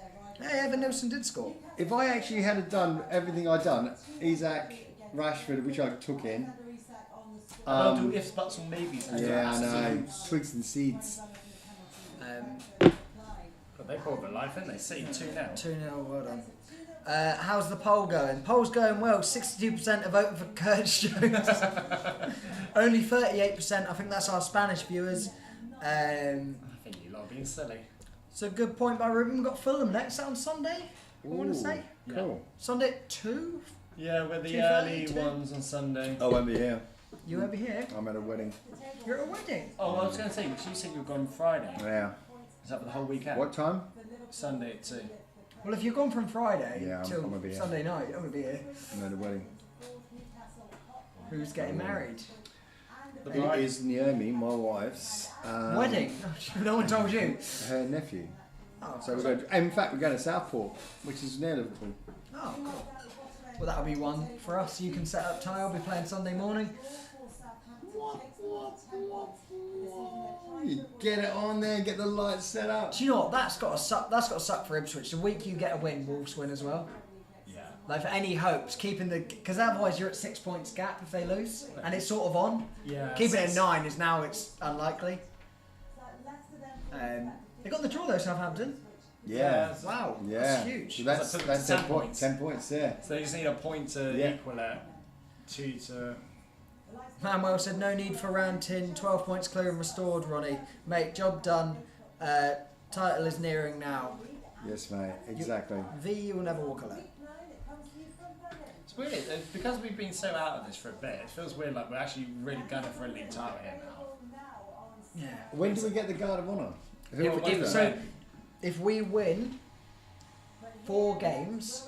Hey, Evan Nilsson did score. If I actually had done everything I'd done, Isaac, Rashford, which I took in. I don't do ifs, buts, and maybes. Yeah, I know. Twigs and seeds. But they brought their life, didn't they? City 2-0. 2-0, well done. How's the poll going? Poll's going well. 62% are voting for Curtis Jones. Only 38%. I think that's our Spanish viewers. I think you lot are being silly. It's a good point by Ruben. We've got Fulham next on Sunday. I want to say. Cool. Sunday at 2? Yeah, with the 2:30 early today? ones on Sunday. I won't be here. You over here? I'm at a wedding. You're at a wedding? Oh, I was going to say, because you said you were gone Friday. Yeah. Is that for the whole weekend? What time? Sunday at 2. Well, if you're gone from Friday Yeah, I'm till gonna be here. Sunday night, I'm going to be here. I'm at a wedding. Who's getting married? The It bride. is Naomi, my wife's Wedding? No one told you. her nephew. Oh, So we're going. In fact, we're going to Southport, which is near Liverpool. oh, cool. Well, that'll be one for us. You can set up Ty. I'll be playing Sunday morning. You get it on there, get the lights set up. Do you know what? That's got to suck. That's got to suck for Ipswich. The week you get a win, Wolves win as well. Yeah. Like for any hopes, keeping the because otherwise you're at 6 points gap if they lose, and it's sort of on. Yeah. Keeping it at 9 is now it's unlikely. They got the draw though, Southampton. Yeah. Wow, Yeah. that's huge. So that's So put it that's to 10 10 points. points. 10 points. Yeah. So they just need a point to Yeah. equal it. 2 to... Manuel said no need for ranting. 12 points clear and restored, Ronnie. Mate, job done. Title is nearing now. Yes, mate. Exactly. V, you will never walk alone. It's weird. It's because we've been so out of this for a bit, it feels weird like we're actually really gunning for a league title here now. Yeah. When do we get the Guard of Honour? Who If- will do if- that? So, if we win 4 games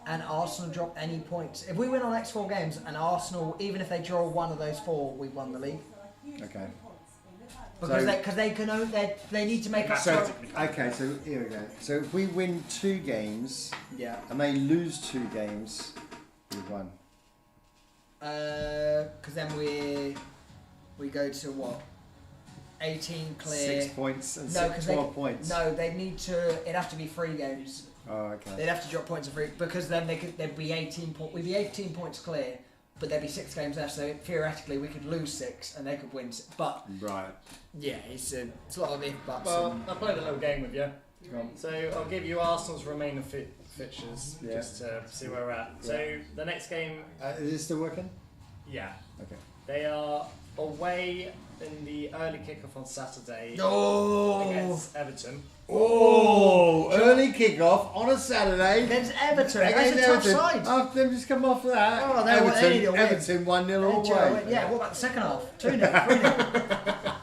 and Arsenal drop any points, if we win our next 4 games and Arsenal, even if they draw one of those 4, we won the league. Okay. Because they need to make up. So okay. So here we go. So if we win 2 games Yeah. and they lose 2 games, we've won. Because then we go to what? 18 clear. 6 points and No, because 12 points. No, they need to. It'd have to be 3 games. Oh, okay. They'd have to drop points of 3 because then there'd be 18 points. We'd be 18 points clear, but there'd be 6 games left. So theoretically, we could lose 6 and they could win 6. But Right. yeah, it's a lot of if buts. Well, I'll play the little game with you. So I'll give you Arsenal's remaining fixtures Yeah. just to see where we're at. So the next game, Is this still working? yeah, Okay. they are away in the early kickoff on Saturday Oh, against Everton. Oh, early kickoff on a Saturday. against Everton. Against That's a tough Everton. side. After them just come off of that. Oh, they need to win. Everton 1-0 away. Yeah, what about the second half? 2-0, 3-0.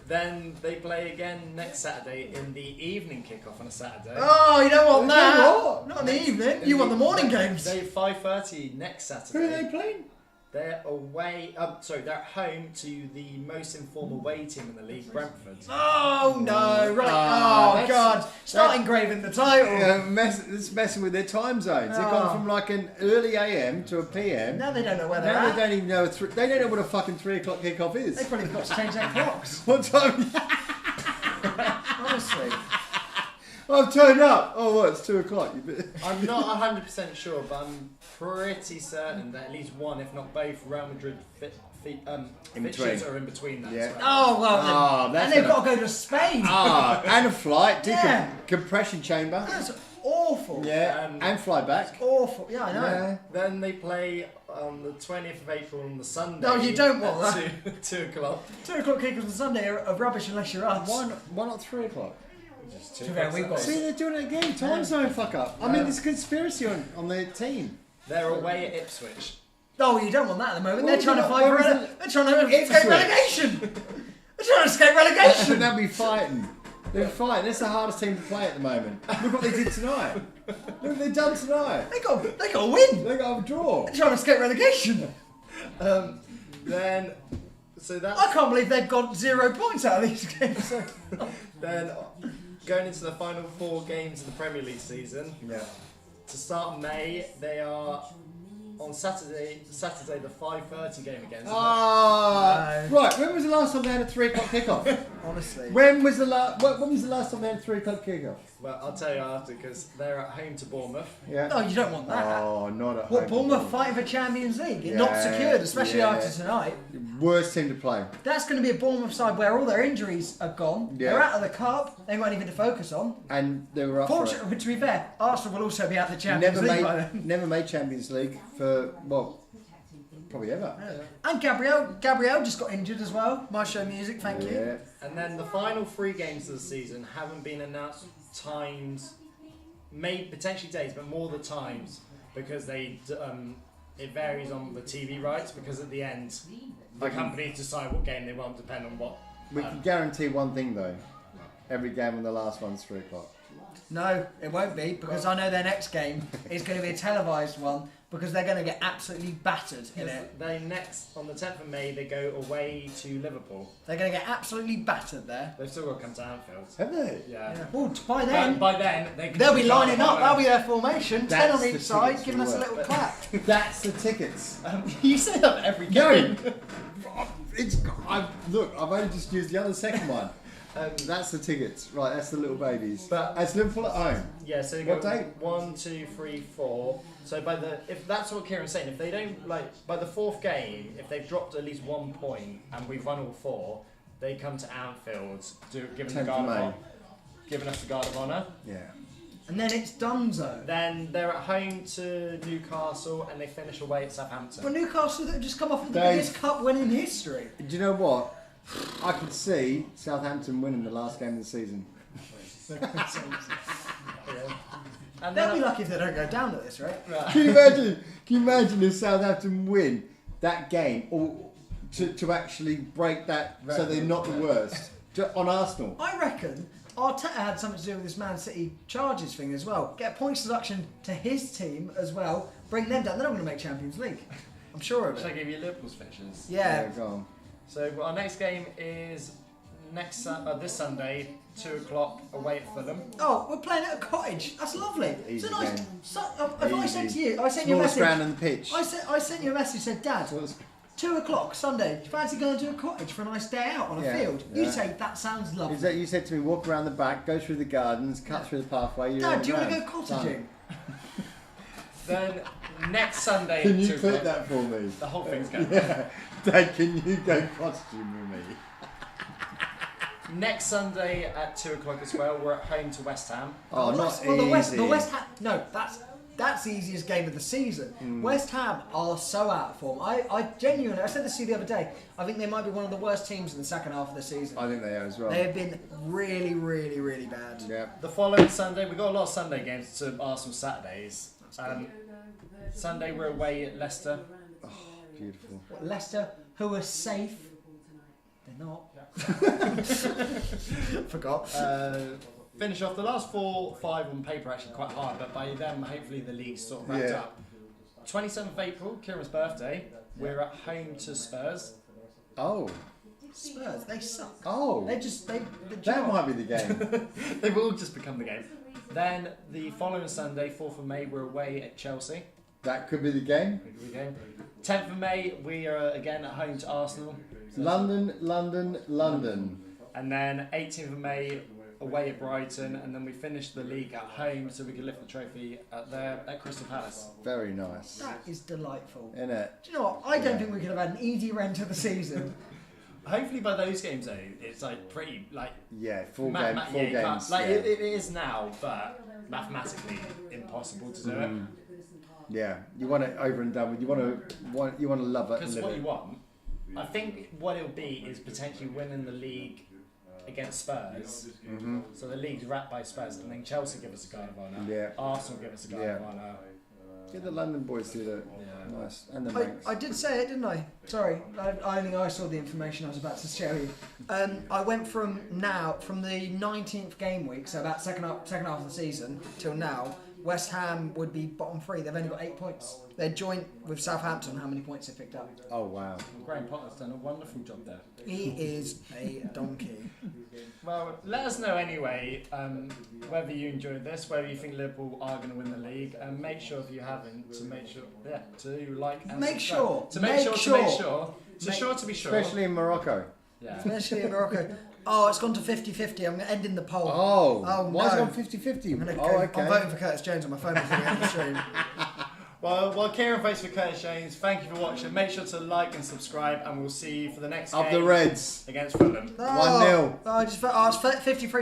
Then they play again next Saturday in the evening kickoff on a Saturday. Oh, you don't want You that. know what? Not in the evening. You want the morning games. They 5:30 next Who Saturday. are they playing? They're away. They're at home to the most informed away team in the league, Brentford. Oh no! Right. Ah, Oh that's- god! Start engraving the title. It's messing with their time zones. They've Oh. gone from like an early AM to a PM. Now they don't know where they're Now at. they don't even know. They don't know what a fucking 3 o'clock kickoff They is. probably got to change their clocks. What time? Honestly. I've turned up. Oh, what? It's 2 o'clock. I'm not 100% sure, but I'm pretty certain that at least one, if not both, Real Madrid In fixtures between. are in between that. Yeah. as well. Oh well. Ah, and that's they've enough. got to go to Spain. And a flight, Yeah. compression chamber. That's awful. Yeah, and fly back. Awful. Yeah, I know. Yeah. Then they play on the 20th of April on the Sunday. No, you don't want at that. 2 o'clock. 2 o'clock kickers on Sunday are rubbish unless you're us. Why not 3 o'clock? Just To be fair, we've got- See, they're doing it again. Time zone fuck up. I mean, there's conspiracy on their team. They're away at Ipswich. Oh, you don't want that at the moment. Well, they're trying to what- fight what for was it. it? They're trying to escape Ipswich. relegation. They're trying to escape relegation. They'll be fighting. They're fighting. That's the hardest team to play at the moment. Look what they did tonight. Look what they've done tonight. They got to win. They got a draw. They're trying to escape relegation. Then, so that's I can't believe they've got 0 points out of these games. then going into the final 4 games of the Premier League season. Yeah. To start May, they are on Saturday the 5:30 game against. Ah, right. When was the last time they had a 3 o'clock kickoff? Honestly. When was the last time they had a 3 o'clock kickoff? Well, I'll tell you after because they're at home to Bournemouth. Yeah. No, you don't want that. Oh, not at What, home. Bournemouth fighting for Champions League? Not Yeah, secured, especially yeah. after tonight. Worst team to play. That's going to be a Bournemouth side where all their injuries are gone. Yeah. They're out of the cup. They ain't got anything to focus on. And they were up for it. Fortunately, to be fair, Arsenal will also be out of the Champions League by then. Never made Champions League for, well, probably ever. And Gabriel just got injured as well. My show music, thank you. Yeah. And then the final 3 games of the season haven't been announced times maybe potentially days, but more the times because it varies on the TV rights. Because at the end, the companies decide what game they want, depending on what. We can guarantee one thing though: every game on the last one's 3 o'clock. No, it won't be, because I know their next game is going to be a televised one, because they're going to get absolutely battered in it. They next, on the 10th of May, they go away to Liverpool. They're going to get absolutely battered there. They've still got to come to Anfield. Have they? Yeah. Well, by then, By then they'll be lining up. That'll be their formation. 10 That's on the each side, tickets giving for us a work. little clap. That's the tickets. You say that every game. Look, I've only just used the other second one. That's the tickets. Right, that's the little babies. But- that's Liverpool at home. Yeah, so you What go date? 1, 2, 3, 4. So if that's what Kieran's saying, if they don't by the 4th game, if they've dropped at least 1 point and we've won all 4, they come to Anfield, giving 10th of May. giving us the guard of honour. Yeah. And then it's Dunzo. Then they're at home to Newcastle and they finish away at Southampton. Well, Newcastle that have just come off with the Dave. biggest cup win in history. Do you know what? I could see Southampton winning the last game of the season. And They'll then be lucky if they don't go down at this rate. Can you imagine if Southampton win that game, or to actually break that, so they're not the worst on Arsenal? I reckon Arteta had something to do with this Man City charges thing as well. Get points deduction to his team as well. Bring them down. They're not going to make Champions League. I'm sure of Should I it. give you Liverpool's fixtures? Yeah. Go on. So our next game is this Sunday, 2 o'clock away at Fulham. Oh, we're playing at a cottage. That's lovely. Easy it's a nice. game. If I said to you, I sent you a Smallest message. ground on the pitch. I sent you a message. Said, Dad, So it's- 2 o'clock Sunday. Do you fancy going to a cottage for a nice day out on a Yeah, field? yeah. You say that sounds lovely. Is that you said to me, walk around the back, go through the gardens, cut through the pathway. You're Dad, on do you the want to go ground. cottaging? Then next Sunday Can at you 2 clip o'clock. that for me? The whole thing's going. Yeah. Dad, can you go costume with me? Next Sunday at 2 o'clock as well, we're at home to West Ham. Oh, not Well, easy. the West Ham. No, that's the easiest game of the season. West Ham are so out of form. I genuinely, I said this to you the other day. I think they might be one of the worst teams in the second half of the season. I think they are as well. They have been really, really, really bad. Yeah. The following Sunday, we've got a lot of Sunday games to Arsenal Saturdays. Sunday we're away at Leicester. Beautiful. Leicester, who are safe, they're not. Forgot. Finish off the last 4, 5 on paper actually quite hard, but by then hopefully the league's sort of wrapped Yeah. up. 27th of April, Kieran's birthday. We're at home to Spurs. Oh. Spurs, they suck. Oh. They just That might be the game. They've all just become the game. Then the following Sunday, 4th of May, we're away at Chelsea. That could be the game. Big game. 10th of May, we are again at home to Arsenal. London, London, London. And then 18th of May, away at Brighton. And then we finish the league at home so we can lift the trophy at Crystal Palace. Very nice. That is delightful. Isn't it? Do you know what? I don't think we could have had an easy run to the season. Hopefully by those games though, it's like pretty like Yeah, full mathema- games. you can't- like yeah. it is now, but mathematically impossible to do it. Yeah, you want it over and done with. You want to love it. Because and what live you it. want, I think what it'll be is potentially winning the league against Spurs. So the league's wrapped by Spurs, and then Chelsea give us a guard of honour. Yeah. Arsenal give us a guard Yeah. of honour. Get the London boys to do it. Yeah. Nice. And the Manx. I did say it, didn't I? Sorry, I saw the information I was about to show you. I went from the 19th game week, so about second half of the season till now. West Ham would be bottom 3. They've only got 8 points. They're joint with Southampton. How many points they picked up? Oh wow. Graham Potter's done a wonderful job there. He is a donkey. Well, let us know anyway whether you enjoyed this, whether you think Liverpool are going to win the league, and make sure if you haven't to make sure, to like and Make subscribe. sure. to make Make sure, sure. to be sure. Especially in Morocco. Yeah. Especially in Morocco. Oh, it's gone to 50-50. I'm ending the poll. Oh. Why is it no. on 50-50? I'm gonna Oh, go- okay. I'm voting for Curtis Jones on my phone before the end of the stream. Well, while Kieran votes for Curtis Jones, thank you for watching. Make sure to like and subscribe, and we'll see you for the next Up game the Reds. against Fulham. 1-0. Oh, I just 53%.